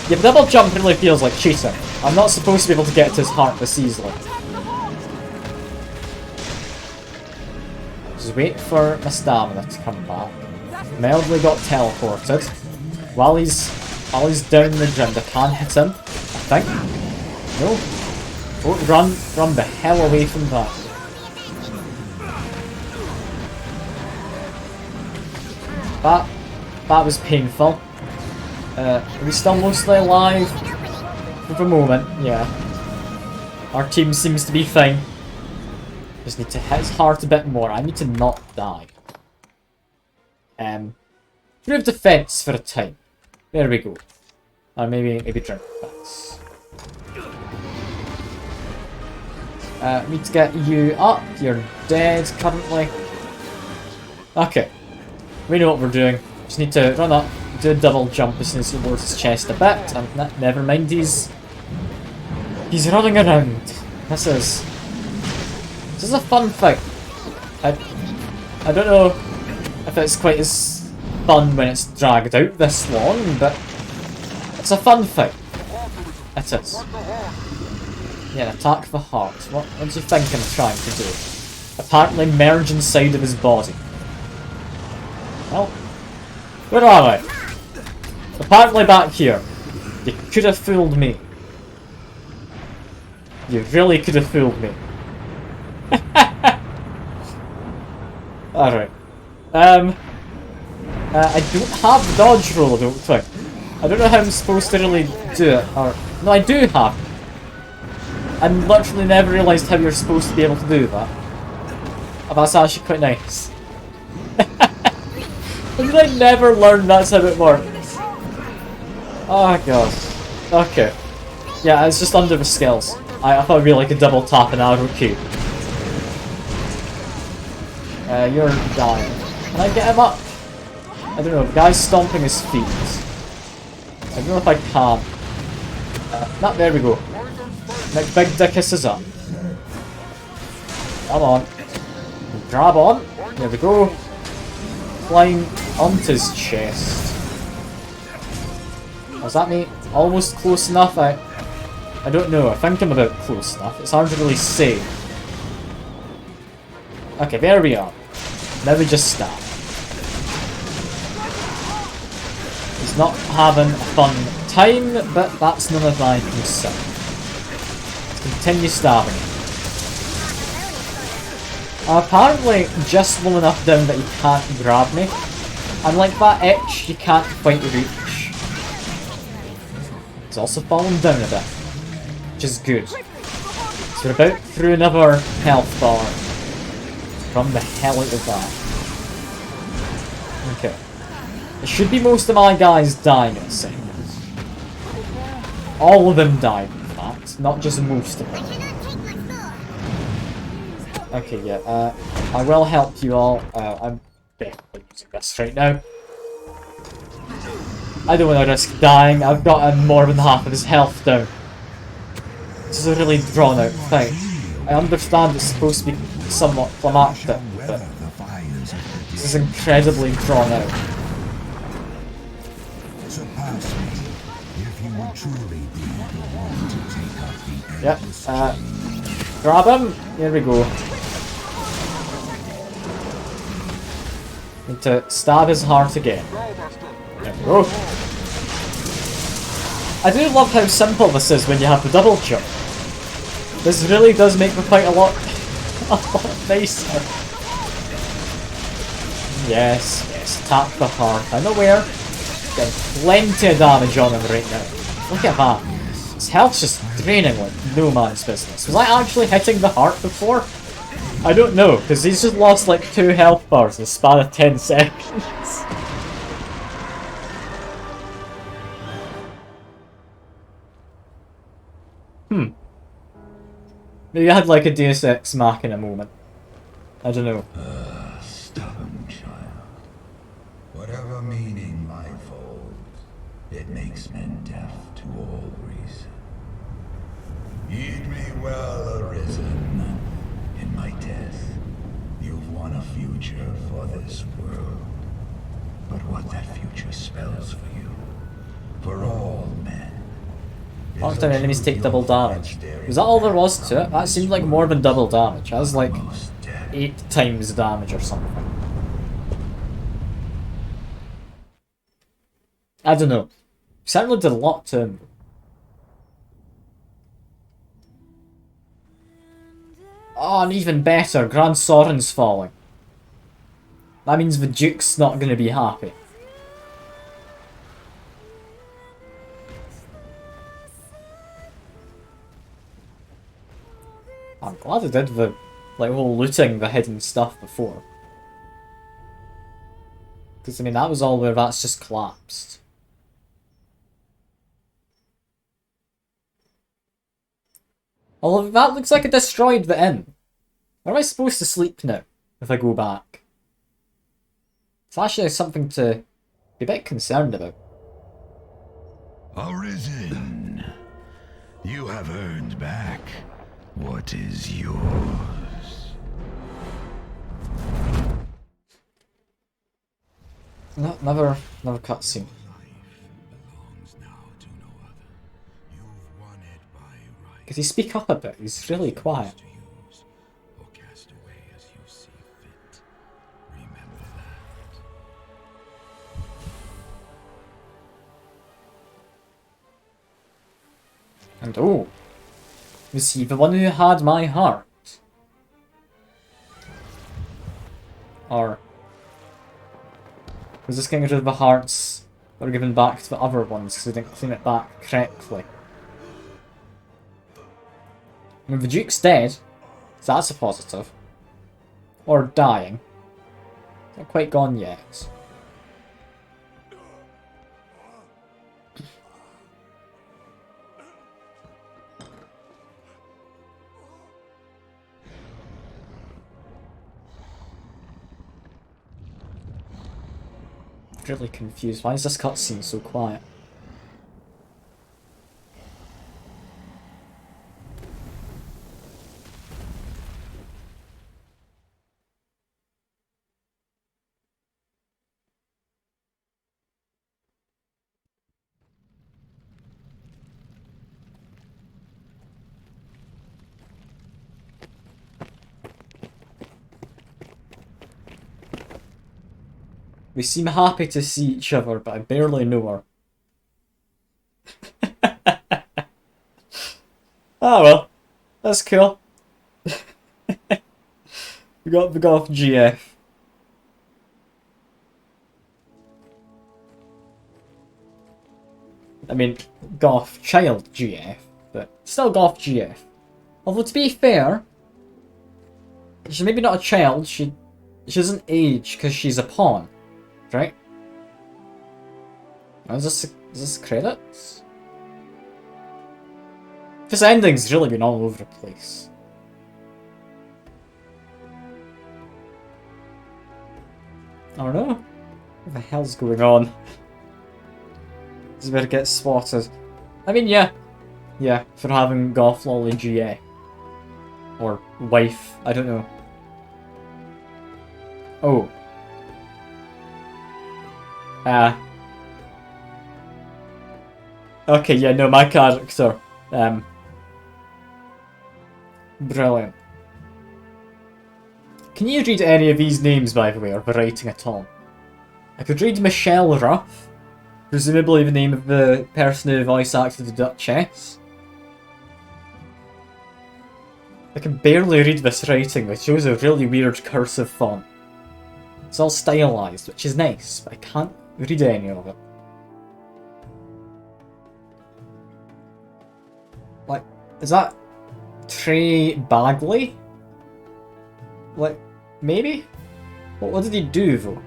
Yeah, the double jump really feels like cheating. I'm not supposed to be able to get to his heart this easily. Just wait for my stamina to come back. Mildly got teleported. While he's down the ground, I can hit him. I think. No. Oh, run the hell away from that. That was painful. Are we still mostly alive? For the moment, yeah. Our team seems to be fine. Just need to hit his heart a bit more. I need to not die. Prove defense for a time. There we go. Or maybe drink defense. Need to get you up. You're dead currently. Okay. We know what we're doing. Just need to run up, do a double jump as soon as he lowers his chest a bit, and never mind, he's running around. This is a fun fight. I don't know if it's quite as fun when it's dragged out this long, but it's a fun fight. It is. Yeah, attack the heart. What do you think I'm trying to do? Apparently merge inside of his body. Well, where am I? Apparently back here. You could have fooled me. You really could have fooled me. Alright. I don't have the dodge roll, I don't think. I don't know how I'm supposed to really do it. Or no, I do have it. I literally never realised how you're supposed to be able to do that. Oh, that's actually quite nice. How did I never learn that's how it works? Oh god. Okay. Yeah, it's just under the skills. I thought really like a double tap and arrow key. You're dying. Can I get him up? I don't know, the guy's stomping his feet. I don't know if I can. There we go. Next big dickus is up. Come on. Grab on. There we go. Climb onto his chest. Was that me? Almost close enough? I don't know. I think I'm about close enough. It's hard to really say. Okay, there we are. Now we just stab. He's not having a fun time, but that's none of my concern. Let's continue stabbing. Apparently just low enough down that he can't grab me. And like that itch, you can't quite reach. It's also fallen down a bit, which is good. So we're about through another health bar. From the hell out of that. Okay. It should be most of my guys dying in a second. All of them died, in fact. Not just most of them. Okay, yeah. I will help you all. I'm definitely using this right now. I don't want to risk dying. I've got more than half of his health down. This is a really drawn out fight. I understand it's supposed to be somewhat climactic, but this is incredibly drawn out. Yep, grab him, here we go. Need to stab his heart again. There we go. I do love how simple this is when you have the double jump. This really does make the fight a lot nicer. Yes, attack the heart. I'm aware. Getting plenty of damage on him right now. Look at that. His health's just draining like no man's business. Was I actually hitting the heart before? I don't know, because he's just lost like 2 health bars in the span of 10 seconds. Maybe I had like a Deus Ex Machina moment. I don't know. Stubborn child. Whatever meaning life holds, it makes men deaf to all reason. Heed me well, Arisen. In my death, you've won a future for this world. But what that future spells for you, for all men, All the time enemies take double damage. Was that all there was to it? That seemed like more than double damage. That was like 8 times damage or something. I don't know. Certainly did a lot to him. Oh, and even better, Grand Soren's falling. That means the Duke's not going to be happy. I'm glad I did the like whole looting the hidden stuff before. Because I mean that was all where that's just collapsed. Although that looks like it destroyed the inn. Where am I supposed to sleep now if I go back? It's actually something to be a bit concerned about. Arisen, you have earned back what is yours. No, never cutscene. Could he speak up a bit? He's really quiet. And oh, was he the one who had my heart? Or was this getting rid of the hearts that were given back to the other ones because we didn't clean it back correctly? I mean, the Duke's dead, so that's a positive. Or dying. Not quite gone yet. Really confused. Why is this cutscene so quiet? We seem happy to see each other, but I barely know her. Ah well, that's cool. we got off GF. I mean, got off child GF, but still got off GF. Although to be fair, she's maybe not a child. She doesn't age because she's a pawn. Right? Oh, is this credits? This ending's really been all over the place. I don't know. What the hell's going on? This is where it gets spotted. I mean, yeah. Yeah, for having Goth Lolly GA. Or wife, I don't know. Oh. Okay, yeah, no, my character. Brilliant. Can you read any of these names, by the way, or the writing at all? I could read Michelle Ruff, presumably the name of the person who voice acted the Duchess. I can barely read this writing, which shows a really weird cursive font. It's all stylized, which is nice, but I can't read any of it. Like, is that Trey Bagley? Like, maybe? What did he do, though?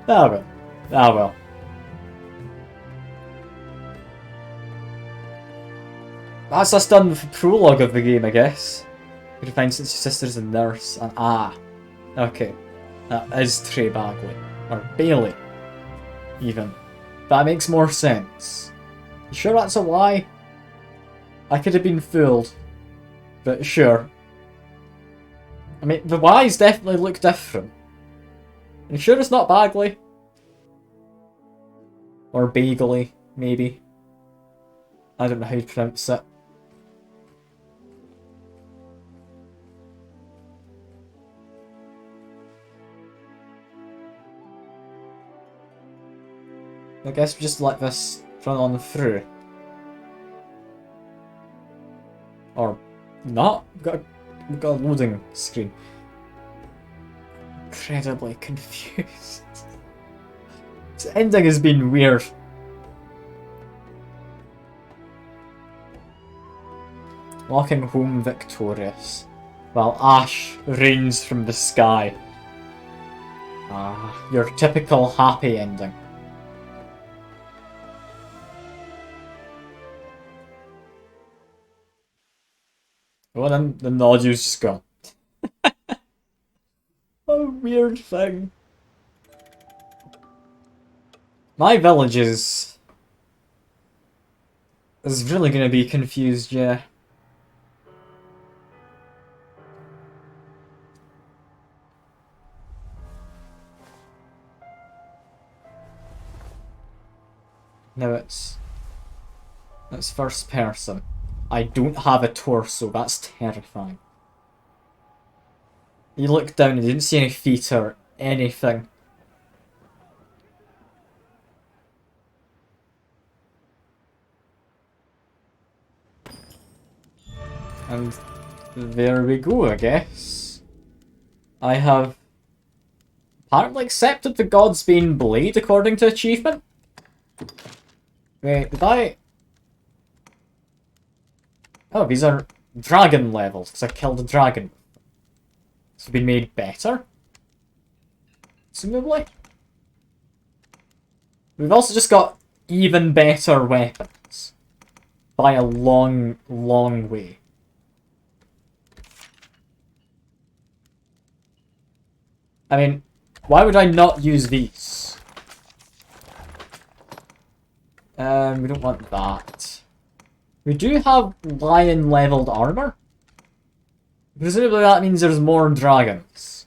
Ah, well. Ah, well. That's us done with the prologue of the game, I guess. You can find since your sister's a nurse, and okay. That is Trey Bagley. Or Bailey. Even. That makes more sense. You sure that's a lie? I could have been fooled. But sure. I mean, the Ys definitely look different. Are you sure it's not Bagley? Or Bagley, maybe. I don't know how you pronounce it. I guess we just let this run on through. Or not? We've got a loading screen. Incredibly confused. This ending has been weird. Walking home victorious, while ash rains from the sky. Your typical happy ending. Well, then the nodule's just gone. What a weird thing. My village is really gonna be confused, yeah. No, it's first person. I don't have a torso, that's terrifying. You looked down and you didn't see any feet or anything. And there we go, I guess. I have apparently accepted the Godsbane Blade according to achievement. Wait, did I... Oh, these are dragon levels, because I killed a dragon. It's been made better? Presumably? We've also just got even better weapons. By a long, long way. I mean, why would I not use these? We don't want that. We do have lion-leveled armor. Presumably that means there's more dragons.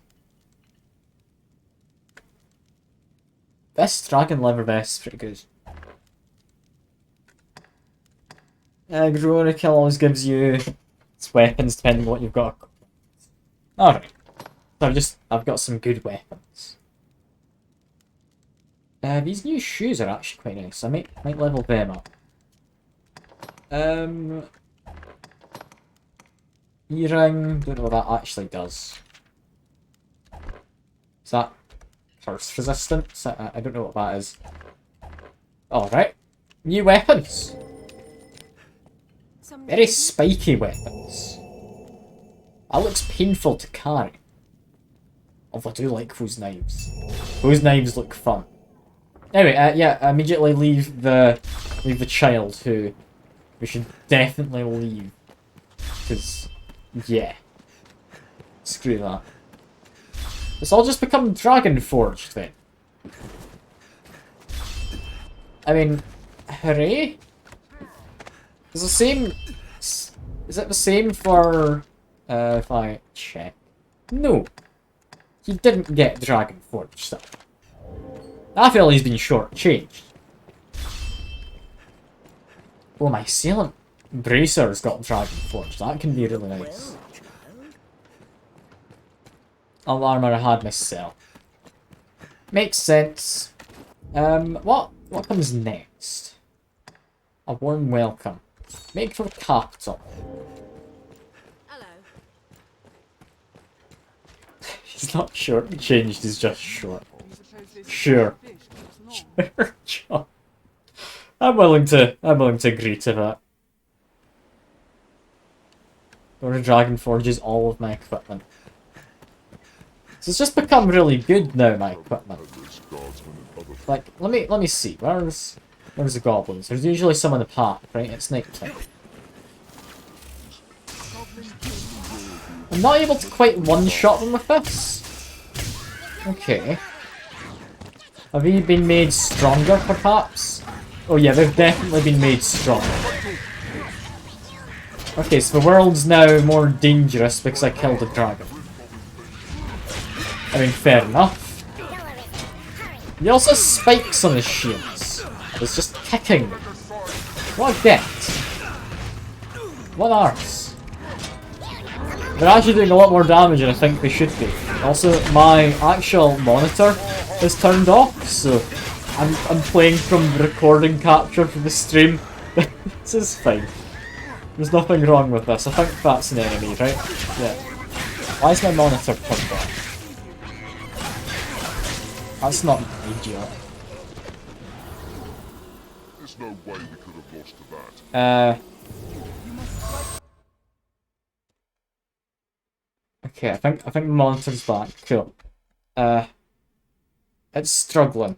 This dragon leather vest is pretty good. Growing a kill always gives you its weapons depending on what you've got. Alright. So I've got some good weapons. These new shoes are actually quite nice. I might level them up. Earring, don't know what that actually does. Is that curse resistance? I don't know what that is. Alright. New weapons! Very spiky weapons. That looks painful to carry. Although I do like those knives. Those knives look fun. Anyway, yeah, immediately leave the child who we should definitely leave. Because, yeah. Screw that. It's all just become Dragon Forged then. I mean, hooray? Is the same... Is it the same for... if I check? No. He didn't get Dragon Forged stuff. I feel he's been shortchanged. Oh, my Assailant Bracer's got Dragon Forged. That can be really nice. All the armor I had myself. Makes sense. What comes next? A warm welcome. Make for the capital. Hello. He's not shortchanged, he's just short. Sure. Sure, John. I'm willing to agree to that. Or Dragon forges all of my equipment. So it's just become really good now, my equipment. Like, let me see. Where's the goblins? There's usually some in the park, right? It's night time. I'm not able to quite one-shot them with this. Okay. Have they been made stronger, perhaps? Oh yeah, they've definitely been made stronger. Okay, so the world's now more dangerous because I killed a dragon. I mean, fair enough. He also has spikes on his shields. It's just kicking me. What a get. What arse. They're actually doing a lot more damage than I think they should be. Also, my actual monitor is turned off, so I'm playing from the recording capture for the stream. This is fine. There's nothing wrong with this. I think that's an enemy, right? Yeah. Why is my monitor turned off? That's not idiot. There's no way we could have lost to that. Okay, I think the monitor's back. Cool. It's struggling.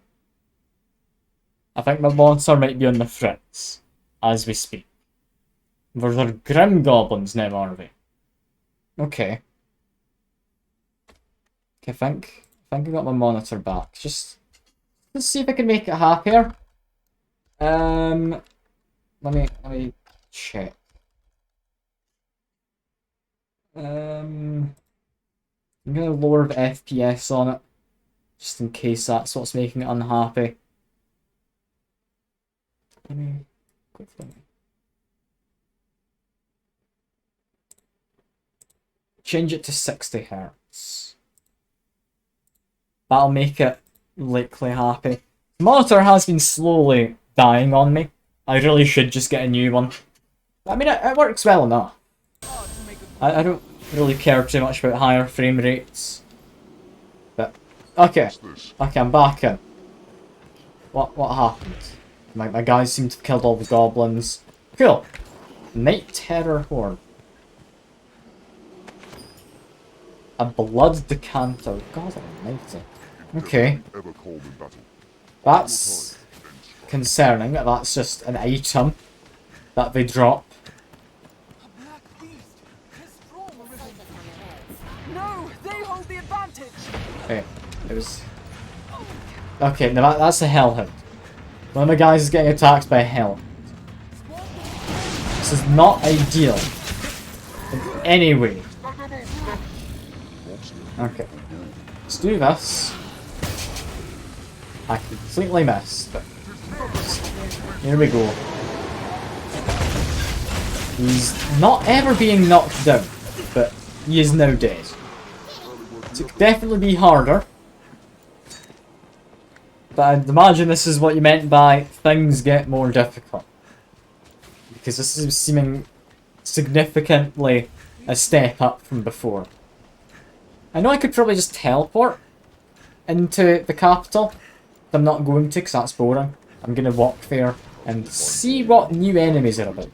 I think my monitor might be on the fritz as we speak. They're grim goblins now, are they? Okay. Okay, I think I got my monitor back. Just let's see if I can make it happier. Let me check. I'm gonna lower the FPS on it, just in case that's what's making it unhappy. Let me quickly change it to 60 Hz. That'll make it likely happy. The monitor has been slowly dying on me. I really should just get a new one. I mean, it works well enough. I don't really care too much about higher frame rates. But, okay. Okay, I'm back in. What happened? My guys seem to have killed all the goblins. Cool. Night Terror Horde. A blood decanter. God almighty. Okay. That's concerning. That's just an item that they drop. No, they hold the advantage. Okay, it was... Okay, now that's a hellhound. One of my guys is getting attacked by a hell. This is not ideal. In any way. Okay. Let's do this. I completely missed, but... Here we go. He's not ever being knocked down, but he is now dead. So it could definitely be harder. But I'd imagine this is what you meant by things get more difficult. Because this is seeming significantly a step up from before. I know I could probably just teleport into the capital, but I'm not going to because that's boring. I'm going to walk there and see what new enemies are about.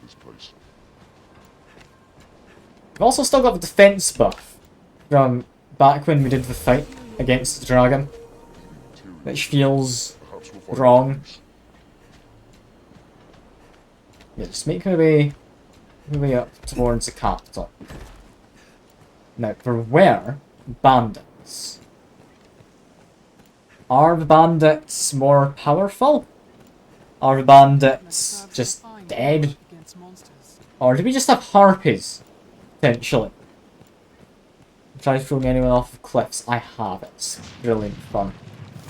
I've also still got the defense buff from back when we did the fight against the dragon, which feels wrong. Yeah, just make my way up towards the capital. Now, there were bandits. Are the bandits more powerful? Are the bandits just dead? Or do we just have harpies? Potentially. Try throwing anyone off of cliffs. I have. It's brilliant fun.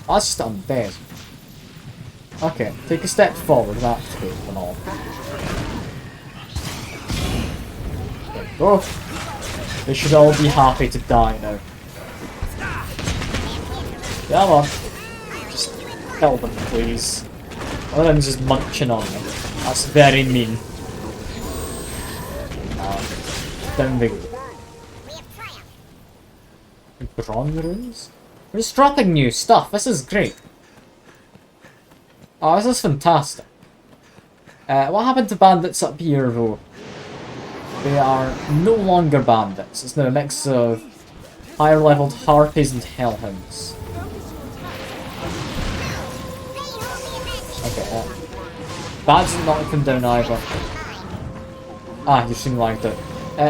Oh, that's just undead. Okay, take a step forward and activate them all. There we go. They should all be happy to die now. Come on. Just kill them, please. One of them's just munching on me. That's very mean. Down we go. Bronze runes? We're just dropping new stuff. This is great. Oh, this is fantastic. What happened to bandits up here, though? They are no longer bandits. It's now a mix of higher leveled harpies and hellhounds. Okay, that didn't knock them down either. Ah, you seem like it.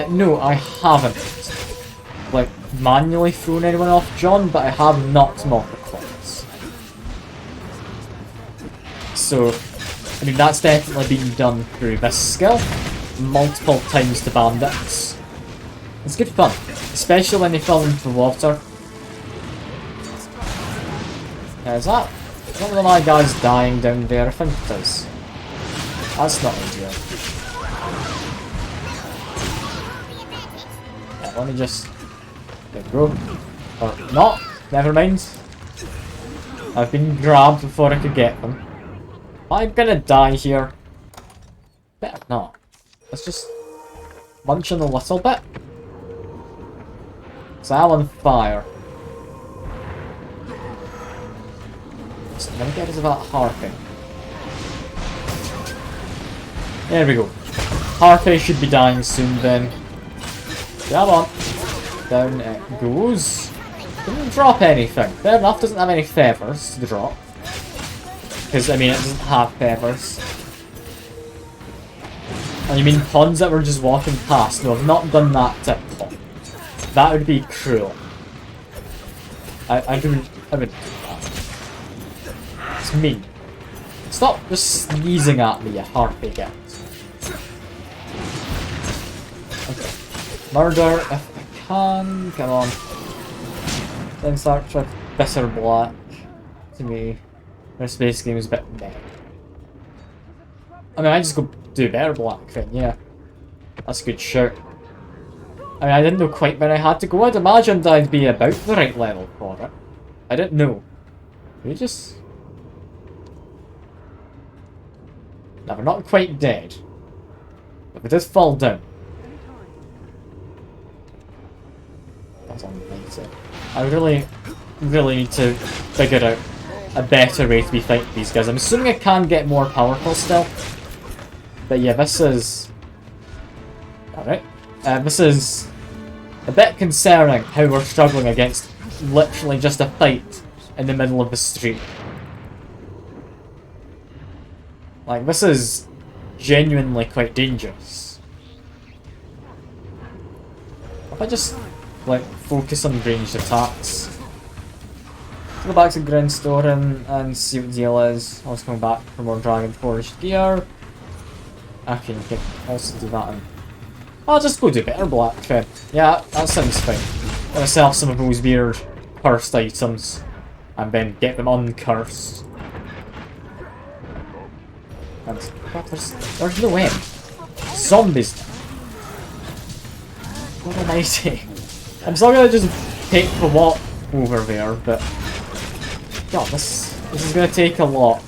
No, I haven't, like, manually thrown anyone off John, but I have knocked him off the cliffs. So, I mean, that's definitely been done through this skill, multiple times to bandits. It's good fun, especially when they fall into the water. Is that one of my guys dying down there? I think it is. That's not ideal. Yeah, let me just... There we go. Or not. Never mind. I've been grabbed before I could get them. I'm gonna die here. Better not. Let's just munch on a little bit. It's all on fire. Just gonna get us about harping. There we go. Harpy should be dying soon then. Come on. Down it goes. Didn't drop anything. Fair enough, doesn't have any feathers to drop. Because, I mean, it doesn't have feathers. And you mean pawns that were just walking past? No, I've not done that to pawn. That would be cruel. I would do that. It's mean. Stop just sneezing at me, you harpy get. Okay. Murder if I can. Come on. Then start with Bitter Black. To me, this base game is a bit meh. I mean, I just go do Bitter Black then, yeah. That's a good shout. I mean, I didn't know quite where I had to go. I'd imagined I'd be about the right level for it. I didn't know. We just... Now, we're not quite dead. But we did fall down. That's unbelievable. I really need to figure out a better way to be fighting these guys. I'm assuming I can get more powerful still. But yeah, this is... Alright. This is a bit concerning how we're struggling against literally just a fight in the middle of the street. Like, this is genuinely quite dangerous. If I just, like, focus on ranged attacks. Go back to Ground Store and see what the deal is. I was coming back for more Dragon Forged gear. Okay, you can also do that. I'll just go do Bitter Black then. Yeah, that sounds fine. I'm gonna sell some of those weird cursed items and then get them uncursed. And God, there's no end. Zombies. What am I saying? I'm still gonna just take the walk over there, but God, this is gonna take a lot.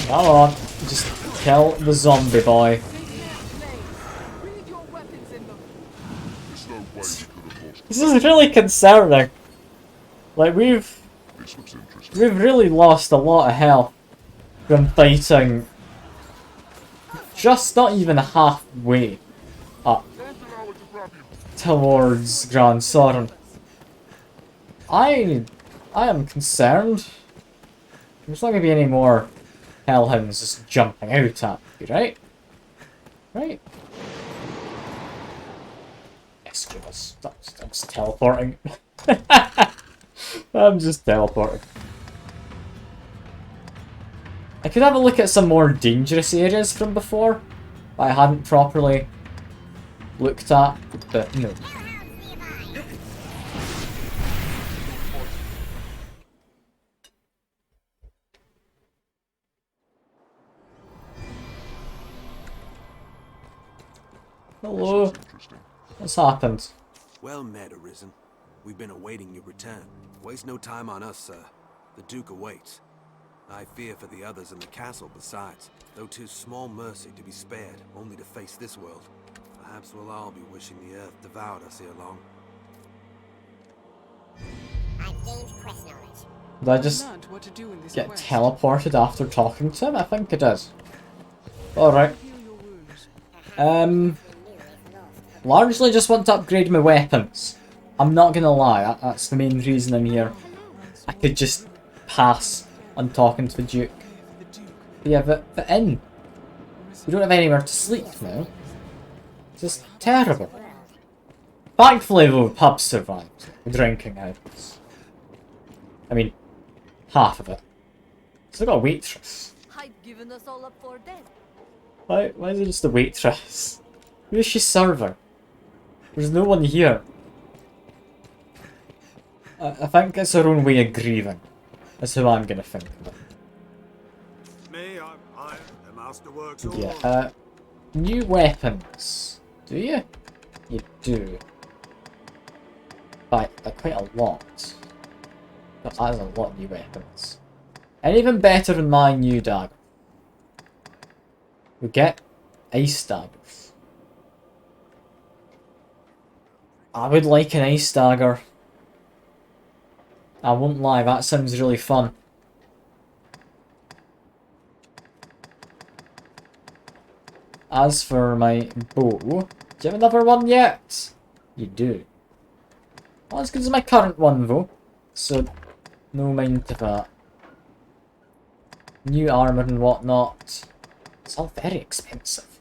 Come on, just kill the zombie boy. This is really concerning. Like, we've really lost a lot of health from fighting just not even halfway up towards Grand Soren. I am concerned. There's not going to be any more hellhounds just jumping out at me, right? Right? Yes, I'm just teleporting. I'm just teleporting. I could have a look at some more dangerous areas from before that I hadn't properly looked at, but no. Hello. What's happened? Well met, Arisen. We've been awaiting your return. Waste no time on us, sir. The Duke awaits. I fear for the others in the castle besides, though 'tis small mercy to be spared, only to face this world. Perhaps we'll all be wishing the earth devoured us ere long. I've gained quest knowledge. Did I just get teleported after talking to him? I think it is. Alright. Largely just want to upgrade my weapons. I'm not gonna lie, that's the main reason I'm here. I could just pass on talking to the Duke. But yeah, but in. We don't have anywhere to sleep now. It's just terrible. Thankfully though, the pub survived. The drinking house. I mean, half of it. Still got a waitress. I've given us all up for dead. Why is it just a waitress? Who is she serving? There's no one here. I think it's her own way of grieving. That's how I'm gonna think of it. Me, I'm the masterworks. Yeah, new weapons. Do you? You do. By quite a lot. That is a lot of new weapons. And even better than my new dagger. We get ice daggers. I would like an ice dagger. I won't lie, that sounds really fun. As for my bow, do you have another one yet? You do. Not as good as my current one though, so no mind to that. New armor and whatnot. It's all very expensive.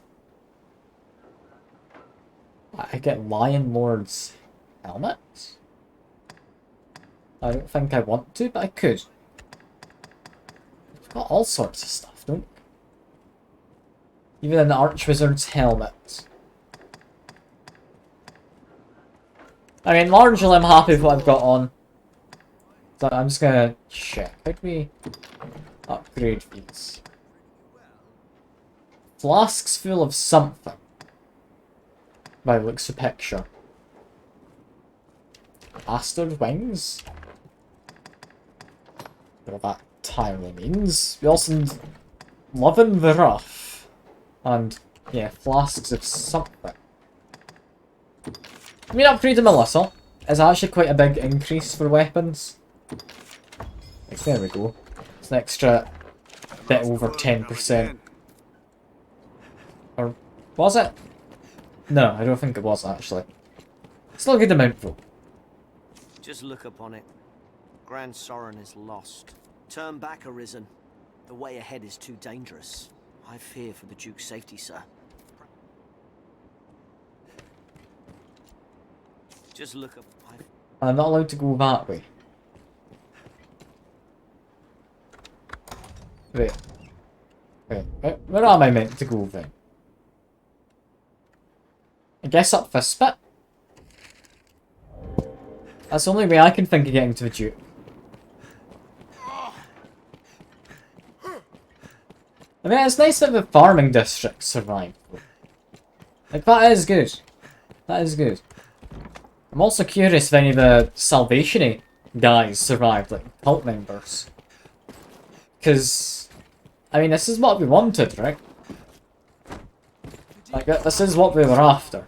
I get Lion Lord's helmet? I don't think I want to, but I could. We've got all sorts of stuff, don't we? Even an Archwizard's helmet. I mean, largely I'm happy with what I've got on. So I'm just gonna check. How do we upgrade these? Flasks full of something. By the looks of the picture. Bastard wings? What that entirely means. We also need Lovin' the Rough. And, yeah, flasks of something. I mean, upgrade them a little. It's actually quite a big increase for weapons. Like, there we go. It's an extra bit over 10%. Or was it? No, I don't think it was actually. Still a good amount though. Just look upon it. Grand Sorin is lost. Turn back, Arisen. The way ahead is too dangerous. I fear for the Duke's safety, sir. Just look up. I'm not allowed to go that way. Wait. Where am I meant to go then? I guess up this bit? That's the only way I can think of getting to the Duke. I mean, it's nice that the farming district survived. Like, that is good. That is good. I'm also curious if any of the Salvation-y guys survived, like cult members. Because, I mean, this is what we wanted, right? Like, this is what we were after.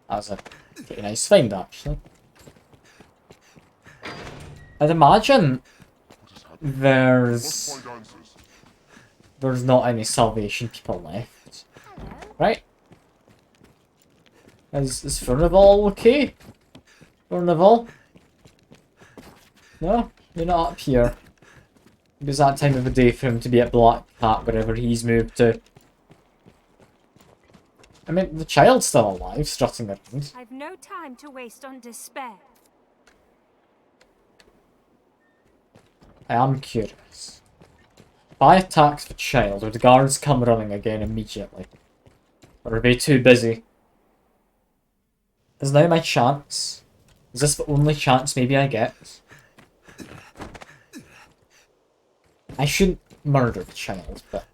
That was a pretty nice find, actually. I'd imagine there's not any Salvation people left. Right? Is Furnival okay? Furnival? No? You're not up here. It's that time of the day for him to be at Black Hat, wherever he's moved to. I mean, the child's still alive, strutting around. I've no time to waste on despair. I am curious. If I attack the child, would the guards come running again immediately? Or are they too busy? Is now my chance? Is this the only chance maybe I get? I shouldn't murder the child, but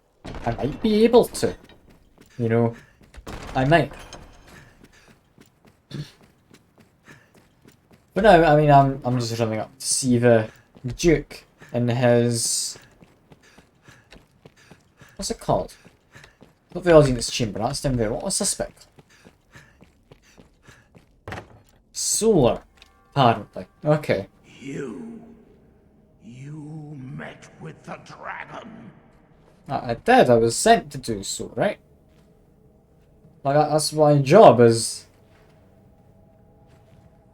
I might be able to. You know, I might. But no, I mean, I'm just running up to see the Duke in his... What's it called? Not the audience chamber, that's down there. What was this bit? Solar, apparently. Okay. You met with the dragon. I did. I was sent to do so, right? Like, that's my job is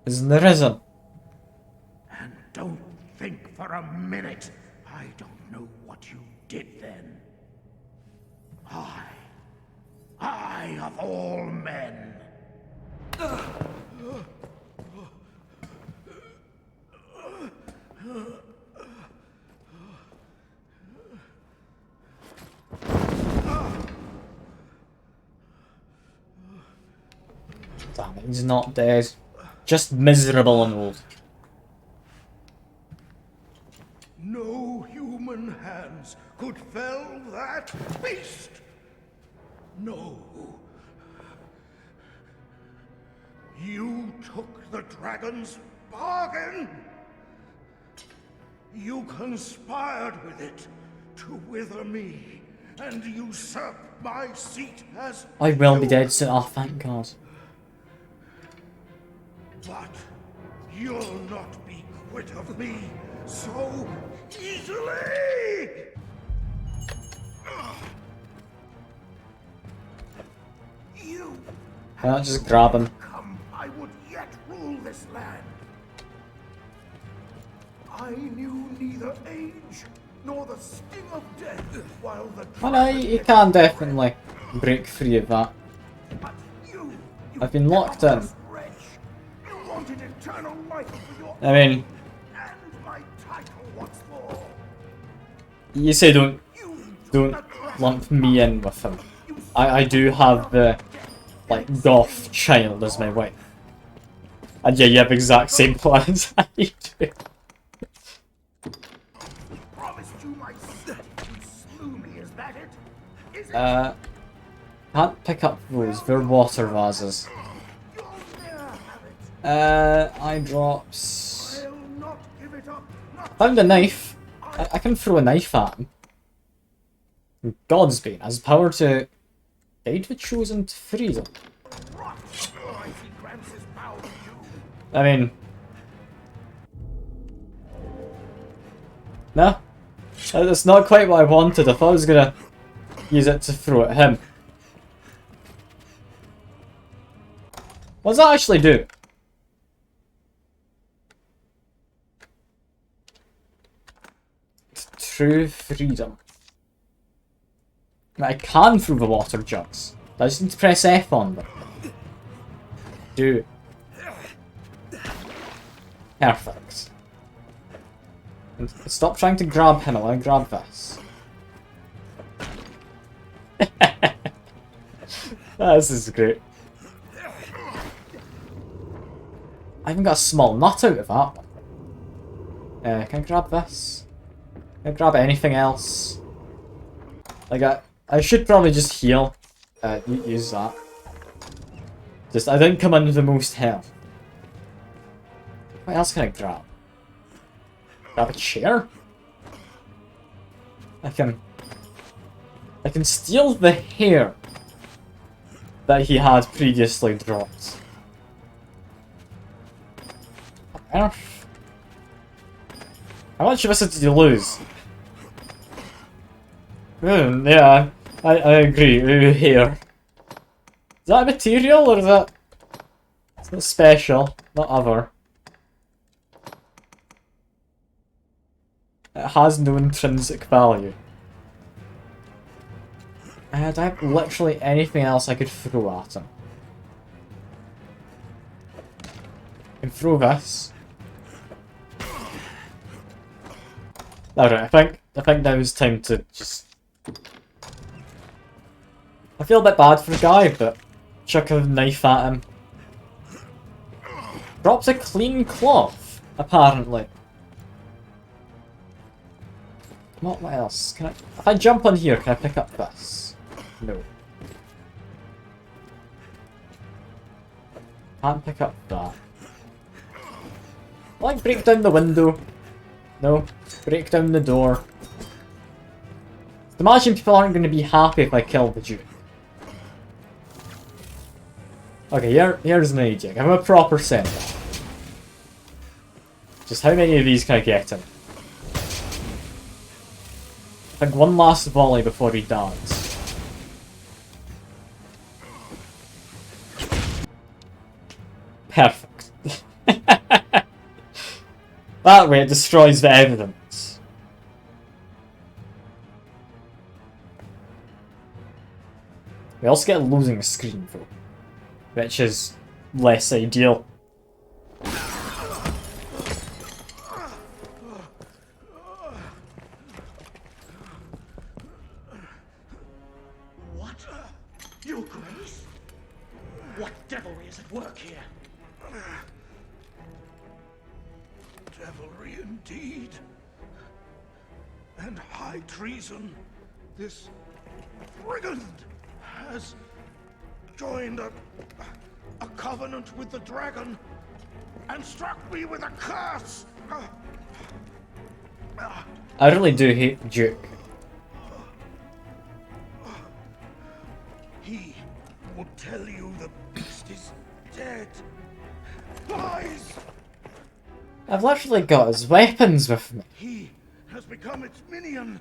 in the Arisen. And don't think for a minute I don't know what you did then. I of all men. Damn it, he's not dead. Just miserable and old. No human hands could fell that beast. No. You took the dragon's bargain. You conspired with it to wither me and usurp my seat as I will be dead soon. Oh, thank God. But you'll not be quit of me so easily! You Why not just grab him? come, I would yet rule this land. I knew neither age nor the sting of death while the Oh no, you can definitely break free of that. I've been locked in. I mean, you say don't lump me in with him. I do have the like goth child as my wife, and yeah, you have exact same plans I do. Can't pick up those. They're water vases. Eye drops. Found a knife. I can throw a knife at him. Godsbane has power to guide the chosen to freedom. I mean, no, that's not quite what I wanted. I thought I was gonna use it to throw at him. What does that actually do? True freedom. I can throw the water jugs. I just need to press F on them. Do. Perfect. And stop trying to grab him. I want to grab this. This is great. I even got a small nut out of that one. Can I grab this? Can I grab anything else? Like, I should probably just heal. Use that. Just, I didn't come under the most health. What else can I grab? Grab a chair? I can steal the hair that he had previously dropped. Earth. How much of this did you lose? Yeah, I agree. Ooh, hair. Is that material or is that... It's not special, not other. It has no intrinsic value. Do I have literally anything else I could throw at him? I can throw this. Alright, I think now is time to just... I feel a bit bad for the guy, but chuck a knife at him. Drops a clean cloth, apparently. What else? Can I... If I jump on here, can I pick up this? No. Can't pick up that. Like, break down the window. No. Break down the door. Imagine people aren't going to be happy if I kill the Duke. Okay, here's an idea. Give him a proper send-off. Just how many of these can I get him? I think one last volley before he dies. Perfect. That way it destroys the evidence. We also get a losing screen though, which is less ideal. What? Your Grace? What devilry is at work here? Devilry indeed. And high treason. This brigand has joined a covenant with the dragon and struck me with a curse. I really do hate the Duke. He will tell you the beast is dead. Lies! I've literally got his weapons with me. He has become its minion,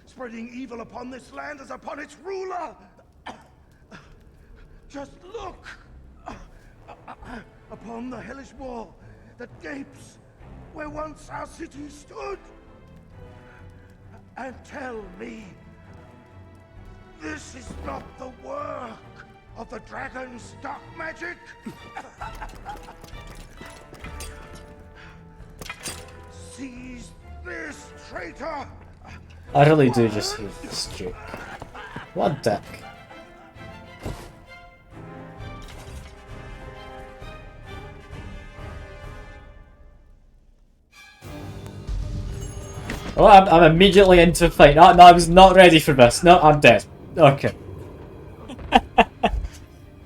spreading evil upon this land as upon its ruler. Just look upon the hellish wall that gapes where once our city stood, and tell me this is not the work of the dragon's dark magic. Seize this traitor! I really do just hate this Duke. What a dick. Oh, I'm immediately into a fight. No, I was not ready for this. No, I'm dead. Okay.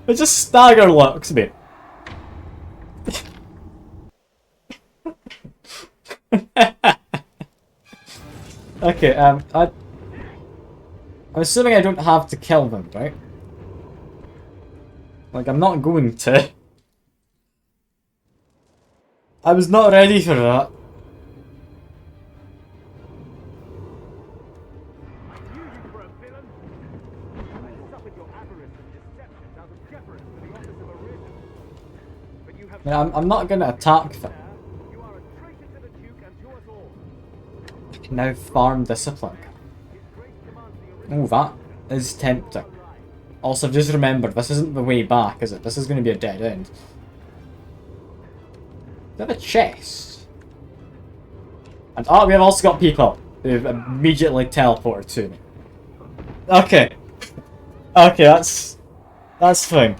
It just stagger looks me. Okay, I'm assuming I don't have to kill them, right? Like, I'm not going to. I was not ready for that. I mean, I'm not going to attack them. I can now farm discipline. Oh, that is tempting. Also, just remember, this isn't the way back, is it? This is going to be a dead end. We have a chest. And oh, we have also got people who've immediately teleported to me. Okay. Okay, that's fine.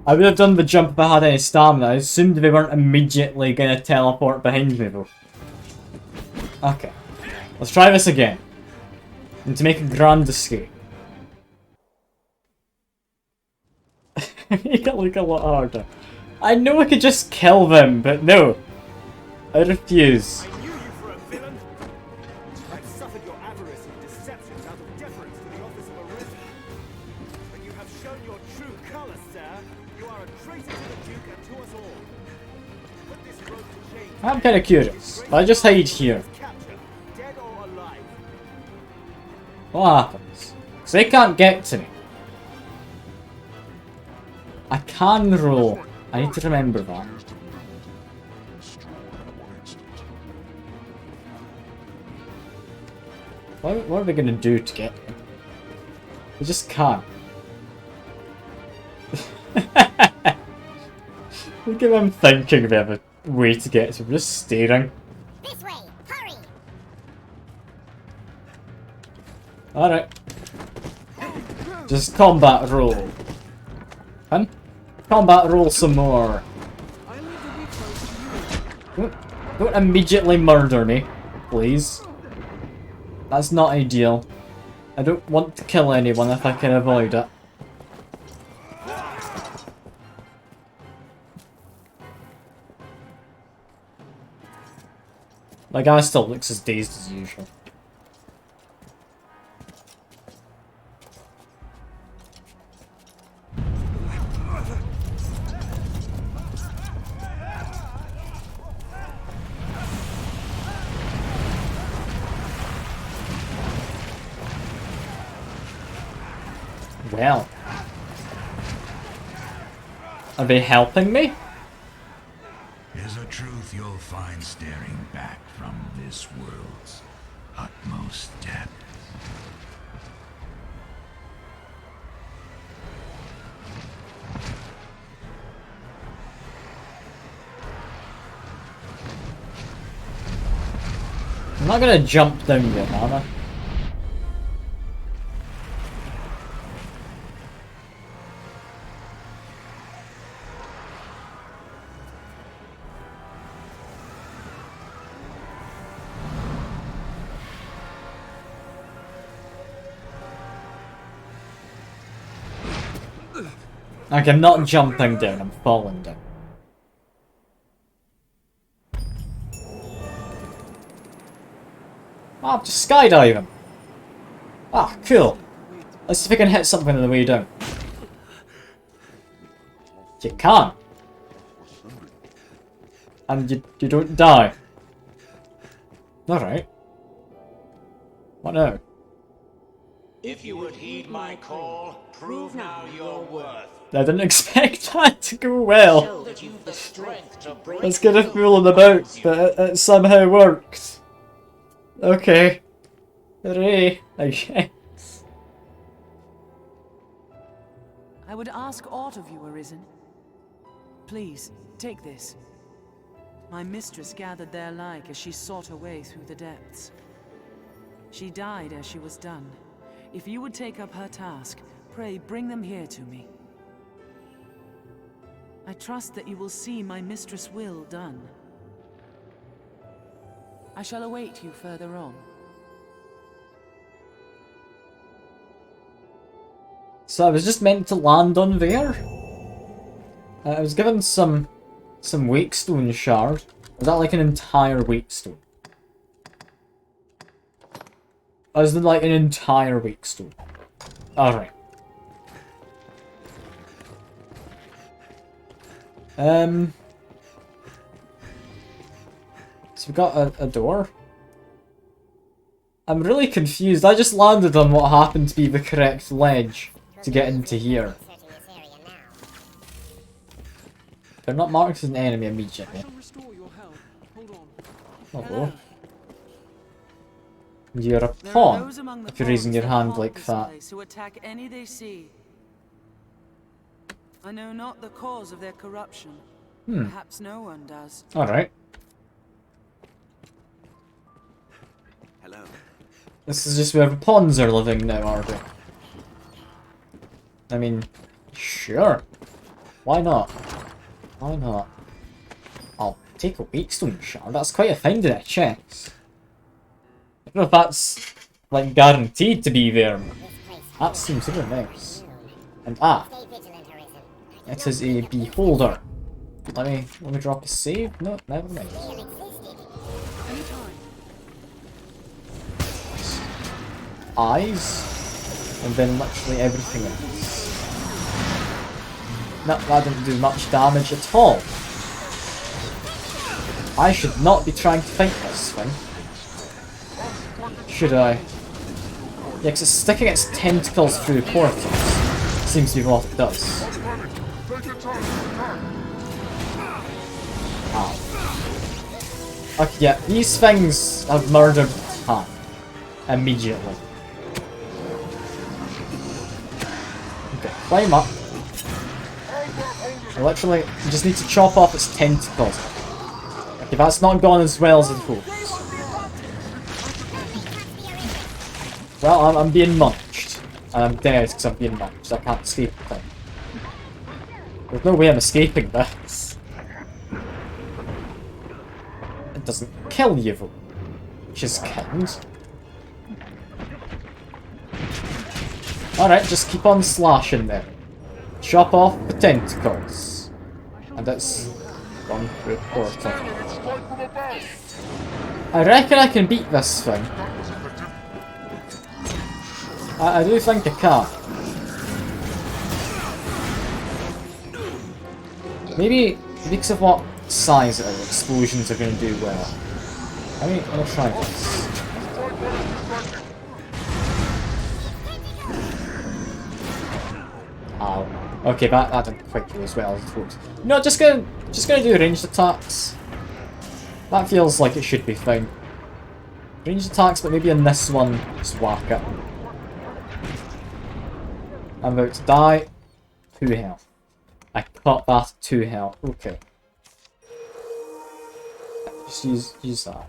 I would have done the jump if I had any stamina. I assumed they weren't immediately going to teleport behind me though. Okay. Let's try this again. And to make a grand escape. Make it look a lot harder. I know I could just kill them, but no. I refuse. I knew you for a villain. I've suffered your avarice and deceptions out of deference to the office of Arisen. But you have shown your true colours, sir. You are a traitor to the Duke and to us all. Put this rope to change. I'm kind of curious. I just hide here. Dead or alive. What happens? Because they can't get to me. I can roll. I need to remember that. What are they going to do to get me? They just can't. Look at them thinking they have a way to get to me. Just staring. This way, hurry! Alright. Just combat roll. Huh? Combat roll some more. Don't immediately murder me, please. That's not ideal. I don't want to kill anyone if I can avoid it. My guy still looks as dazed as usual. Well. Are they helping me? Is a truth you'll find staring back from this world's utmost depth. I'm not gonna jump down yet, am I? Like, I'm not jumping down, I'm falling down. Oh, I'm just skydiving. Ah, cool. Let's see if we can hit something on the way down. You can't. And you don't die. Alright. What now? If you would heed my call, prove now your worth. I didn't expect that to go well. That you've the strength to break. Let's get a fooling about, but it somehow worked. Okay. Hooray, I guess. I would ask aught of you, Arisen. Please, take this. My mistress gathered their like as she sought her way through the depths. She died as she was done. If you would take up her task, pray bring them here to me. I trust that you will see my mistress' will done. I shall await you further on. So I was just meant to land on there? I was given some wakestone shard. Was that like an entire wakestone? As in like an entire wakestone. Alright. So we've got a door. I'm really confused. I just landed on what happened to be the correct ledge to get into here. They're not marked as an enemy immediately. Hello. You're a pawn if you're raising your hand like that. Who attack any they see. I know not the cause of their corruption. Perhaps no one does. Alright. Hello. This is just where the pawns are living now, are they? I mean, sure. Why not? Why not? I'll take a wakestone shard. That's quite a find in a chest. I don't know if that's, like, guaranteed to be there. That seems super nice. And it is a beholder. Let me drop a save. No, never mind. Eyes, and then literally everything else. No, that didn't do much damage at all. I should not be trying to fight this thing. Should I? Yeah, because it's sticking its tentacles through portals. Seems to be what it does. Ow. Okay, yeah, these things have murdered Han immediately. Okay, climb up. I literally just need to chop off its tentacles. Okay, that's not gone as well as it hoped. Well, I'm being munched. And I'm dead because I'm being munched. I can't escape the thing. There's no way I'm escaping this. It doesn't kill you though. Which is killed. Alright, just keep on slashing there. Chop off the tentacles. And it's gone through the portal. I reckon I can beat this thing. I do think I can. Maybe because of what size it is, explosions are going to do well. I'm going to try this. Ow. Okay, that didn't quite go as well as I thought. No, just gonna do ranged attacks. That feels like it should be fine. Ranged attacks, but maybe in this one, just whack it. I'm about to die. 2 health. I cut that 2 health. Okay. Just use that.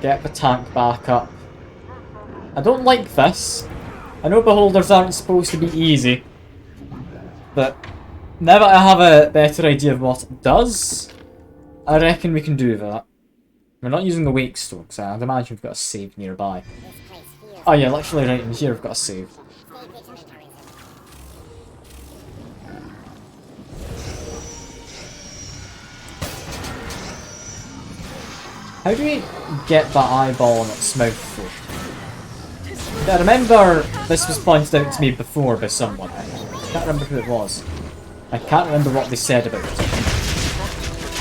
Get the tank back up. I don't like this. I know beholders aren't supposed to be easy. But now that I have a better idea of what it does, I reckon we can do that. We're not using the wake stone, because I'd imagine we've got a save nearby. Oh yeah, literally right in here we've got a save. How do we get that eyeball in its mouth for? I remember this was pointed out to me before by someone. I can't remember who it was. I can't remember what they said about it.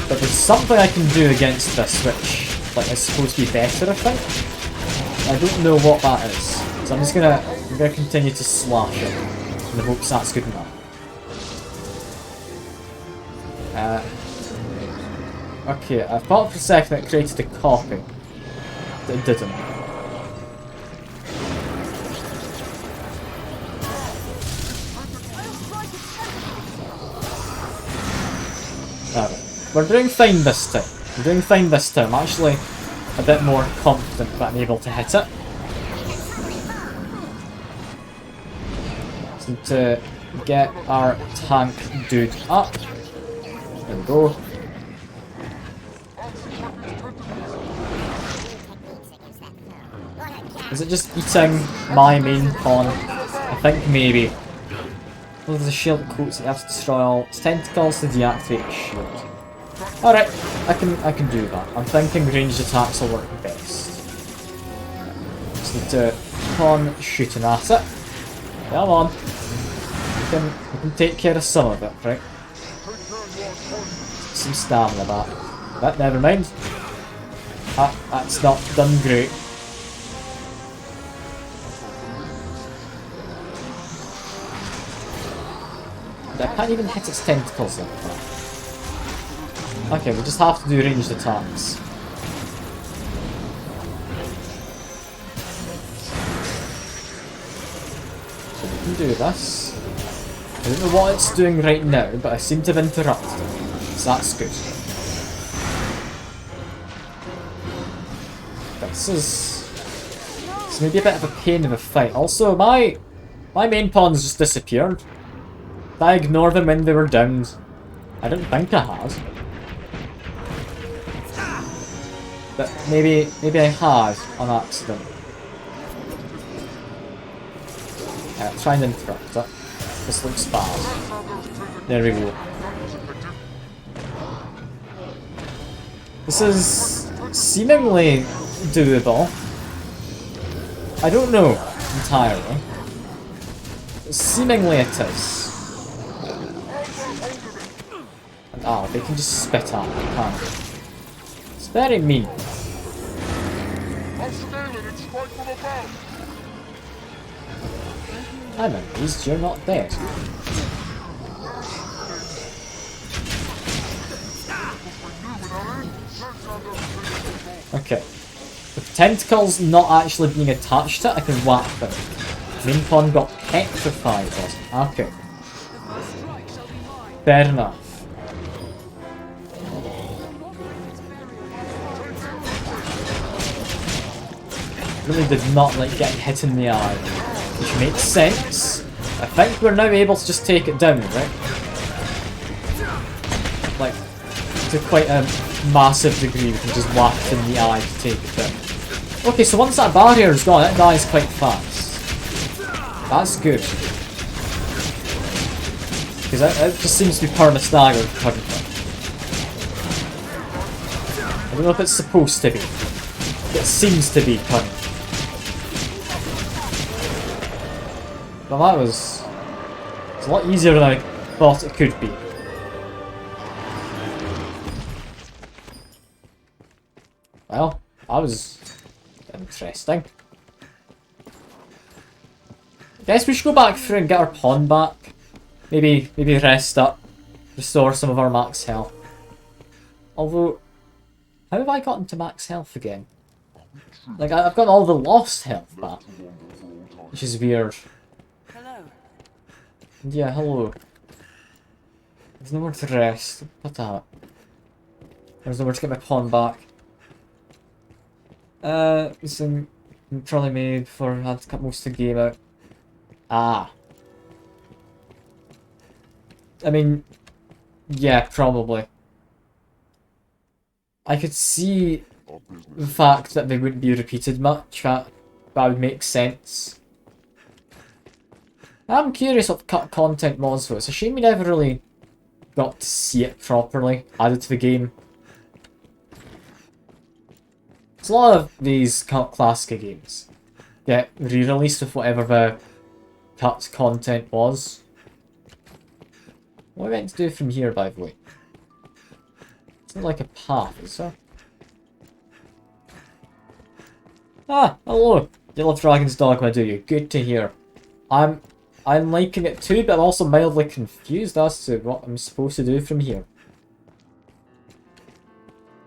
But there's something I can do against this which is supposed to be better, I think. I don't know what that is. So I'm gonna continue to slash it in the hopes that's good enough. Okay, I thought for a second it created a copy. It didn't. Alright. We're doing fine this time. We're doing fine this time. I'm actually a bit more confident that I'm able to hit it. Just need to get our tank dude up. There we go. Is it just eating my main pawn? I think maybe. Well, there's a shield that coats it. You have to destroy all its tentacles to deactivate the shield. Alright, I can do that. I'm thinking ranged attacks will work best. Just need to keep on shooting at it. Come on. We can take care of some of it, right? Some stamina back. But never mind. That's not done great. I can't even hit its tentacles like that. Okay, we just have to do ranged attacks. So we can do this. I don't know what it's doing right now, but I seem to have interrupted it. So that's good. This is maybe a bit of a pain of a fight. Also, my main pawns just disappeared. Did I ignore them when they were downed? I don't think I had. But maybe I had on accident. Try and interrupt it. This looks bad. There we go. This is seemingly doable. I don't know entirely. Seemingly it is. And they can just spit at me, can't they? It's very mean. I'm amazed you're not dead. Okay. With tentacles not actually being attached to it, I can whack them. Main pawn got petrified, was it? Okay. Fair enough. Really did not like getting hit in the eye, which makes sense. I think we're now able to just take it down, right? Like, to quite a massive degree, we can just whack it in the eye to take it down. Okay, so once that barrier is gone, it dies quite fast. That's good. Because it just seems to be perma-staggered currently. I don't know if it's supposed to be. It seems to be currently. But that was... It's a lot easier than I thought it could be. Well, that was interesting. Guess we should go back through and get our pawn back. Maybe rest up. Restore some of our max health. Although, how have I gotten to max health again? Like, I've got all the lost health back. Which is weird. Hello. Yeah, hello. There's nowhere to rest. What that? There's nowhere to get my pawn back. Some trolley made before I had to cut most of the game out. Ah. I mean, yeah, probably. I could see the fact that they wouldn't be repeated much. That would make sense. I'm curious what cut content was though. It's a shame we never really got to see it properly added to the game. There's a lot of these classic games get re-released with whatever the cut content was. What are we meant to do from here, by the way? It's not like a path, is there? Ah, hello! You love Dragon's Dogma, do you? Good to hear. I'm liking it too, but I'm also mildly confused as to what I'm supposed to do from here.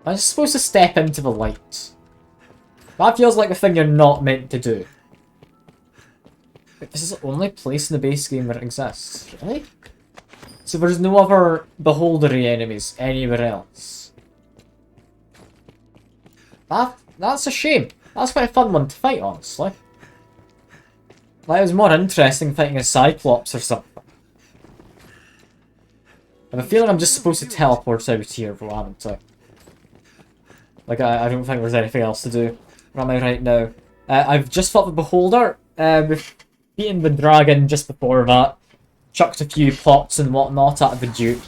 I'm supposed to step into the light. That feels like the thing you're not meant to do. But this is the only place in the base game where it exists. Really? So there's no other beholdery enemies anywhere else. That's a shame. That's quite a fun one to fight, honestly. Like, it was more interesting fighting a Cyclops or something. I have a feeling I'm just supposed to teleport out here, but I haven't I? Like, I don't think there's anything else to do. Where am I right now? I've just fought the Beholder. We've beaten the dragon just before that. Chucked a few pots and whatnot at the Duke.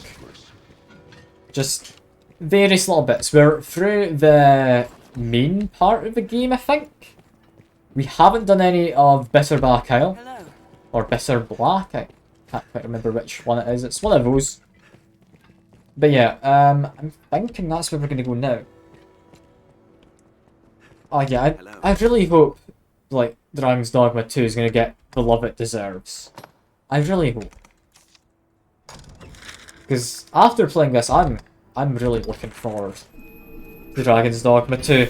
Just various little bits. We're through the main part of the game, I think. We haven't done any of Bitterback Isle. Hello. Or Bitter Black. I can't quite remember which one it is. It's one of those. But yeah, I'm thinking that's where we're going to go now. Oh yeah, I really hope, like, Dragon's Dogma 2 is going to get the love it deserves. I really hope. Because after playing this, I'm really looking forward to Dragon's Dogma 2.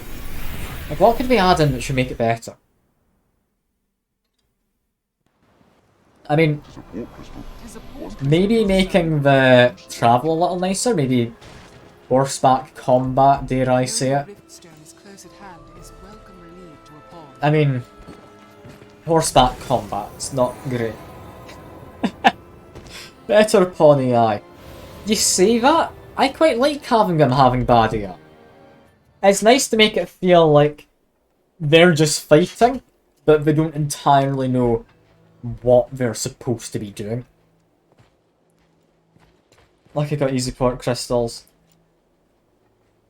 Like, what could we add in that should make it better? I mean, maybe making the travel a little nicer, maybe horseback combat, dare I say it. I mean, horseback combat's not great. Better pawn AI. You say that? I quite like having them having bad AI. It's nice to make it feel like they're just fighting, but they don't entirely know what they're supposed to be doing. Like I got easy port crystals.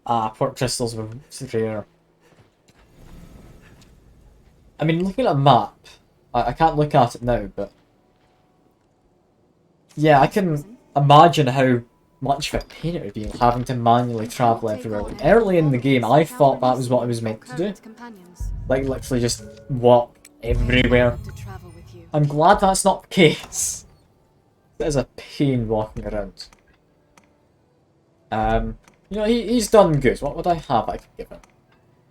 Ah, port crystals were rare. I mean, looking at a map, I can't look at it now, but yeah, I can imagine how much of a pain it would be having to manually travel everywhere. Like, early in the game, I thought that was what I was meant to do. Like, literally just walk everywhere. I'm glad that's not the case. It is a pain walking around. You know, he's done good. What would I have I could give him?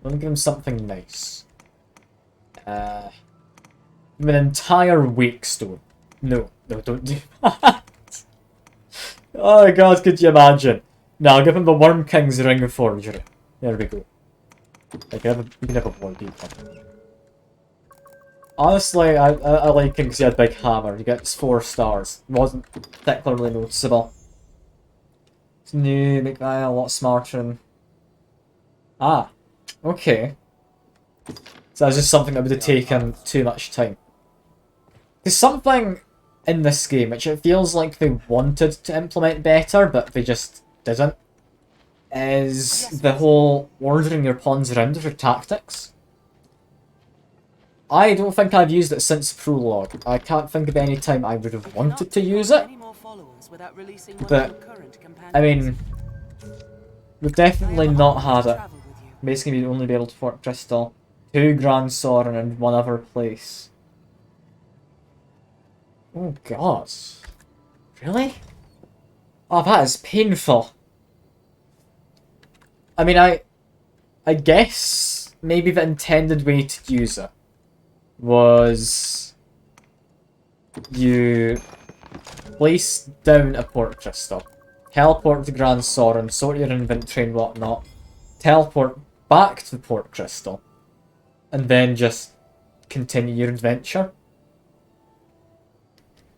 Let me give him something nice. An entire wake stone. No, don't do that. Oh god, could you imagine? No, I'll give him the Worm King's Ring of Forgery. There we go. You can have a more detail. Honestly, I like him because he had a big hammer. He gets 4 stars. It wasn't particularly noticeable. It's new, make that a lot smarter and... Ah, okay. So that's just something that would have taken too much time. There's something in this game which it feels like they wanted to implement better, but they just didn't. Is the whole ordering your pawns around for tactics. I don't think I've used it since Prologue. I can't think of any time I would have wanted to use it. But, I mean, we've definitely not had it. Basically, we'd only be able to fort Crystal, 2 Grand Sorin and 1 other place. Oh god. Really? Oh, that is painful. I mean, I guess maybe the intended way to use it was you place down a port crystal, teleport to Grand Soren, sort your inventory and whatnot, teleport back to the port crystal, and then just continue your adventure.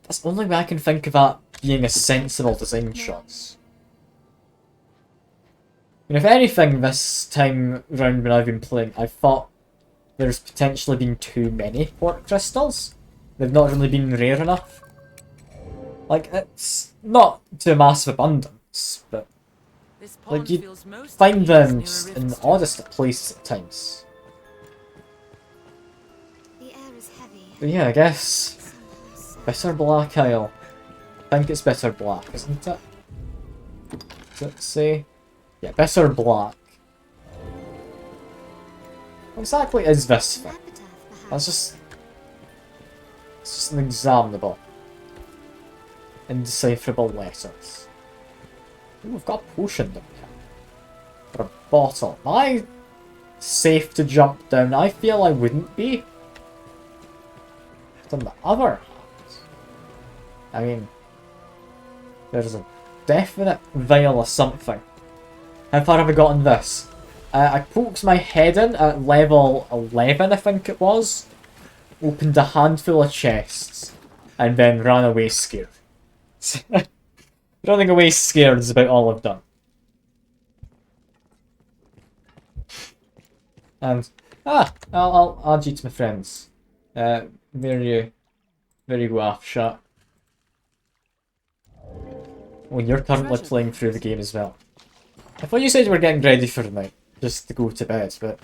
That's the only way I can think of that being a sensible design choice. And if anything, this time round when I've been playing, I thought there's potentially been too many port crystals. They've not really been rare enough. Like, it's not to a massive abundance, but like you find them in the oddest of places at times. But yeah, I guess Bitter Black Isle. I think it's Bitter Black, isn't it? Does it say? Yeah, Bitter Black. What exactly is this thing? That's just... It's just an examinable. Indecipherable letters. Ooh, we've got a potion down here. Or a bottle. Am I safe to jump down? I feel I wouldn't be. But on the other hand, I mean, there's a definite vial of something. How far have I got in this? I poked my head in at level 11, I think it was. Opened a handful of chests. And then ran away scared. Running away scared is about all I've done. And, I'll add you to my friends. There you go, Afshat. Oh, you're currently playing through the game as well. I thought you said you were getting ready for the night, just to go to bed, but...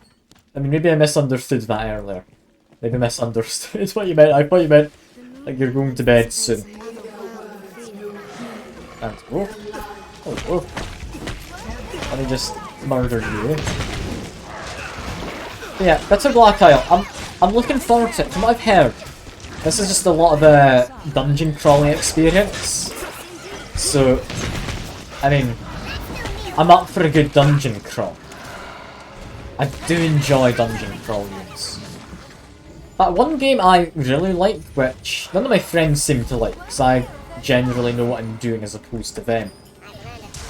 I mean, maybe I misunderstood that earlier. Maybe I misunderstood what you meant. I thought you meant, like, you're going to bed soon. And, oh. Let me just murder you. But yeah, Bitter Black Isle. I'm looking forward to it. From what I've heard, this is just a lot of a dungeon crawling experience. So, I mean, I'm up for a good dungeon crawl. I do enjoy dungeon crawl games. But one game I really like, which none of my friends seem to like, because I generally know what I'm doing as opposed to them,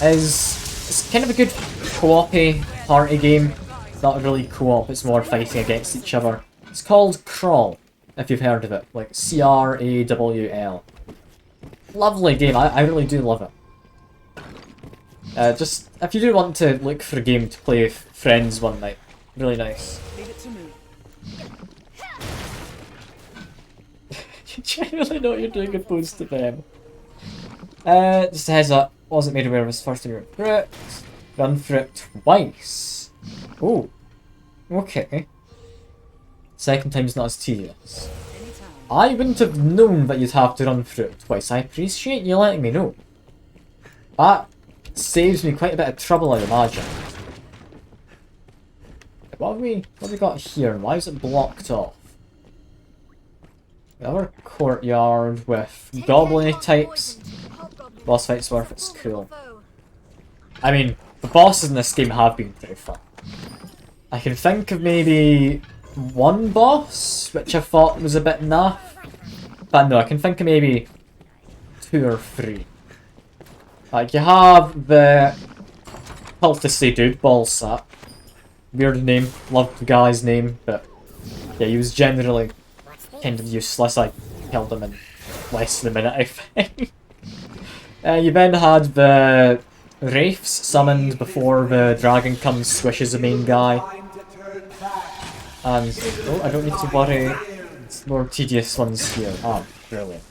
is it's kind of a good co-op-y party game. It's not really co-op, it's more fighting against each other. It's called Crawl, if you've heard of it, like C-R-A-W-L. Lovely game, I really do love it. Just, if you do want to look for a game to play with friends one night, really nice. Leave it to me. You genuinely know what you're doing opposed to them. Just a heads up, wasn't made aware of this first time you went through it. Run through it twice. Oh, okay. Second time's not as tedious. I wouldn't have known that you'd have to run through it twice. I appreciate you letting me know. That saves me quite a bit of trouble, I imagine. What have we got here? Why is it blocked off? Another courtyard with goblin types. Boss fights worth it's cool. I mean, the bosses in this game have been pretty fun. I can think of maybe one boss, which I thought was a bit naff. But no, I can think of maybe 2 or 3. Like, you have the Cultisty Dude, Ballsap. Weird name, loved the guy's name, but yeah, he was generally kind of useless. I killed him in less than a minute, I think. You then had the Wraiths summoned before the dragon comes, squishes the main guy. And, oh, I don't need to worry. It's more tedious ones here. Ah, brilliant.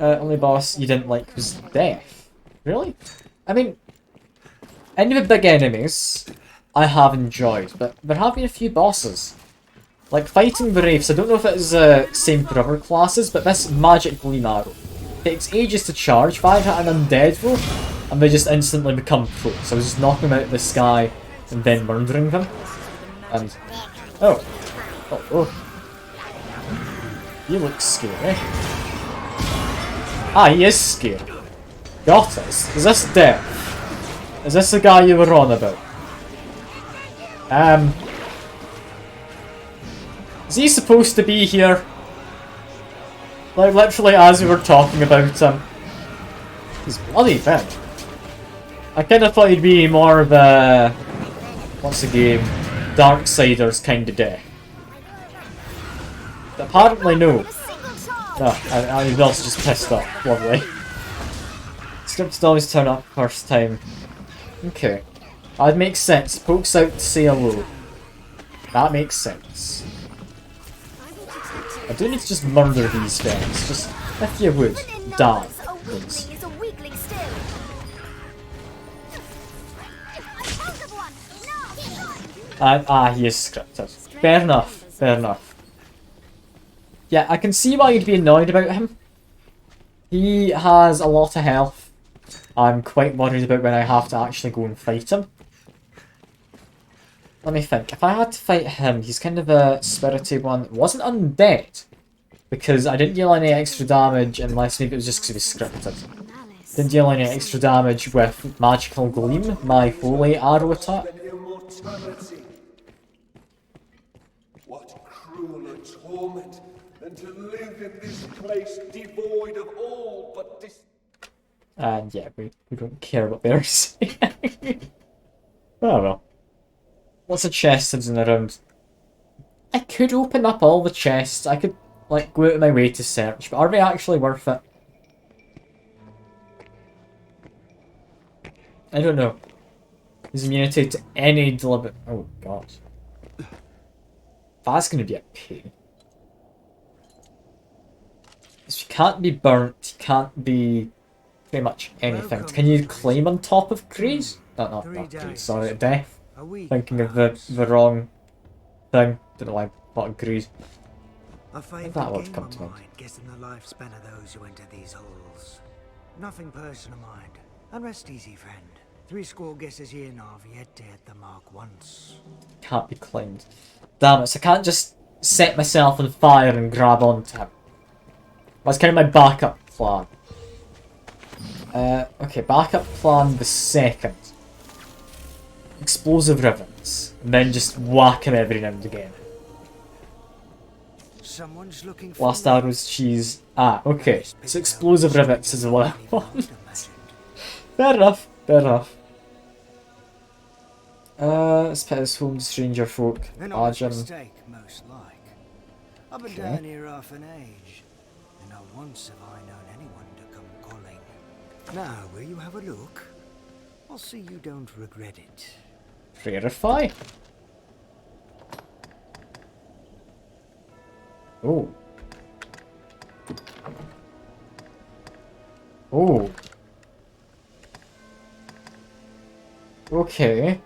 Only boss you didn't like was Death. Really? I mean, any of the big enemies I have enjoyed, but there have been a few bosses. Like fighting the Wraiths, I don't know if it is the same for other classes, but this magic gleam arrow takes ages to charge. 5 hit an undead though, and they just instantly become pro. So I was just knocking them out of the sky and then murdering them. And oh. He looks scary. Ah, he is scary. Got us. Is this Death? Is this the guy you were on about? Is he supposed to be here? Like, literally as we were talking about him. He's bloody big. I kind of thought he'd be more of a... what's the game? Darksiders kind of Death. But apparently no. No, I was just pissed off. Lovely. Scripts always turn up first time. Okay. That makes sense. Pokes out to say hello. That makes sense. I do need to just murder these guys. Just, if you would, die, please. He is scripted. Fair enough, fair enough. Yeah, I can see why you'd be annoyed about him. He has a lot of health. I'm quite worried about when I have to actually go and fight him. Let me think. If I had to fight him, he's kind of a spirited one. It wasn't undead, because I didn't deal any extra damage, unless maybe it was just because it was scripted. Didn't deal any extra damage with Magical Gleam, my holy arrow attack. What crueler torment than to live in this place devoid of all but this. And yeah, we don't care what they're saying. Oh well. Lots of chests hidden around. I could open up all the chests. I could, like, go out of my way to search, but are they actually worth it? I don't know. His immunity to any deliberate... Oh, God. That's going to be a pain. So you can't be burnt, you can't be pretty much anything. Can you climb on top of Grease? Not Grease, sorry, Death. Thinking of the wrong thing. Don't know why I thought of Grease. A favorite That would game come of to me. mine, guessing the lifespan of those who enter these halls. Nothing personal, mind. And rest easy, friend. 70 guesses here now have yet to hit the mark once. Can't be claimed. Damn it, so I can't just set myself on fire and grab onto him. That's kind of my backup plan. Okay, backup plan the second. Explosive rivets. And then just whack him every now and again. Someone's looking for Last arrows, cheese. Ah, okay. So explosive rivets is what I want. Fair enough, fair enough. Let's put his home to stranger folk. Arisen. mistake, most like. I've been down here half an age, and not once have I known anyone to come calling. Now, will you have a look? I'll see you don't regret it. Verify. Oh. Oh. Okay.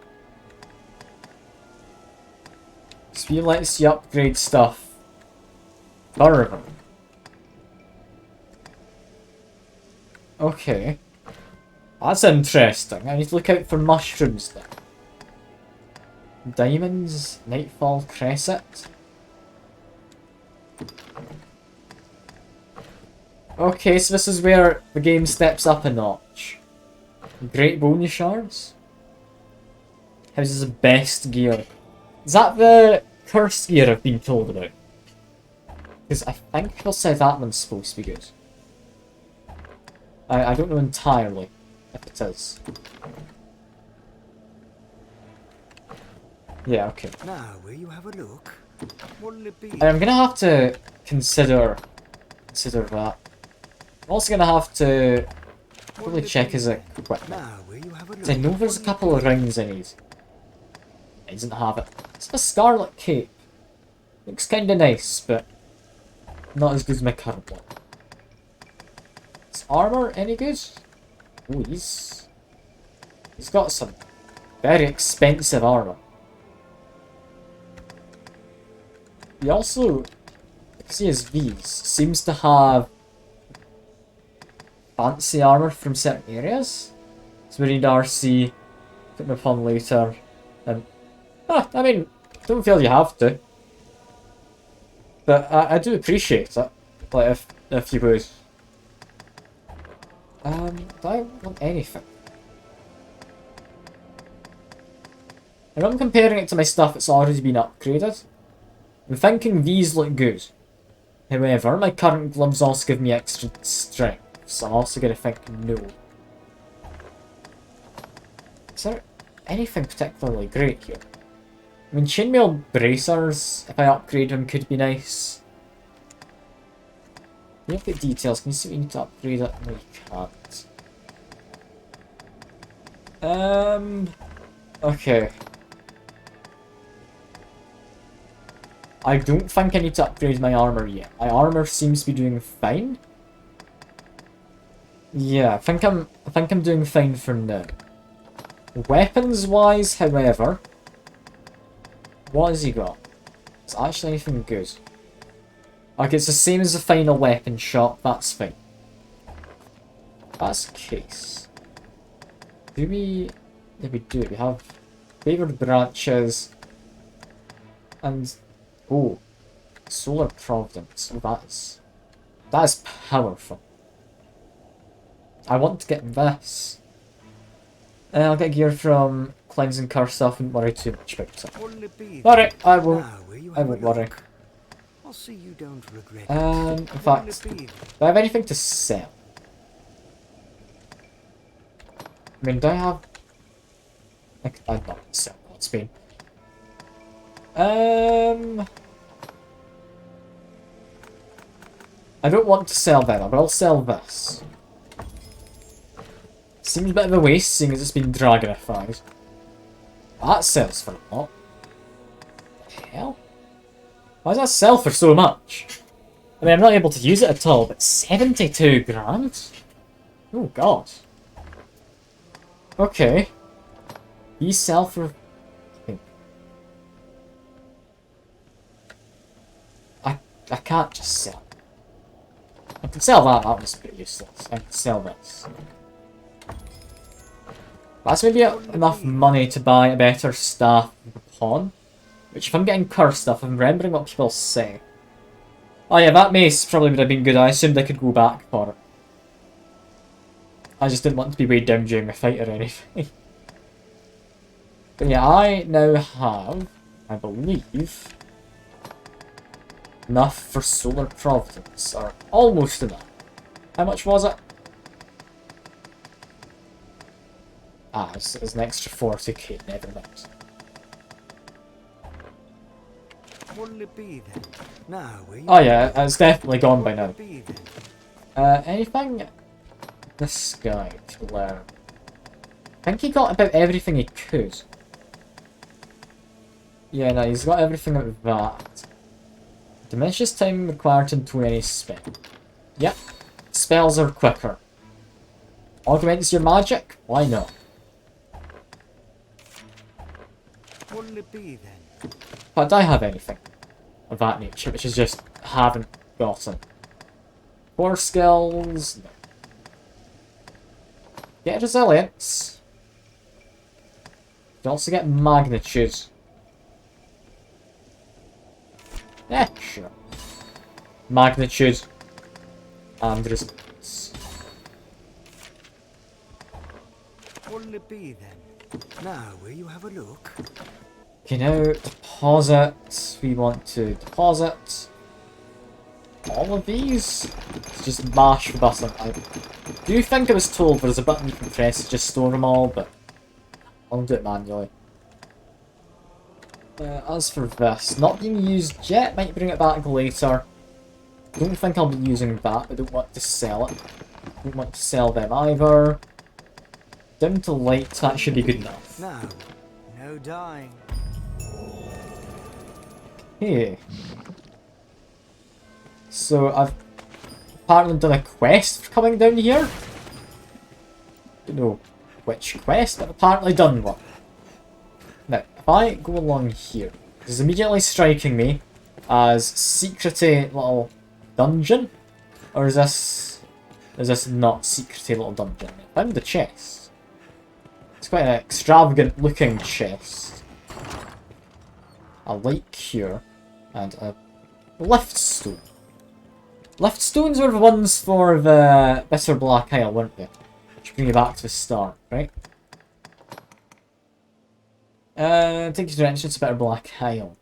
So he lets you upgrade stuff. Further. Okay. That's interesting. I need to look out for mushrooms then. Diamonds, Nightfall Crescent. Okay, so this is where the game steps up a notch. Great bone shards. How's the best gear? Is that the cursed gear I've been told about? Because I think people say that one's supposed to be good. I don't know entirely if it is. Yeah, okay. Now, will you have a look? What'll it be? I'm gonna have to consider that. I'm also gonna have to probably check his equipment. Now, will you have a look? I know there's a couple of rings I need. He doesn't have it. It's a scarlet cape. Looks kinda nice, but not as good as my current one. Is armor any good? Oh, he's got some very expensive armor. He also, see his V's, seems to have fancy armor from certain areas. So we need RC, put them upon later, and I mean, don't feel you have to. But I do appreciate it. Like, if you would. Do I want anything? And I'm comparing it to my stuff that's already been upgraded. I'm thinking these look good. However, my current gloves also give me extra strength, so I'm also going to think no. Is there anything particularly great here? I mean, chainmail bracers, if I upgrade them, could be nice. You look at details, can you see we need to upgrade it? No, you can't. Okay. I don't think I need to upgrade my armor yet. My armor seems to be doing fine. Yeah, I think I'm doing fine for now. Weapons-wise, however, what has he got? Is actually anything good? Okay, it's the same as the final weapon shot. That's fine. That's the case. Do we? Yeah, we do. We have favored branches and. Oh, Solar Providence. Oh, that is powerful. I want to get this. I'll get gear from Cleansing Curse stuff and worry too much about it. Alright, I won't worry. I'll see you don't regret in fact, do I have anything to sell? I mean, do I have... I'm not sell Godspeed. I don't want to sell that, but I'll sell this. Seems a bit of a waste, seeing as it's been dragonified. That sells for a lot. What the hell? Why does that sell for so much? I mean, I'm not able to use it at all, but 72 grand? Oh god. Okay. These sell for... I can't just sell. I can sell that, that was pretty useless. I can sell this. That's maybe enough money to buy a better staff pawn. Which, if I'm getting cursed stuff, I'm remembering what people say. Oh yeah, that mace probably would have been good. I assumed I could go back for it. I just didn't want to be weighed down during a fight or anything. But yeah, I now have, I believe, enough for Solar Providence, or almost enough. How much was it? Ah, it's an extra 40k, never mind. What'll it be then? Now, oh yeah, it's definitely gone by now. Anything this guy to learn? I think he got about everything he could. Yeah, no, he's got everything out that. Diminishes time required to employ any spell. Yep. Spells are quicker. Augments your magic? Why not? What'll it be then? But do I have anything of that nature, which is just haven't gotten? 4 skills? No. Get resilience. You also get magnitude. Yeah, sure. Magnitude. And resilience. What'll it be then? Now, will you have a look? Okay, now deposit. We want to deposit all of these. Let's just mash the button. I do think I was told there's a button you can press to just store them all, but I'll do it manually. As for this, not being used yet, might bring it back later. Don't think I'll be using that, but don't want to sell it. Don't want to sell them either. Down to light, that should be good enough. Now, no dying. Hey. So I've apparently done a quest for coming down here. Don't know which quest, but apparently done one. Now, if I go along here, this is immediately striking me as secrety little dungeon, or is this not secrety little dungeon? I found the chest. It's quite an extravagant looking chest. A light cure and a Liftstone. Liftstones were the ones for the Bitter Black Isle, weren't they? Which bring you back to the start, right? Take you to the entrance to Bitter Black Isle.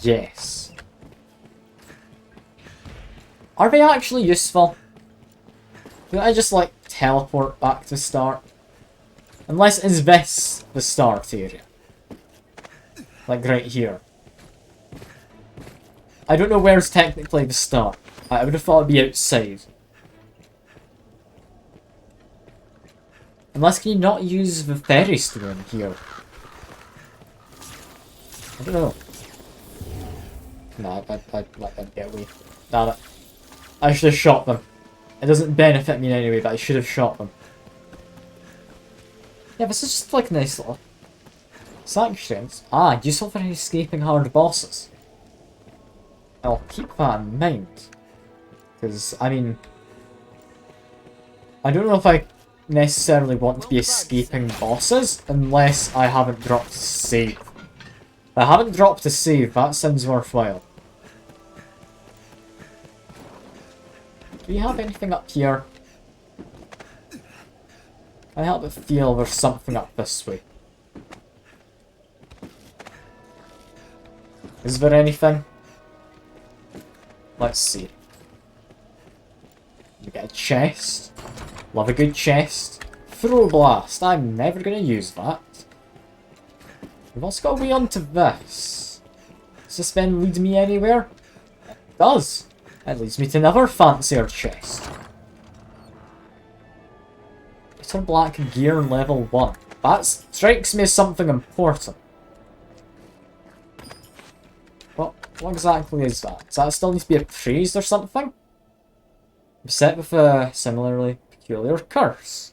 Yes. Are they actually useful? Can I just, like, teleport back to the start? Unless, is this the start area? Like, right here. I don't know where's technically the start. I would have thought it'd be outside. Unless, can you not use the ferry stone here? I don't know. No, I'd let them get away. Damn it. I should have shot them. It doesn't benefit me in any way, but I should have shot them. Yeah, this is just like a nice little sanctuary. Ah, useful for escaping hard bosses. I'll keep that in mind. Because, I mean... I don't know if I necessarily want to be escaping bosses, unless I haven't dropped a save. If I haven't dropped a save, that sounds worthwhile. Do we have anything up here? I help but feel there's something up this way. Is there anything? Let's see. We get a chest. Love a good chest. Throw blast. I'm never going to use that. We've also got a way onto this. Does this then lead me anywhere? It does. It leads me to another fancier chest. Bitter Black Gear level 1. That strikes me as something important. What exactly is that? Does that still need to be appraised or something? Beset with a similarly peculiar curse.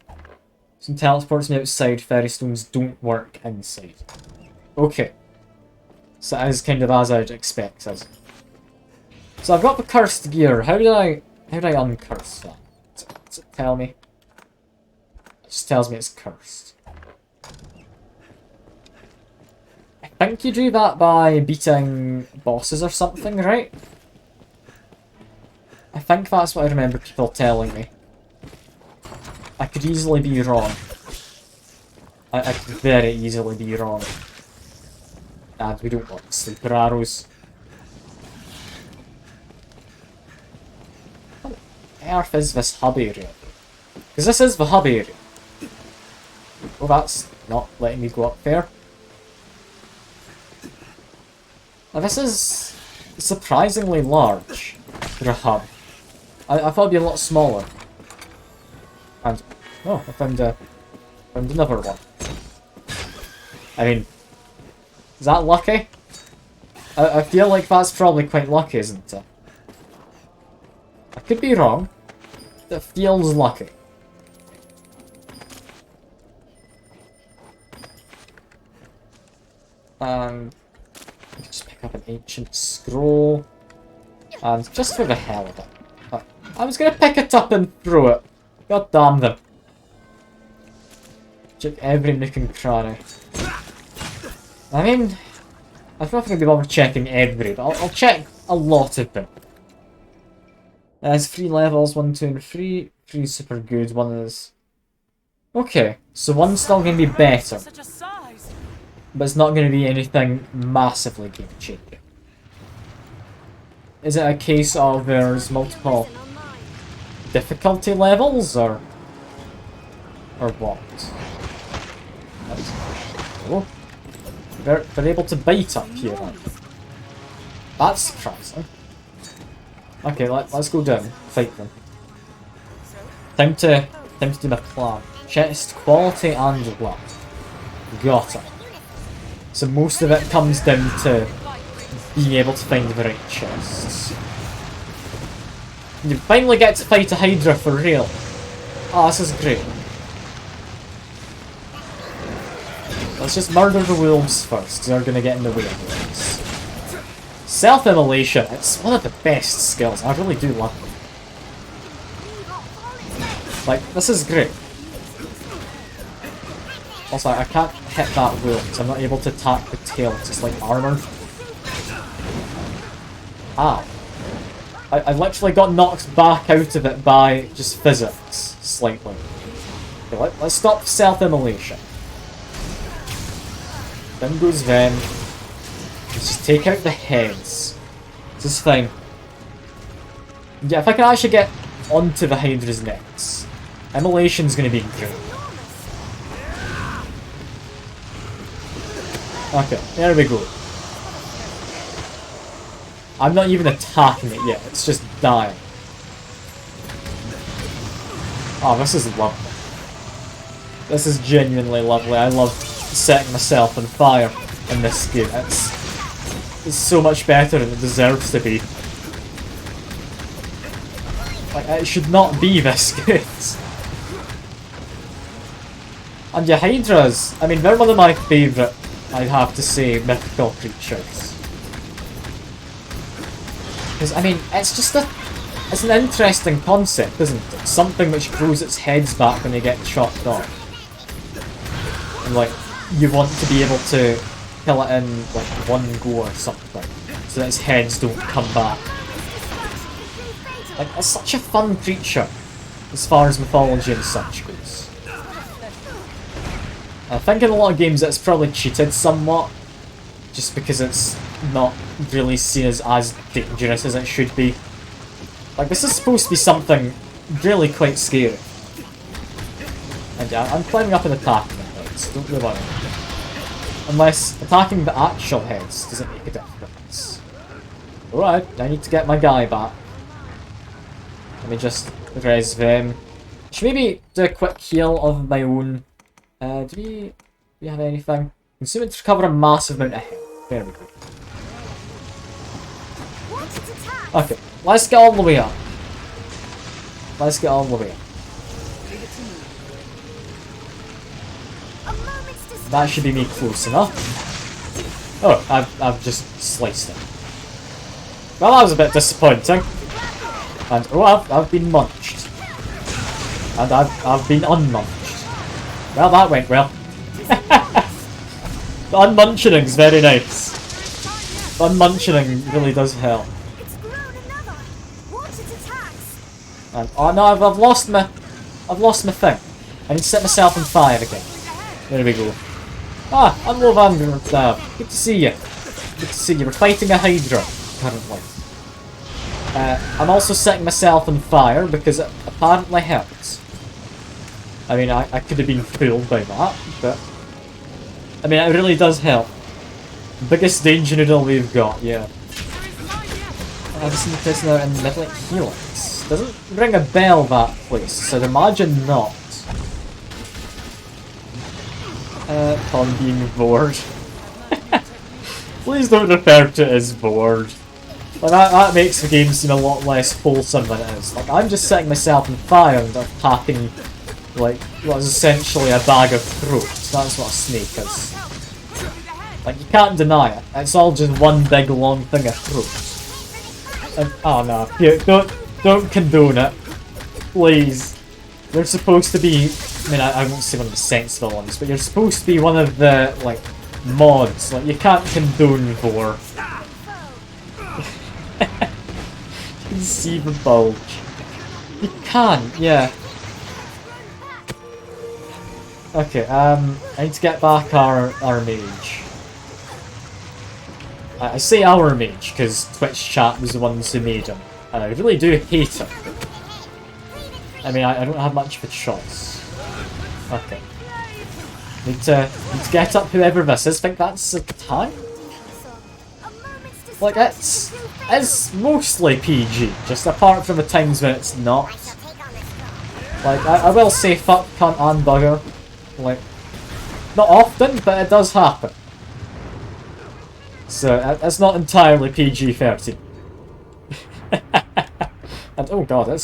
Some teleports me outside, fairy stones don't work inside. Okay. So that is kind of as I'd expect, as. So I've got the cursed gear. How do I uncurse that? Does it tell me? It just tells me it's cursed. I think you do that by beating bosses or something, right? I think that's what I remember people telling me. I could easily be wrong. I could very easily be wrong. And we don't want sleeper arrows. What on earth is this hub area? Because this is the hub area. Oh, that's not letting me go up there. Now, this is surprisingly large for a hub. I thought it'd be a lot smaller. And oh, I found another one. I mean, is that lucky? I feel like that's probably quite lucky, isn't it? I could be wrong. It feels lucky. And just pick up an ancient scroll. And just for the hell of it. I was gonna pick it up and throw it. God damn them. Check every nook and cranny. I mean, I'm not gonna be bothered checking every, but I'll check a lot of them. There's 3 levels, 1, 2, and 3. 3 super good, 1 is... Okay, so 1's still gonna be better. But it's not gonna be anything massively game changing. Is it a case of there's multiple difficulty levels, or what? Oh, they're able to bite up here. Then. That's surprising. Okay, let's go down, fight them. Time to do my plan. Chest quality and what? Got it. So most of it comes down to being able to find the right chests. You finally get to fight a Hydra for real. Oh, this is great. Let's just murder the wolves first, because they're going to get in the way of this. Self-immolation, it's one of the best skills. I really do love it. Like, this is great. Also, I can't hit that wolf, because I'm not able to attack the tail. It's just like armor. Ow. I literally got knocked back out of it by just physics, slightly. Okay, let's stop self-immolation. Then goes Ven. Let's just take out the heads. This is fine. Yeah, if I can actually get onto the Hydra's necks, immolation's gonna be great. Okay, there we go. I'm not even attacking it yet, it's just dying. Oh, this is lovely. This is genuinely lovely. I love setting myself on fire in this game. It's so much better than it deserves to be. Like, it should not be this good. And yeah, Hydras, I mean, they're one of my favourite, I'd have to say, mythical creatures. Because, I mean, it's just it's an interesting concept, isn't it? Something which grows its heads back when they get chopped off. And, like, you want to be able to kill it in, like, one go or something, so that its heads don't come back. Like, it's such a fun creature, as far as mythology and such goes. I think in a lot of games it's probably cheated somewhat, just because it's not really seen as dangerous as it should be. Like, this is supposed to be something really quite scary. And yeah, I'm climbing up and attacking the heads, don't really worry. Unless attacking the actual heads doesn't make a difference. Alright, I need to get my guy back. Let me just res them. Should maybe do a quick heal of my own. Do we have anything? Consume it to recover a massive amount of health. There we go. Okay, let's get all the way up. Let's get all the way up. That should be me close enough. Oh, I've just sliced it. Well, that was a bit disappointing. And oh, I've been munched. And I've been unmunched. Well, that went well. The unmunching's very nice. The unmunching really does help. And oh no, I've lost my thing. I need to set myself on fire again. There we go. Ah, I'm low Vander. Good to see you. Good to see you. We're fighting a Hydra currently. I'm also setting myself on fire because it apparently helps. I mean, I could have been fooled by that, but I mean, it really does help. Biggest danger noodle we've got, yeah. I've seen prisoner in Midnight Helix. Doesn't ring a bell, that place, so I'd imagine not. Upon being bored. Please don't refer to it as bored. Like, that makes the game seem a lot less wholesome than it is. Like, I'm just setting myself on fire and attacking, like, what is essentially a bag of throat. That's what a snake is. Like, you can't deny it. It's all just one big long thing of throat. And, oh no, here, don't condone it. Please. You're supposed to be, I mean, I won't say one of the sensible ones, but you're supposed to be one of the, like, mods. Like, you can't condone gore. You can see the bulge. You can, yeah. Okay, I need to get back our mage. I say our mage, because Twitch chat was the ones who made him. And I really do hate him. I mean, I don't have much of a choice. Okay. Need to get up whoever this is. I think that's a time? Like, it's mostly PG, just apart from the times when it's not. Like, I will say fuck, cunt and bugger. Like, not often, but it does happen. So, it's not entirely PG-13. And oh god, it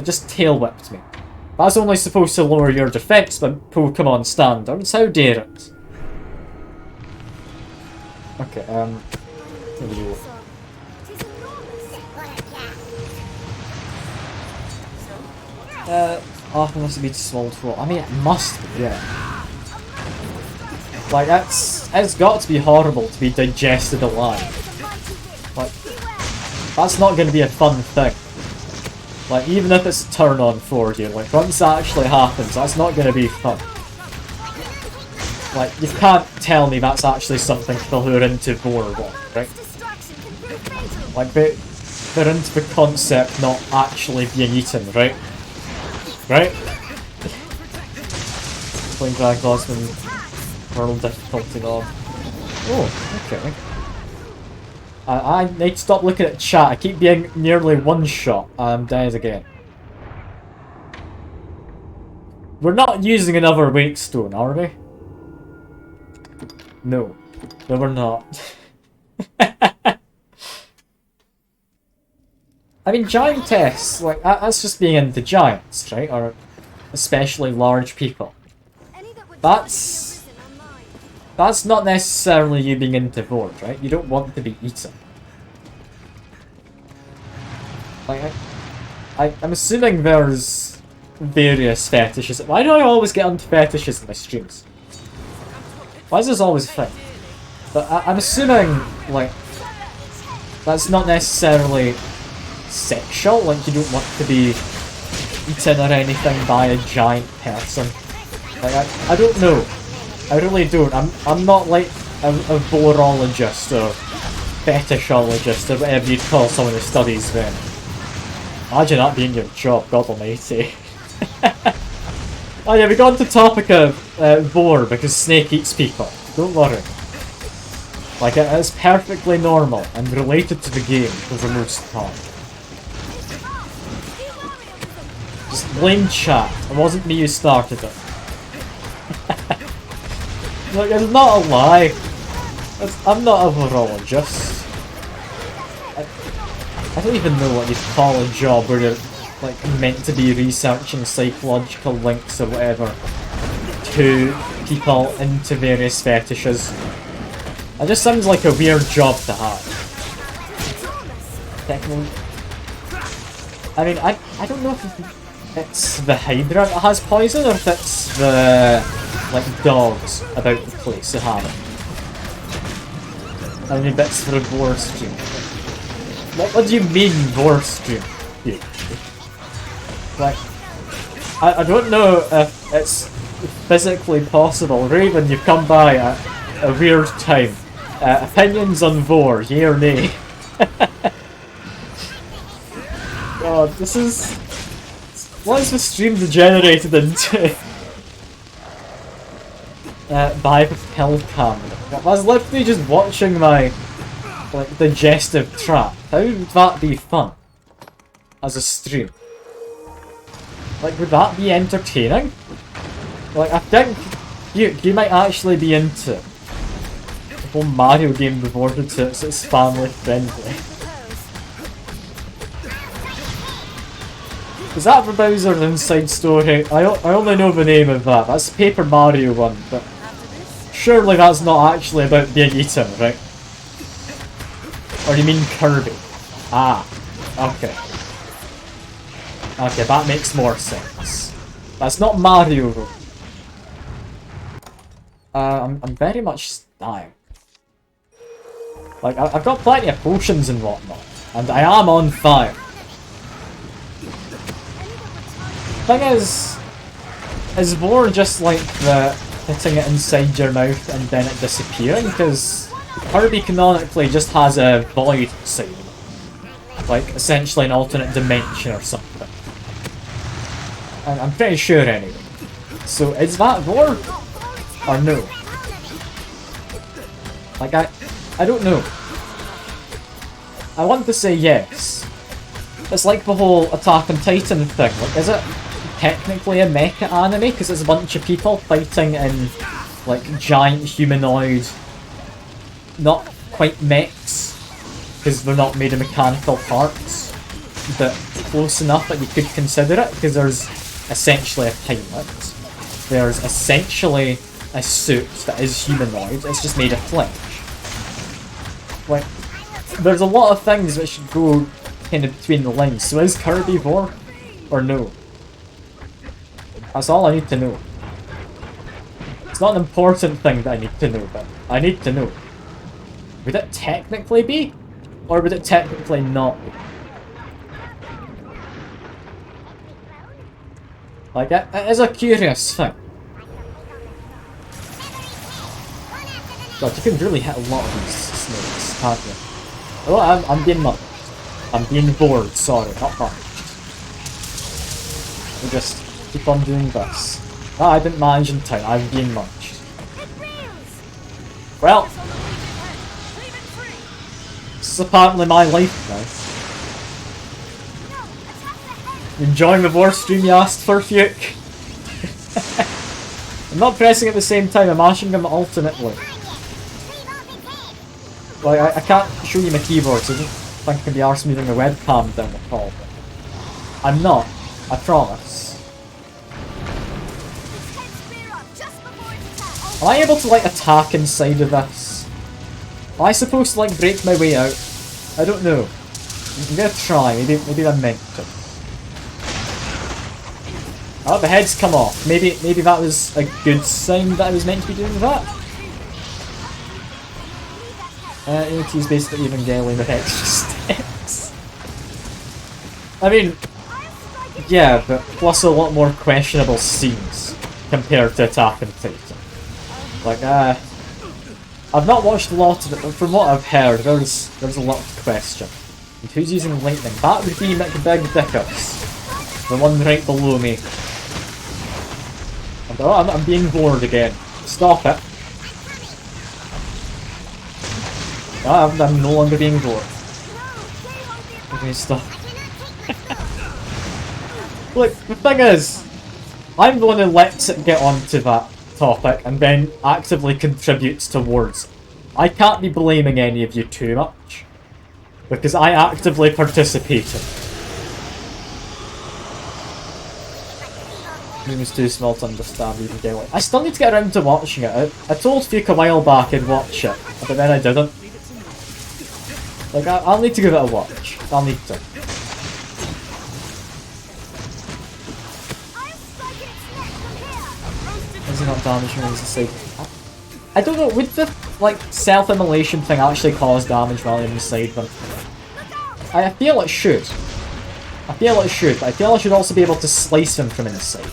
just tail whipped me. That's only supposed to lower your defense by Pokemon standards, how dare it? Okay, here we go. Often must be too small to roll. I mean, it must be, yeah. Like, it's got to be horrible to be digested alive. Like, that's not going to be a fun thing. Like, even if it's a turn-on for you, like, once that actually happens, that's not going to be fun. Like, you can't tell me that's actually something people who are into vor want, right? Like, they're into the concept not actually being eaten, right? Right? Playing Drag Osmond, World Difficulty Log. Oh, okay. I need to stop looking at chat. I keep being nearly one shot. I'm dead again. We're not using another wake stone, are we? No. No, we're not. I mean, giant tests, like, that's just being into giants, right? Or especially large people. That's not necessarily you being into vor, right? You don't want to be eaten. Like, I'm assuming there's various fetishes. Why do I always get onto fetishes in my streams? Why is this always a thing? But I'm assuming, like, that's not necessarily sexual, like you don't want to be eaten or anything by a giant person. Like, I don't know. I really don't. I'm not like a vorologist or fetishologist or whatever you'd call someone who studies them. Imagine that being your job, God almighty. Oh yeah, we got on the topic of vor because Snake eats people. Don't worry. Like, it is perfectly normal and related to the game for the most part. Just blame chat. It wasn't me who started it. Like, it's not a lie. I'm not a virologist. I don't even know what you'd call a job where you're, like, meant to be researching psychological links or whatever to people into various fetishes. It just sounds like a weird job to have. Technically. I mean, I don't know if it's the Hydra that has poison or if it's the, like, dogs about the place who have it. I mean, bits for a vor stream. What do you mean vor stream? Yeah. Like, I don't know if it's physically possible. Raven, you've come by at a weird time. Opinions on vor, yay or nay? God, this is... What is the stream degenerated into? By the pill cam. I was literally just watching my, like, digestive tract. How would that be fun? As a stream? Like, would that be entertaining? Like, I think you might actually be into it. The whole Mario game reverted to it's family friendly. Is that the Bowser's Inside Story? I only know the name of that. That's the Paper Mario one, but surely that's not actually about being eaten, right? Or you mean Kirby? Ah, okay. Okay, that makes more sense. That's not Mario though. I'm very much dying. Like, I've got plenty of potions and whatnot, and I am on fire. Thing is vor just like the hitting it inside your mouth and then it disappearing? Because Kirby canonically just has a void inside of it. Like, essentially an alternate dimension or something. I'm pretty sure anyway. So, is that vor? Or no? Like, I don't know. I want to say yes. It's like the whole Attack on Titan thing. Like, is it technically a mecha anime because it's a bunch of people fighting in, like, giant humanoid, not quite mechs because they're not made of mechanical parts, but close enough that you could consider it because there's essentially a pilot, there's essentially a suit that is humanoid, it's just made of flesh. Like, there's a lot of things that should go kind of between the lines. So is Kirby vor or no? That's all I need to know. It's not an important thing that I need to know, but I need to know. Would it technically be? Or would it technically not be? Like, it is a curious thing. God, you can really hit a lot of these snakes, can't you? Oh, I'm being much. I'm being bored, sorry, not much. We'll just keep on doing this. Ah, I didn't manage in time, I'm being much. Well, this is apparently my life now. Enjoying the war stream you asked for, Fuke? I'm not pressing at the same time, I'm mashing them alternately. Like, I can't show you my keyboard, so I don't think I can be arsed moving the webcam down the hall. I'm not, I promise. Am I able to, like, attack inside of this? Am I supposed to, like, break my way out? I don't know. I'm gonna try, maybe I'm meant to. Oh, the head's come off. Maybe that was a good sign that I was meant to be doing that. AT's basically Evangelion with extra steps. I mean, yeah, but plus a lot more questionable scenes compared to Attack on Titan. Like, I've not watched a lot of it, but from what I've heard, there's a lot of question. And who's using lightning? That would be McBig Dickus. The one right below me. And, oh, I'm being bored again. Stop it. I'm no longer being bored. Okay, stop. Look, the thing is, I'm the one who lets it get onto that topic and then actively contributes towards it. I can't be blaming any of you too much, because I actively participated. It was too small to understand even Evangelion. I still need to get around to watching it. I told Fuke a while back I'd watch it, but then I didn't. Like, I'll need to give it a watch. I'll need to. Is it not damage when he's asleep? I don't know, would the, like, self-immolation thing actually cause damage while you're inside them? I feel it should. I feel it should, but I feel I should also be able to slice them from inside.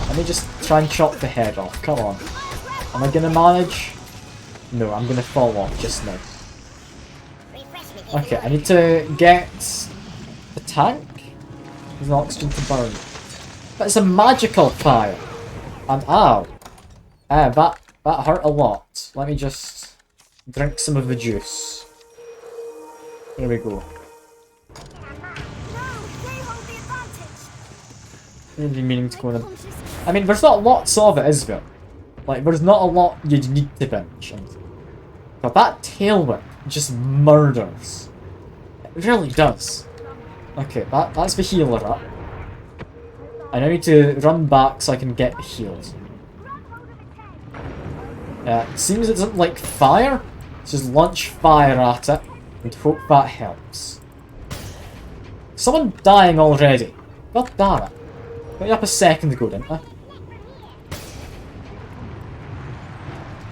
Let me just try and chop the head off, come on. Am I gonna manage? No, I'm gonna fall off just now. Okay, I need to get the tank. There's no oxygen to burn. But it's a magical fire. And ow. That hurt a lot. Let me just drink some of the juice. There we go. Really meaning to go in. I mean, there's not lots of it, is there? Like, there's not a lot you'd need to bench. But that tail whip just murders. It really does. Okay, that's the healer up. I now need to run back so I can get healed. It seems it doesn't like fire. Let's just launch fire at it and hope that helps. Someone dying already. God damn it. Got you up a second ago, didn't I?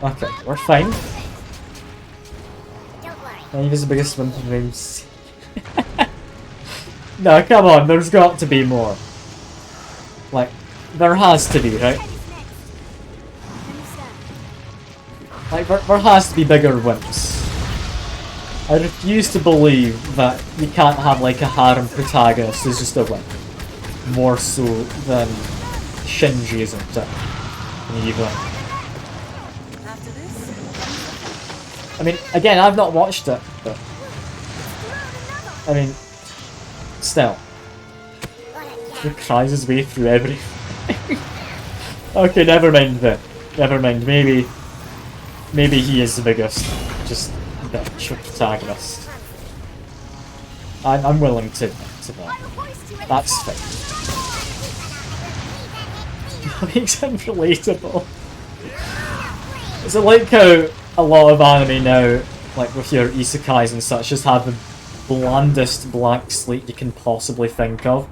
Okay, we're fine. He was the biggest one from rooms. No, come on, there's got to be more. Like, there has to be, right? Like, there has to be bigger wimps. I refuse to believe that you can't have, like, a harem protagonist who's just a wimp. More so than Shinji, isn't it? Even. I mean, again, I've not watched it, but... I mean... Still. He cries his way through everything. Okay, never mind then. Never mind, maybe he is the biggest, just bitch protagonist. I'm willing to that. That's fine. That makes him relatable. Is it like how a lot of anime now, like with your isekais and such, just have the blandest blank slate you can possibly think of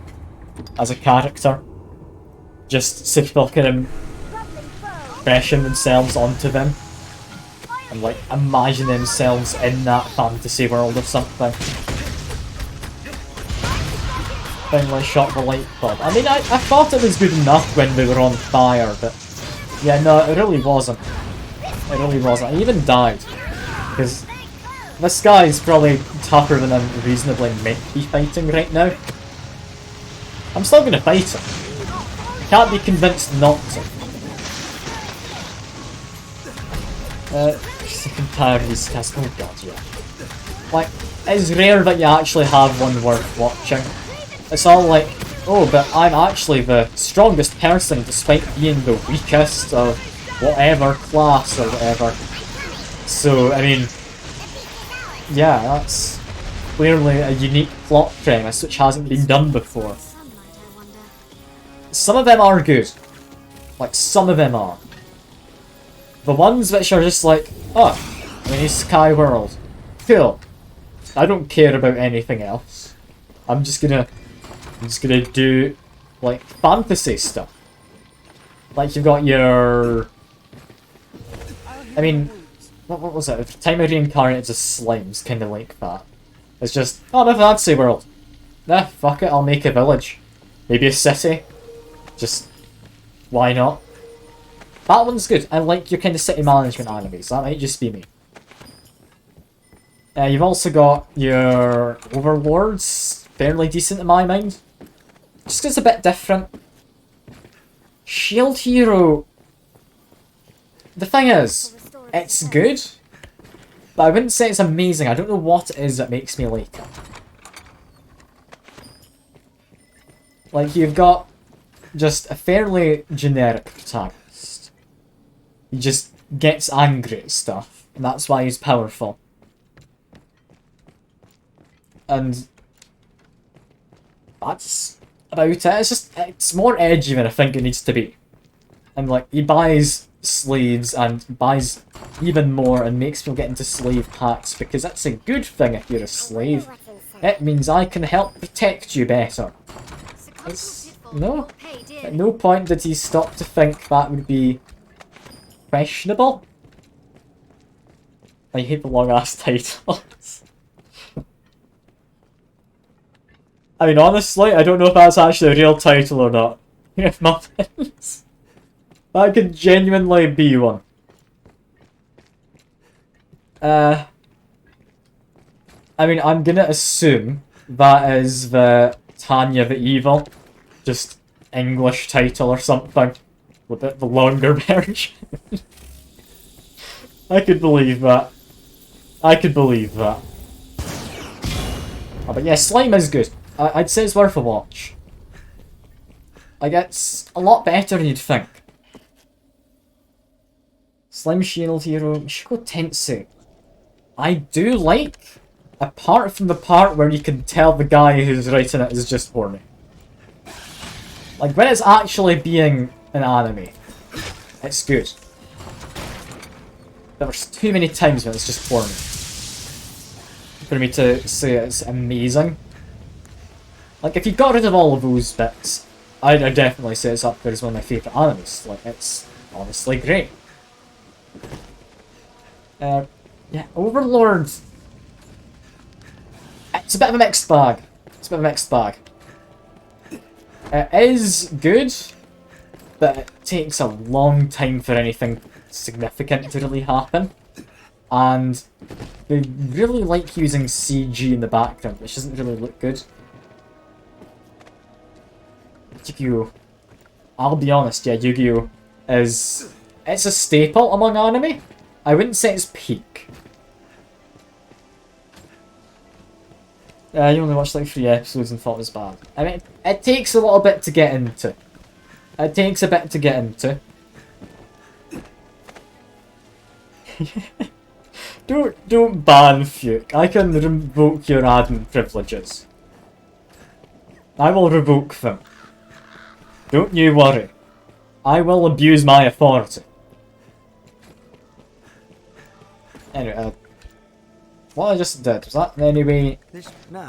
as a character? Just so people can impression themselves onto them. and like imagine themselves in that fantasy world or something. Finally shot the light bulb. I mean, I thought it was good enough when they were on fire, but yeah, no, it really wasn't. It really wasn't. I even died. Because this guy is probably tougher than I'm reasonably meant to be fighting right now. I'm still going to fight him. Can't be convinced not to. Second time he's cast. Oh god, yeah. Like, it's rare that you actually have one worth watching. It's all like, oh, but I'm actually the strongest person despite being the weakest of whatever class or whatever. So, I mean, yeah, that's clearly a unique plot premise which hasn't been done before. Some of them are good. Like, some of them are. The ones which are just like, oh, mini Sky World. Cool. I don't care about anything else. I'm just gonna do, like, fantasy stuff. Like, you've got your... I mean, what was it? The time I reincarnated as slimes, kinda like that. It's just, oh, I'm a fantasy world. Nah, fuck it, I'll make a village. Maybe a city. Just, why not? That one's good. I like your kind of city management animes. That might just be me. You've also got your overlords. Fairly decent in my mind. Just 'cause it's a bit different. Shield Hero... The thing is, it's good. But I wouldn't say it's amazing. I don't know what it is that makes me like it. Like, you've got just a fairly generic protagonist. He just gets angry at stuff, and that's why he's powerful. And that's about it. It's more edgy than I think it needs to be. And like, he buys slaves and buys even more and makes people get into slave pacts because that's a good thing if you're a slave. It means I can help protect you better. No, at no point did he stop to think that would be questionable. I hate the long ass titles. I mean, honestly, I don't know if that's actually a real title or not. If muffins. That could genuinely be one. I mean, I'm gonna assume that is the Tanya the Evil. Just English title or something. A bit the longer version. I could believe that. I could believe that. Oh, but yeah, Slime is good. I'd say it's worth a watch. Like, it's a lot better than you'd think. Slime Shield Hero, Shiko Tensei. I do like, apart from the part where you can tell the guy who's writing it is just horny. Like, when it's actually being an anime, it's good. There's too many times when it's just horny for me to say it's amazing. Like, if you got rid of all of those bits, I'd definitely say it's up there as one of my favourite animes. Like, it's honestly great. Yeah, Overlord. It's a bit of a mixed bag. It's a bit of a mixed bag. It is good, but it takes a long time for anything significant to really happen. And they really like using CG in the background, which doesn't really look good. Yu-Gi-Oh! I'll be honest, yeah, Yu-Gi-Oh! It's a staple among anime. I wouldn't say it's peak. You only watched like 3 episodes and thought it was bad. I mean, it takes a little bit to get into. It takes a bit to get into. Don't ban Fuke. I can revoke your admin privileges. I will revoke them. Don't you worry. I will abuse my authority. Anyway, what I just did, was that in any way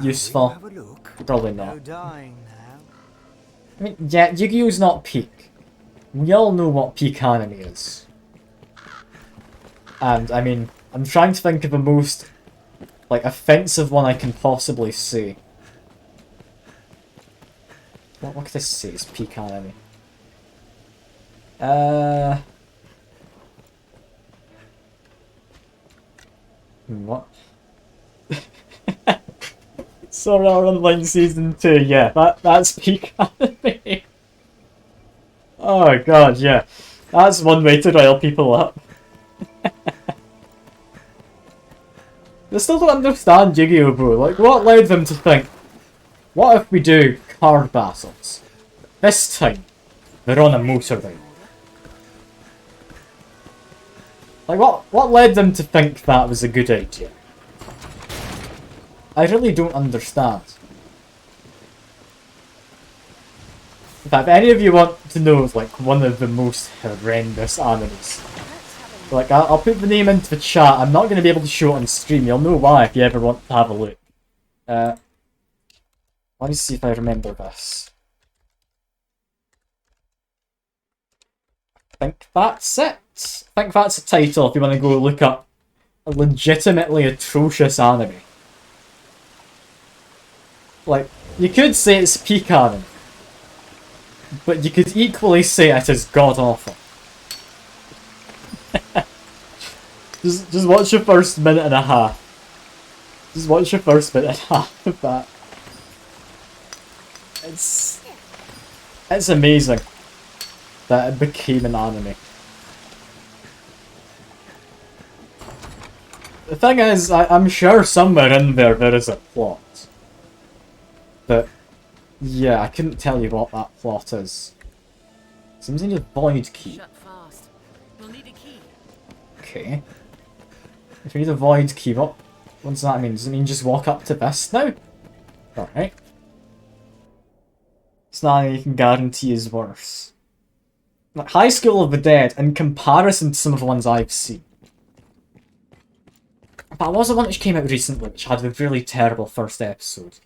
useful? Probably not. I mean, yeah, Yu-Gi-Oh's not peak. We all know what peak anime is. And, I mean, I'm trying to think of the most, like, offensive one I can possibly say. What could I say is peak anime? What? Sword Art Online Season 2, yeah, that's peak anime. Oh god, yeah. That's one way to rile people up. I still don't understand Yu-Gi-Oh, bro. Like, what led them to think, what if we do card battles? This time, they're on a motorbike. Like, what led them to think that was a good idea? I really don't understand. In fact, if any of you want to know, like, one of the most horrendous animes, like, I'll put the name into the chat. I'm not going to be able to show it on stream. You'll know why if you ever want to have a look. Let me see if I remember this. I think that's it. I think that's the title if you want to go look up a legitimately atrocious anime. Like, you could say it's peak anime, but you could equally say it is god-awful. just watch the first minute and a half. Just watch the first minute and a half of that. It's amazing that it became an anime. The thing is, I'm sure somewhere in there is a plot. But, yeah, I couldn't tell you what that plot is. Seems to need a void key. Shut fast. We'll need a key. Okay. If you need a void key, what does that mean? Does it mean just walk up to this now? Alright. It's not anything you can guarantee is worse. Like, High School of the Dead, in comparison to some of the ones I've seen. But was the one which came out recently, which had a really terrible first episode.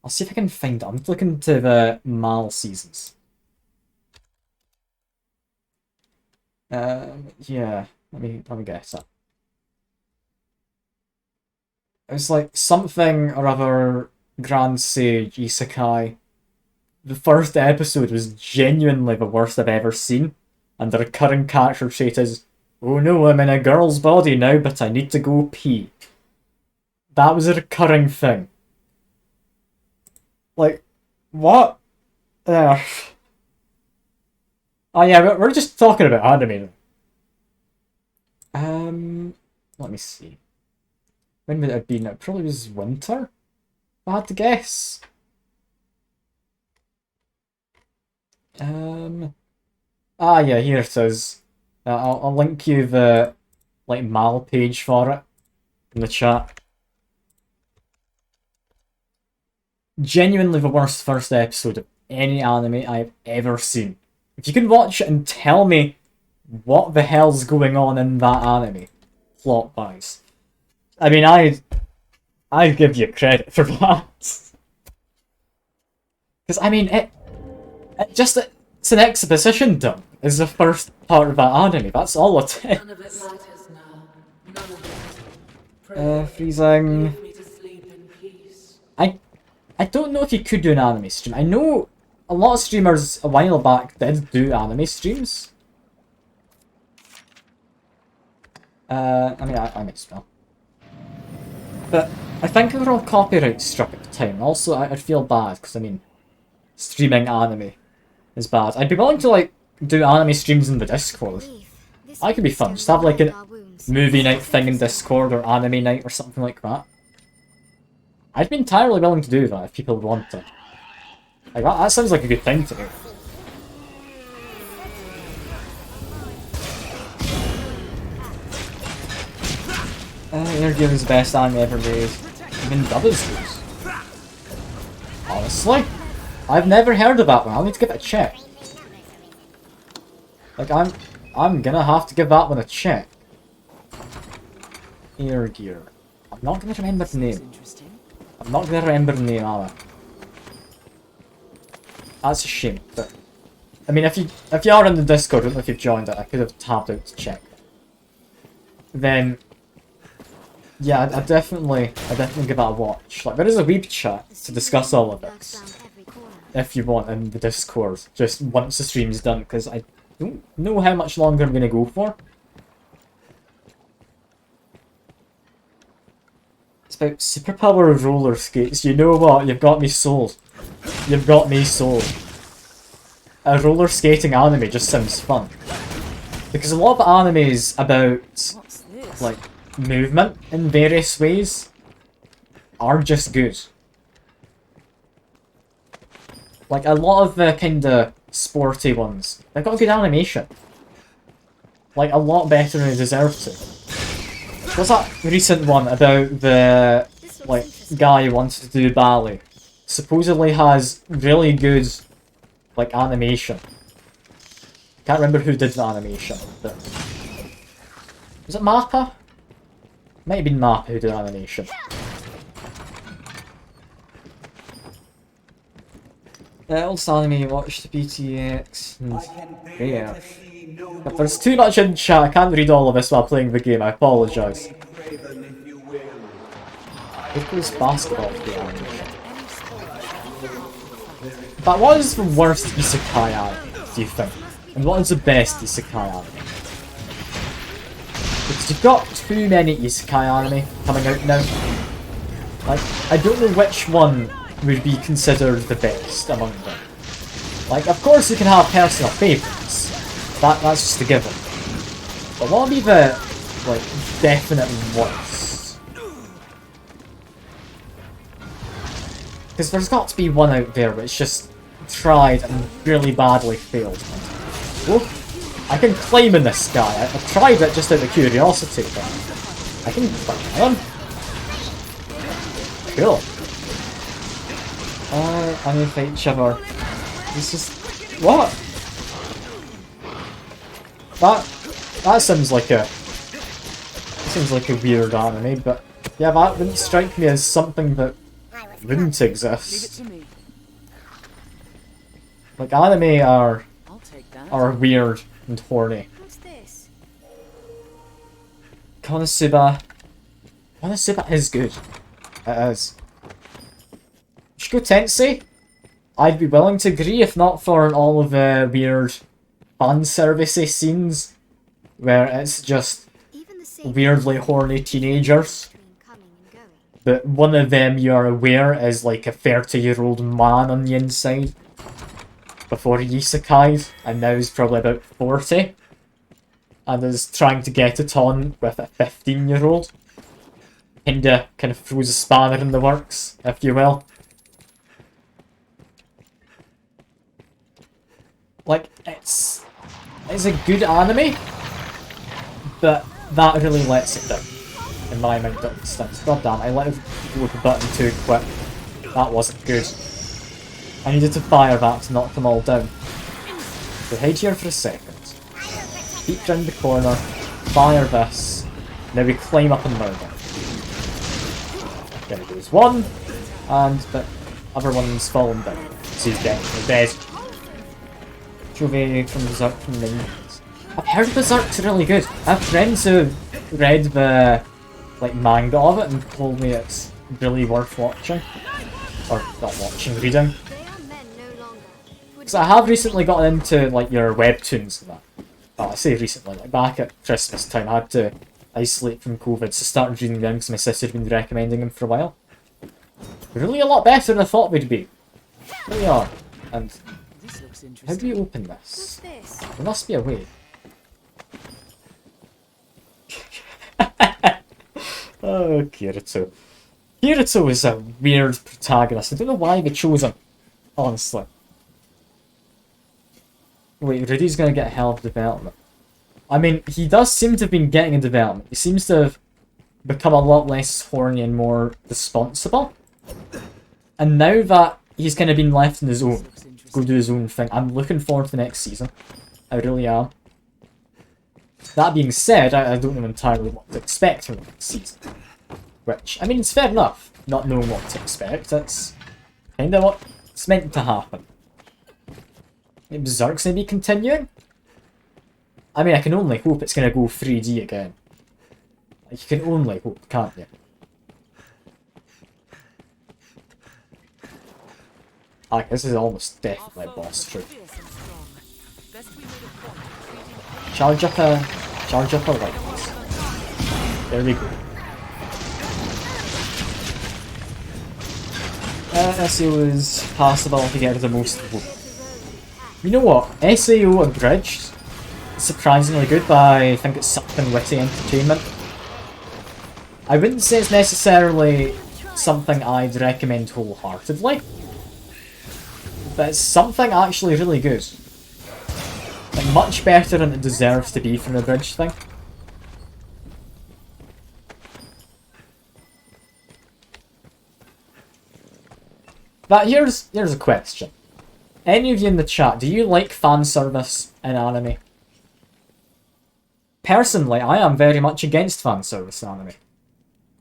I'll see if I can find it. I'm looking to the Mal seasons. Yeah. Let me guess it. It was like something or other Grand Sage Isekai. The first episode was genuinely the worst I've ever seen, and the recurring character trait is, oh no, I'm in a girl's body now, but I need to go pee. That was a recurring thing. Like, what? Oh yeah, we're just talking about anime. Let me see. When would it have been? It probably was winter, if I had to guess. Yeah, here it is. I'll link you the, like, Mal page for it in the chat. Genuinely the worst first episode of any anime I've ever seen. If you can watch it and tell me what the hell's going on in that anime, plot-wise, I mean, I'd give you credit for that. Because, I mean, it's an exposition dump is the first part of that anime. That's all it is. None of it matters now. None of it. Freezing. Leave me to sleep in peace. I don't know if you could do an anime stream. I know a lot of streamers a while back did do anime streams. I mean, I may as well. But I think they were all copyright struck at the time. Also, I'd feel bad, because, I mean, streaming anime is bad. I'd be willing to, like, do anime streams in the Discord. That could be fun. Just have, like, a movie night thing in Discord, or anime night, or something like that. I'd be entirely willing to do that if people want it. Like, that sounds like a good thing to do. Interview is the best anime ever made. Even Brothers is. Honestly, I've never heard of that one. I'll need to give it a check. Like, I'm gonna have to give that one a check. Air Gear. I'm not gonna remember the name. I'm not gonna remember the name, am I? That's a shame, but I mean, if you are in the Discord, I don't know if you've joined it. I could have tapped out to check. then yeah, I definitely give that a watch. Like, there is a weeb chat to discuss all of this, if you want, in the Discord, just once the stream's done, because I don't know how much longer I'm going to go for. It's about superpower roller skates. You know what? You've got me sold. You've got me sold. A roller skating anime just sounds fun. Because a lot of anime is about, like, movement in various ways are just good. Like, a lot of the kind of sporty ones, they've got good animation. Like, a lot better than they deserve to. What's that recent one about the, like, guy who wants to do ballet? Supposedly has really good, like, animation. Can't remember who did the animation, but... Was it Mappa? Might have been Mappa who did the animation. Else anime you watched, BTX, and yeah. If there's too much in chat, I can't read all of this while playing the game, I apologise. It was basketball for the animation. But what is the worst isekai anime, do you think? And what is the best isekai anime? Because you've got too many isekai anime coming out now. Like, I don't know which one would be considered the best among them. Like, of course you can have personal favourites. That's just a given. But what would be the, like, definite worst? Because there's got to be one out there which just tried and really badly failed. Oh, I can climb in this guy. I've tried it just out of curiosity, but I can climb him. Cool. I'm gonna fight each other. This is... What? That seems like a... Seems like a weird anime, but... Yeah, that wouldn't strike me as something that wouldn't exist. Like, anime are weird and horny. What's this? Konosuba... Konosuba is good. It is. Shiko Tensei? I'd be willing to agree if not for all of the weird fan servicey scenes where it's just weirdly horny teenagers. But one of them you're aware is like a 30-year-old man on the inside before he isekai'd, and now he's probably about 40 and is trying to get it on with a 15-year-old. Kind of throws a spanner in the works, if you will. Like, it's a good anime, but that really lets it down, in my mind, at instance. God damn, I let it go with the button too quick. That wasn't good. I needed to fire that to knock them all down. So hide here for a second. Peek round the corner, fire this, now we climb up and murder. There goes one, and the other one's fallen down. So he's dead. Jove from Berserk from Minions. I've heard Berserk's really good. I have friends who read the manga of it and told me it's really worth watching. Or not watching, reading. Because I have recently gotten into your webtoons and that. Well, I say recently, back at Christmas time I had to isolate from COVID, so started reading them because my sister had been recommending them for a while. They're really a lot better than I thought they'd be. Really are. And how do you open this? There must be a way. Oh, Kirito. Kirito is a weird protagonist. I don't know why they chose him, honestly. Wait, Rudy's gonna get a hell of development. I mean, he does seem to have been getting a development. He seems to have become a lot less horny and more responsible. And now that he's kind of been left on his own, go do his own thing, I'm looking forward to the next season. I really am. That being said, I don't know entirely what to expect from the next season. Which, I mean, it's fair enough, not knowing what to expect. It's kind of what's meant to happen. Maybe Berserk's going to be continuing? I mean, I can only hope it's going to go 3D again. You can only hope, can't you? Ah, this is almost definitely a boss troop. Charge up a light. There we go. SAO is passable to get the most of them. You know what? SAO abridged is surprisingly good, but I think it's something witty entertainment. I wouldn't say it's necessarily something I'd recommend wholeheartedly, but it's something actually really good. Like, much better than it deserves to be for an abridged thing. But here's a question. Any of you in the chat, do you like fan service in anime? Personally, I am very much against fan service in anime.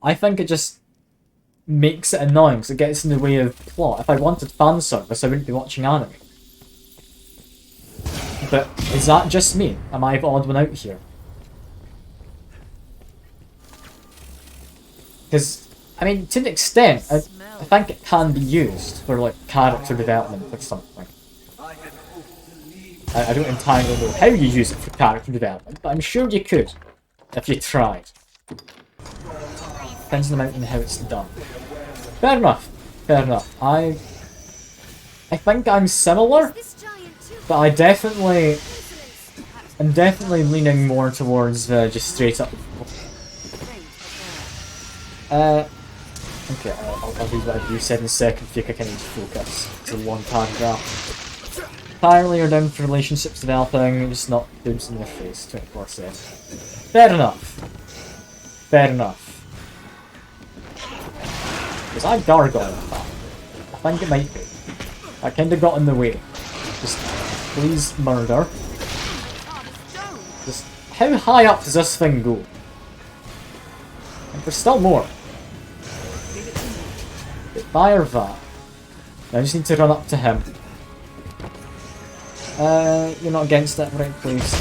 I think it just makes it annoying because it gets in the way of plot. If I wanted fan service, I wouldn't be watching anime. But is that just me? Am I the odd one out here? Because, I mean, to an extent, I think it can be used for, like, character development or something. I don't entirely know how you use it for character development, but I'm sure you could, if you tried. Depends on the amount and how it's done. Fair enough. Fair enough. I think I'm similar, but I'm definitely leaning more towards just straight up. Okay, I'll read whatever you said in a second if you think I need to focus. It's a long paragraph. Apparently you're down for relationships developing, just not boobs in your face 24/7. Fair enough. Fair enough. Was I gargoyle with that? I think it might be. I kinda got in the way. Just please murder. Just how high up does this thing go? And there's still more. Fire that. I just need to run up to him. You're not against it, right? Please.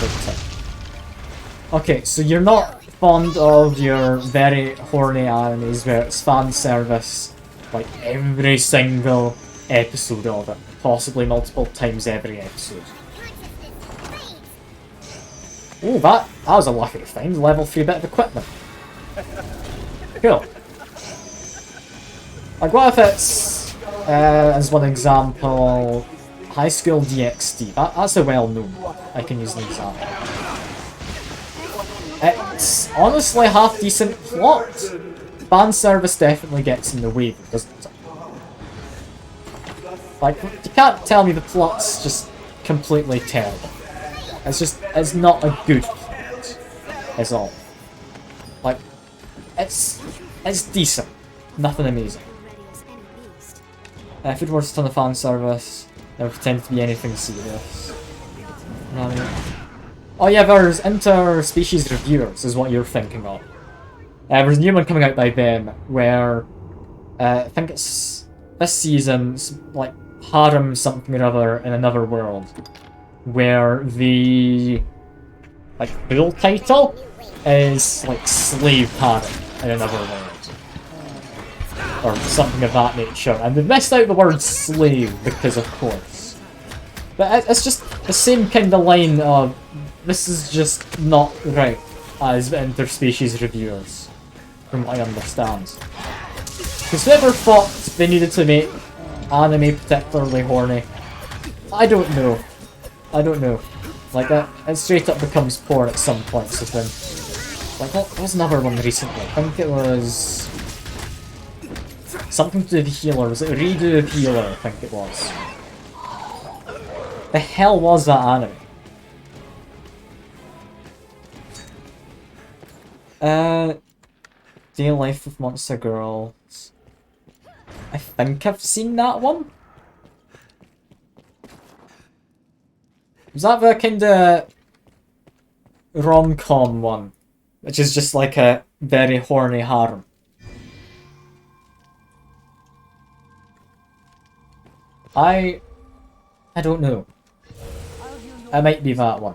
Okay, so you're not fond of your very horny animes where it's fan service, like every single episode of it, possibly multiple times every episode. Oh, that was a lucky find. Level 3 bit of equipment. Cool. Like, what if it's, as one example, High School DxD? That's a well-known one. I can use an example. It's honestly half-decent plot. Fan service definitely gets in the way, doesn't it? Like, you can't tell me the plot's just completely terrible. It's not a good plot. Is all. Like, it's decent. Nothing amazing. If it was a ton of fan service, never pretend to be anything serious. Oh yeah, there's interspecies reviewers is what you're thinking of. There's a new one coming out by them where I think it's this season's like harem something or other in another world, where the like full title is like slave harem in another world. Or something of that nature, and they've missed out the word slave because of course. But it's just the same kind of line of, this is just not right as interspecies reviewers, from what I understand. Because whoever thought they needed to make anime particularly horny, I don't know. Like, it straight up becomes porn at some points of them. Like, what was another one recently? I think it was something to do with Healer. Was it Redo of Healer? I think it was. The hell was that anime? Day Life with Monster Girls. I think I've seen that one. Was that the kinda rom-com one? Which is just like a very horny harem. I don't know. It might be that one.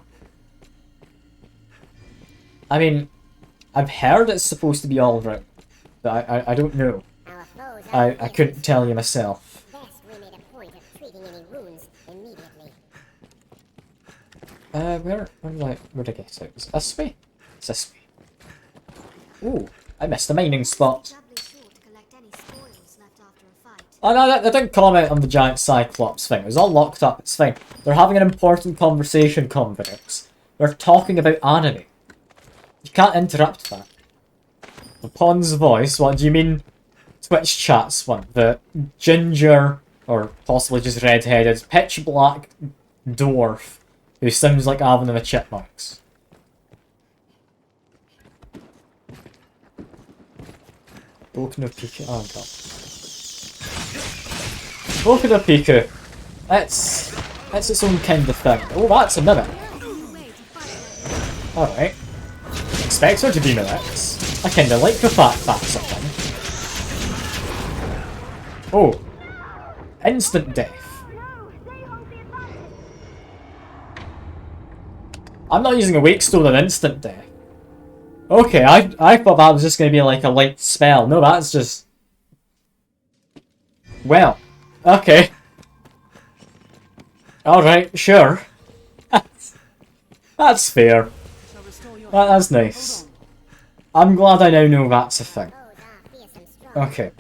I mean, I've heard it's supposed to be alright, but I don't know. I couldn't tell you myself. Where'd I get it? Was it this way? It's this way. Ooh, I missed a mining spot. Oh no, I didn't comment on the giant Cyclops thing. It was all locked up, it's fine. They're having an important conversation, convicts. They're talking about anime. You can't interrupt that. The Pawn's voice, what do you mean? Twitch chats one. The ginger, or possibly just red-headed, pitch black dwarf who sounds like Alvin and the Chipmunks. Boku no Piku. Oh god. Boku no Piku. That's its own kind of thing. Oh, that's a mimic. Alright. Expect her to be mimics. I kinda like the fact that's a thing. Oh. Instant death. I'm not using a wake stone on instant death. Okay, I thought that was just gonna be like a light spell. No, that's just... Well. Okay. Alright, sure. That's fair. That's nice. I'm glad I now know that's a thing. Okay.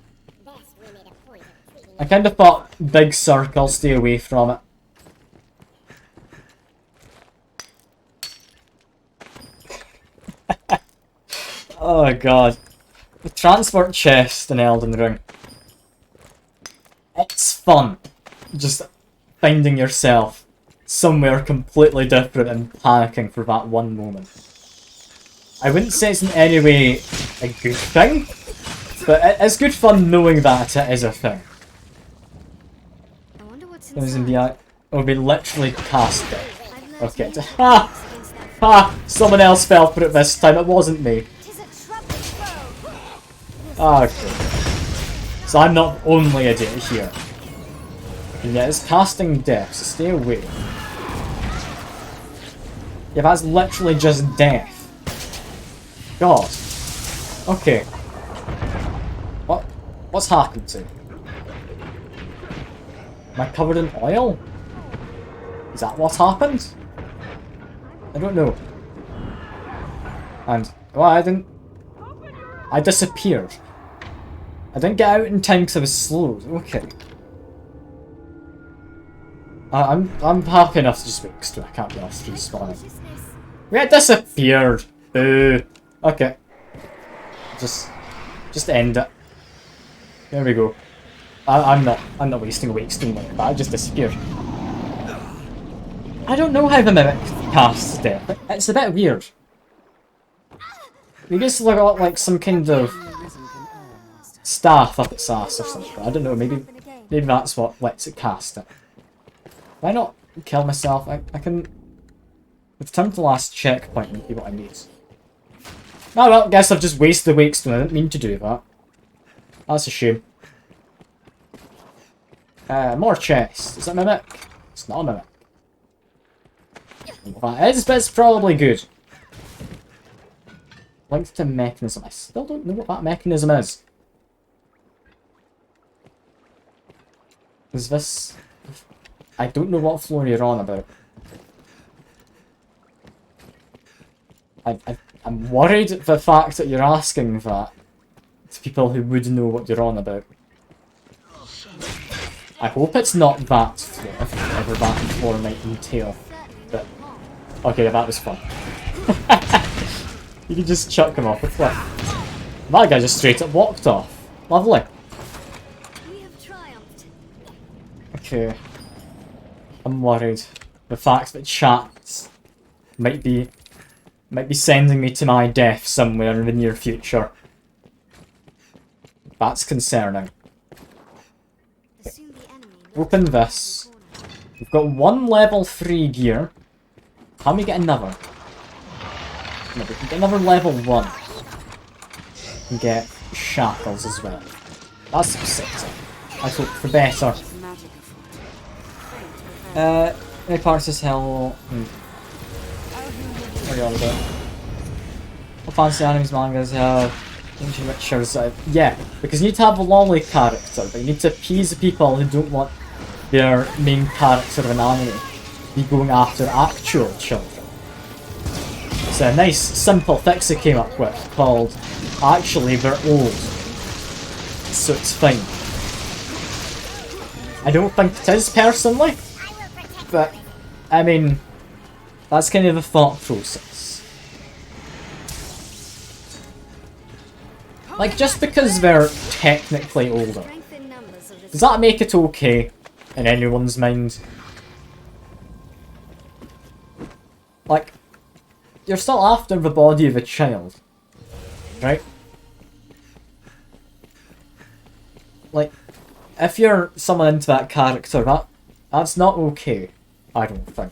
I kinda thought big circle, stay away from it. Oh god. The transport chest in Elden Ring. It's fun. Just finding yourself somewhere completely different and panicking for that one moment. I wouldn't say it's in any way a good thing, but it's good fun knowing that it is a thing. It'll be literally cast it. Okay. Ha! Ha! Someone else fell for it this time, it wasn't me. Okay. So I'm not the only idiot here. And yet it's casting death, so stay away. Yeah, that's literally just death. God. Okay. What's happened to? Am I covered in oil? Is that what happened? I don't know. And, well, I disappeared. I didn't get out in time because I was slowed. Okay. I'm happy enough to just wait because I can't be off respawning. We disappeared. Boo. Okay. Just end it. There we go. I'm not wasting a wake stone like that. I just disappeared. I don't know how the mimic casts death. It's a bit weird. We just got like some kind of staff up its ass or something. I don't know. Maybe that's what lets it cast it. Why not kill myself? I can return to the last checkpoint and see what I need. Oh well, guess I've just wasted the wake stone. I didn't mean to do that. That's a shame. More chests. Is that a mimic? It's not a mimic. That is, but it's probably good. Linked to mechanism. I still don't know what that mechanism is. Is this... I don't know what floor you're on about. I'm worried at the fact that you're asking that to people who would know what you're on about. I hope it's not that floor, if whatever that floor might entail. But, okay, that was fun. You can just chuck him off a cliff. That guy just straight up walked off. Lovely. Okay. I'm worried. The fact that chat might be sending me to my death somewhere in the near future. That's concerning. Open this. We've got one level 3 gear. Can we get another? No, we can get another level 1. And get shackles as well. That's upsetting. I hope for better. Any parts as hell. What are you on about? fancy animes, mangas have ancient witchers. Yeah, because you need to have a lolly character, but you need to appease the people who don't want their main character of an anime to be going after actual children. It's a nice, simple fix they came up with called actually they're old, so it's fine. I don't think it is personally, but I mean, that's kind of the thought process. Like, just because they're technically older, does that make it okay in anyone's mind? Like, you're still after the body of a child, right? Like, if you're someone into that character, that's not okay, I don't think.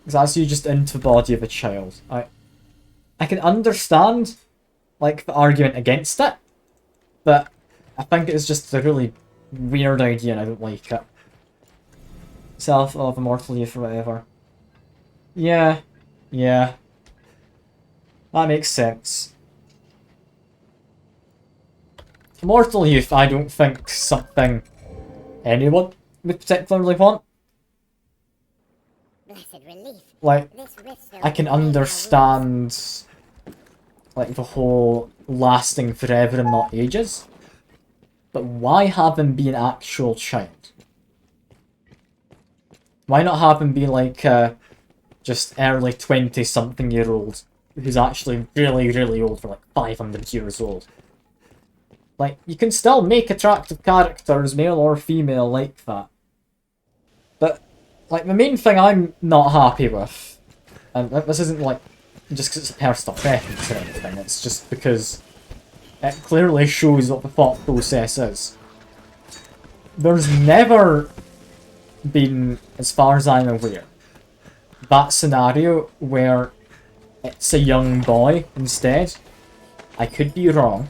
Because that's you just into the body of a child. I can understand, like, the argument against it, but I think it's just a really weird idea and I don't like it. Self of immortal youth or whatever. Yeah. That makes sense. Immortal youth, I don't think something anyone would particularly want. Like, I can understand, like, the whole lasting forever and not ages, but why have him be an actual child? Why not have him be like just early 20-something-year-old who's actually really, really old for like 500 years old? Like, you can still make attractive characters, male or female, like that. But, like, the main thing I'm not happy with, and this isn't, like, just because it's a personal preference or anything, it's just because it clearly shows what the thought process is. There's never been, as far as I'm aware, that scenario where it's a young boy instead. I could be wrong.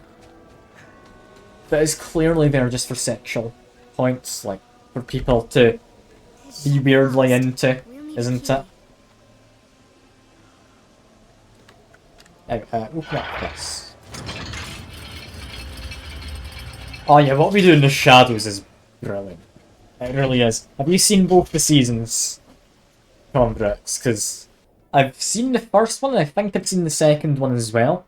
But it's clearly there just for sexual points, like, for people to be weirdly into, isn't it? Open up this. Oh yeah, what we do in the shadows is brilliant. It really is. Have you seen both the seasons, Brooks? Because I've seen the first one, and I think I've seen the second one as well.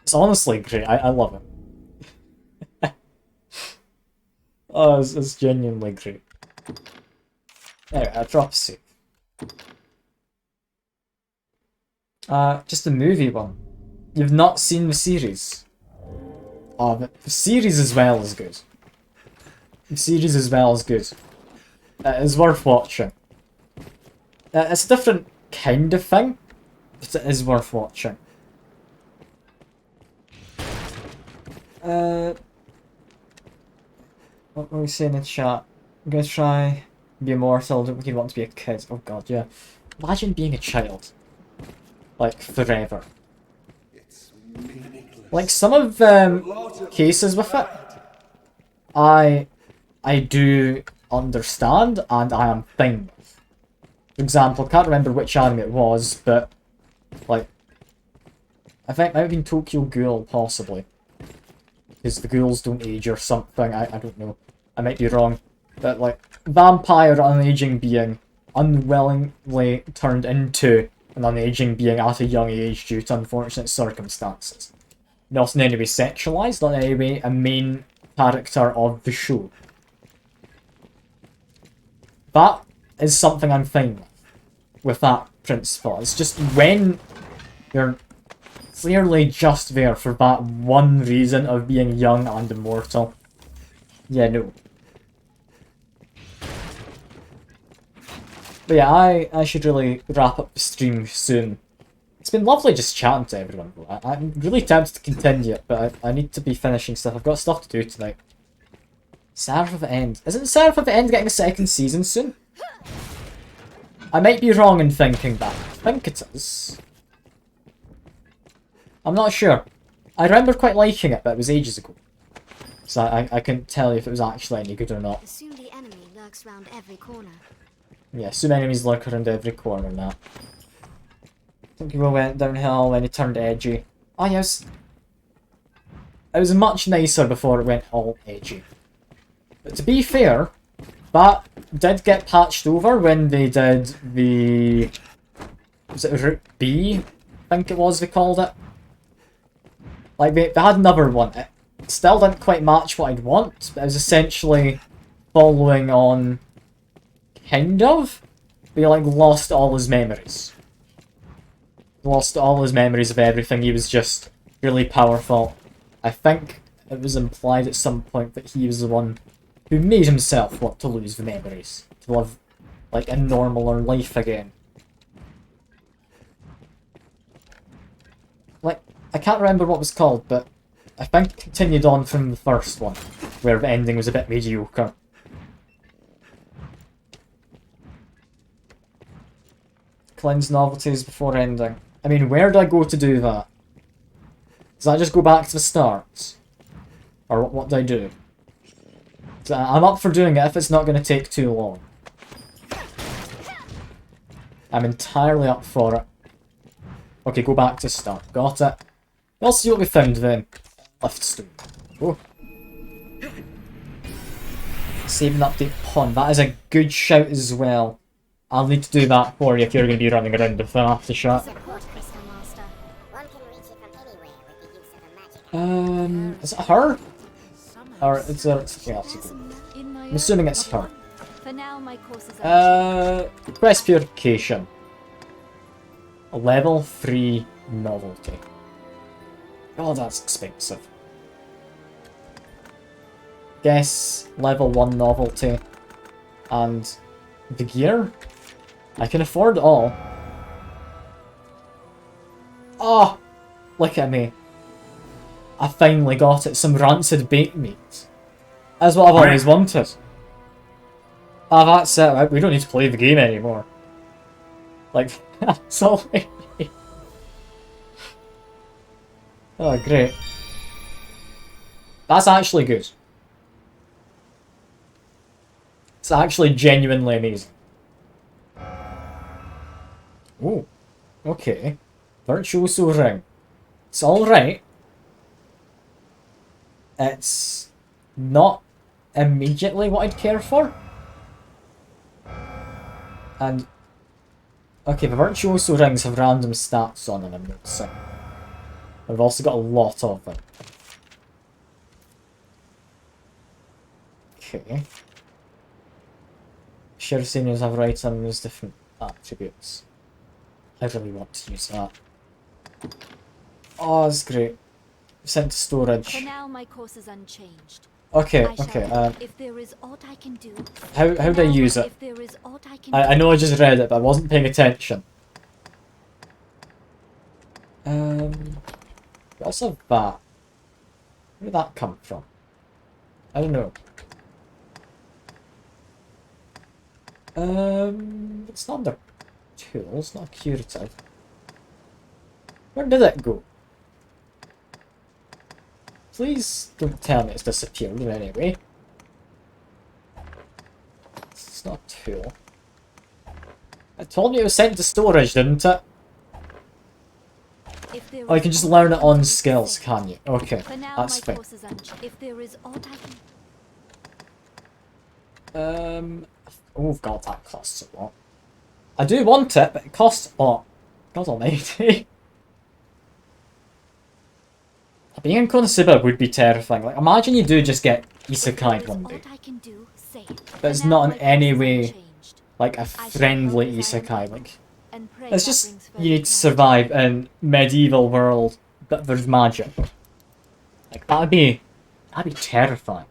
It's honestly great. I love it. Oh, it's genuinely great. Anyway, I'll drop a save. Just a movie one. You've not seen the series. Oh, but the series as well is good. The series as well is good. It is worth watching. It's a different kind of thing, but it is worth watching. What were we saying in the chat? I'm gonna try be immortal, don't think you'd want to be a kid. Oh god, yeah. Imagine being a child. Like, forever. Like, some of cases with it, I do understand, and I am fine with. For example, can't remember which anime it was, but, like, I think it might have been Tokyo Ghoul, possibly. Because the ghouls don't age or something, I don't know. I might be wrong. But, like, vampire unaging being unwillingly turned into an unaging being at a young age due to unfortunate circumstances. Not in any way sexualized, not in any way a main character of the show. That is something I'm fine with that principle. It's just when you're clearly just there for that one reason of being young and immortal. Yeah, no. But yeah, I should really wrap up the stream soon. It's been lovely just chatting to everyone. I'm really tempted to continue it, but I need to be finishing stuff. I've got stuff to do tonight. Seraph of the End. Isn't Seraph of the End getting a second season soon? I might be wrong in thinking that. I think it is. I'm not sure. I remember quite liking it, but it was ages ago. So I couldn't tell you if it was actually any good or not. Assume the enemy lurks round every corner. Yeah, some enemies lurk around every corner now. think we went downhill when he turned edgy. Oh yes. It was much nicer before it went all edgy. But to be fair, that did get patched over when they did the... Was it Route B? I think it was they called it. Like, they had another one. It still didn't quite match what I'd want, but it was essentially following on... Kind of? But he, like, lost all his memories. Lost all his memories of everything. He was just really powerful. I think it was implied at some point that he was the one who made himself want to lose the memories. To live, like, a normaler life again. Like, I can't remember what it was called, but I think it continued on from the first one, where the ending was a bit mediocre. Cleanse novelties before ending. I mean, where do I go to do that? Does I just go back to the start? Or what do I do? So I'm up for doing it if it's not going to take too long. I'm entirely up for it. Okay, go back to start. Got it. We'll see what we found then. Lift stone. Oh. Save an update pond. That is a good shout as well. I'll need to do that for you if you're going to be running around with that after shot. Is it her? Or is it... Yeah, I'm assuming it's her. Quest Purification. A level 3 novelty. Oh, that's expensive. Guess level 1 novelty. And the gear? I can afford it all. Oh! Look at me. I finally got it. Some rancid bait meat. That's what I've always wanted. Ah, that's it. We don't need to play the game anymore. Like, that's all I need. Oh, great. That's actually good. It's actually genuinely amazing. Oh, okay. Virtuoso ring. It's alright. It's not immediately what I'd care for. And okay, the virtuoso rings have random stats on them, I'm noticing. I've also got a lot of them. Okay. Share seniors have items, different attributes. I really want to use that. Oh, that's great. Sent to storage. For now, my course is unchanged. Okay, If there is aught I can do. How do I use it? If there is aught I can I know I just read it, but I wasn't paying attention. What's a that? Where did that come from? I don't know. It's not under tools, not curative. Where did it go? Please don't tell me it's disappeared in any way. It's not a tool. It told me it was sent to storage, didn't it? Oh, you can just learn it on skills, can you? Okay, that's fine. If there is aught I can... Oh god, that costs a lot. I do want it, but it costs a lot. God almighty. Being in Konosuba would be terrifying. Like, imagine you do just get isekai'd one day. But it's not in any way like a friendly isekai. Like, it's just you need to survive in medieval world, but there's magic. Like, that'd be terrifying.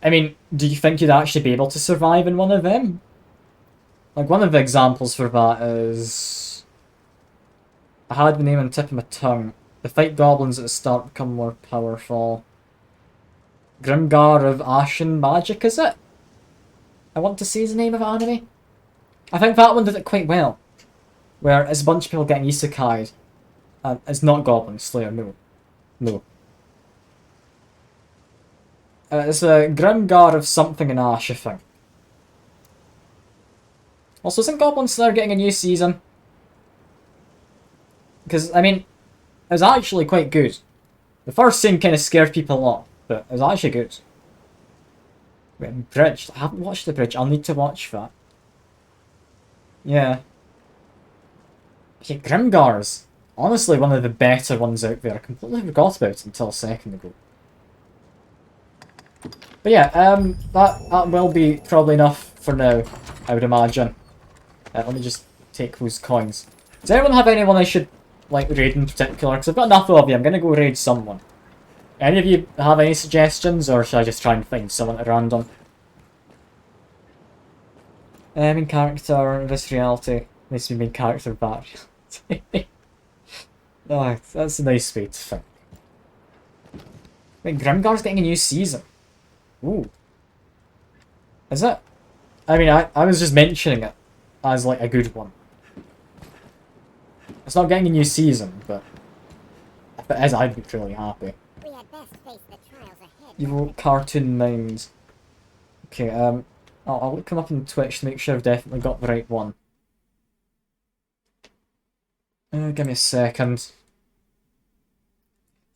I mean, do you think you'd actually be able to survive in one of them? Like, one of the examples for that is... I had the name on the tip of my tongue. The fight goblins at the start become more powerful. Grimgar of Ashen Magic, is it? I want to say the name of anime. I think that one did it quite well. Where it's a bunch of people getting isekai'd. And it's not Goblin Slayer, no. No. It's a Grimgar of something in Ash, I think. Also, isn't Goblin Slayer getting a new season? Because, I mean, it was actually quite good. The first scene kind of scared people off, but it was actually good. Wait, Bridge. I haven't watched the Bridge. I'll need to watch that. Yeah. Okay, Grimgar's. Honestly, one of the better ones out there. I completely forgot about it until a second ago. But yeah, that will be probably enough for now, I would imagine. Let me just take those coins. Does anyone have anyone I should, like, raid in particular? Because I've got enough of you, I'm going to go raid someone. Any of you have any suggestions, or should I just try and find someone at random? Main character, this reality. Makes me main character bad. Oh, that's a nice way to think. Wait, Grimgar's getting a new season. Ooh. Is it? I mean, I was just mentioning it as, like, a good one. It's not getting a new season, but if it is, I'd be really happy. We had best face the trials ahead. Evil Cartoon Minds. Okay, I'll look him up on Twitch to make sure I've definitely got the right one. Give me a second.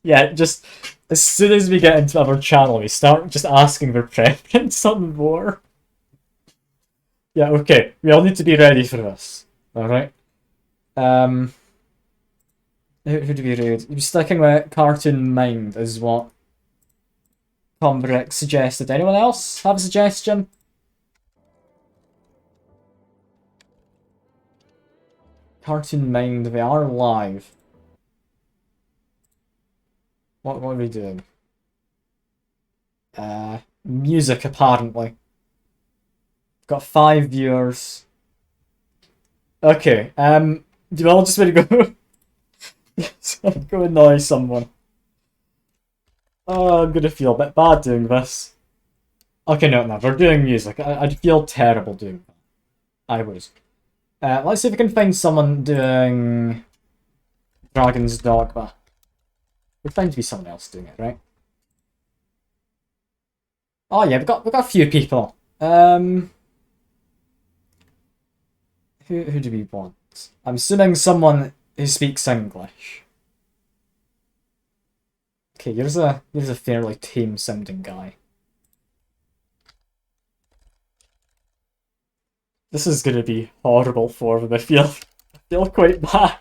Yeah, just as soon as we get into our channel, we start just asking their preference on more. Yeah, okay. We all need to be ready for this. Alright. Who do we read? You're sticking with Cartoon Mind is what Combrick suggested. Anyone else have a suggestion? Cartoon Mind, they are live. What are we doing? Music, apparently. Got 5 viewers. Okay, do you all just want to go? Yes, I'm go annoy someone. Oh, I'm gonna feel a bit bad doing this. Okay, no, we're doing music. I'd feel terrible doing that. I would. Let's see if we can find someone doing Dragon's Dogma. We'd find to be someone else doing it, right? Oh yeah, we've got a few people. Who do we want? I'm assuming someone who speaks English. Okay, here's a fairly tame sounding guy. This is gonna be horrible for them. I feel quite bad.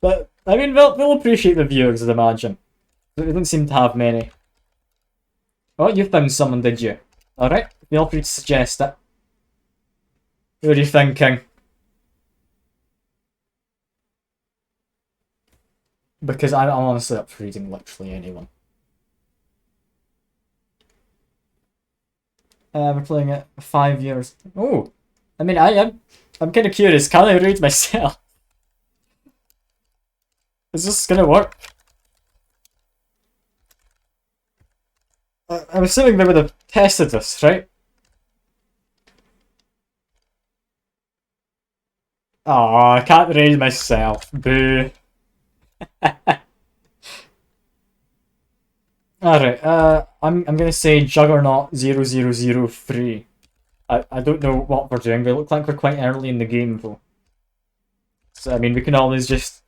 But I mean, they'll appreciate the viewers, I'd imagine. They don't seem to have many. Oh, you found someone, did you? Alright, feel free to suggest it. Who are you thinking? Because I'm honestly up for reading literally anyone. We're playing it 5 years. Oh! I mean, I'm kind of curious. Can I read myself? Is this gonna work? I'm assuming they would have tested this, right? Oh, I can't read myself. Boo. Alright, I'm gonna say Juggernaut 0003. I don't know what we're doing. They look like we're quite early in the game though. So I mean we can always just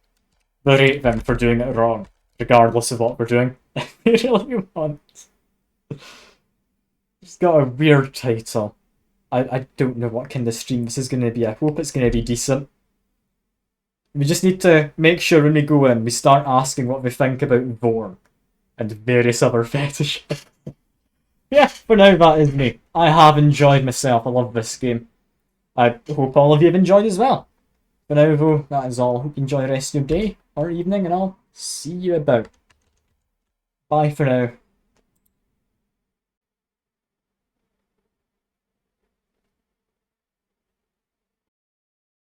berate them for doing it wrong, regardless of what we're doing. If we really want. It's got a weird title. I don't know what kind of stream this is gonna be. I hope it's gonna be decent. We just need to make sure when we go in, we start asking what we think about Vorn and various other fetishes. Yeah, for now that is me. I have enjoyed myself. I love this game. I hope all of you have enjoyed as well. For now though, that is all. Hope you enjoy the rest of your day or evening, and I'll see you about. Bye for now.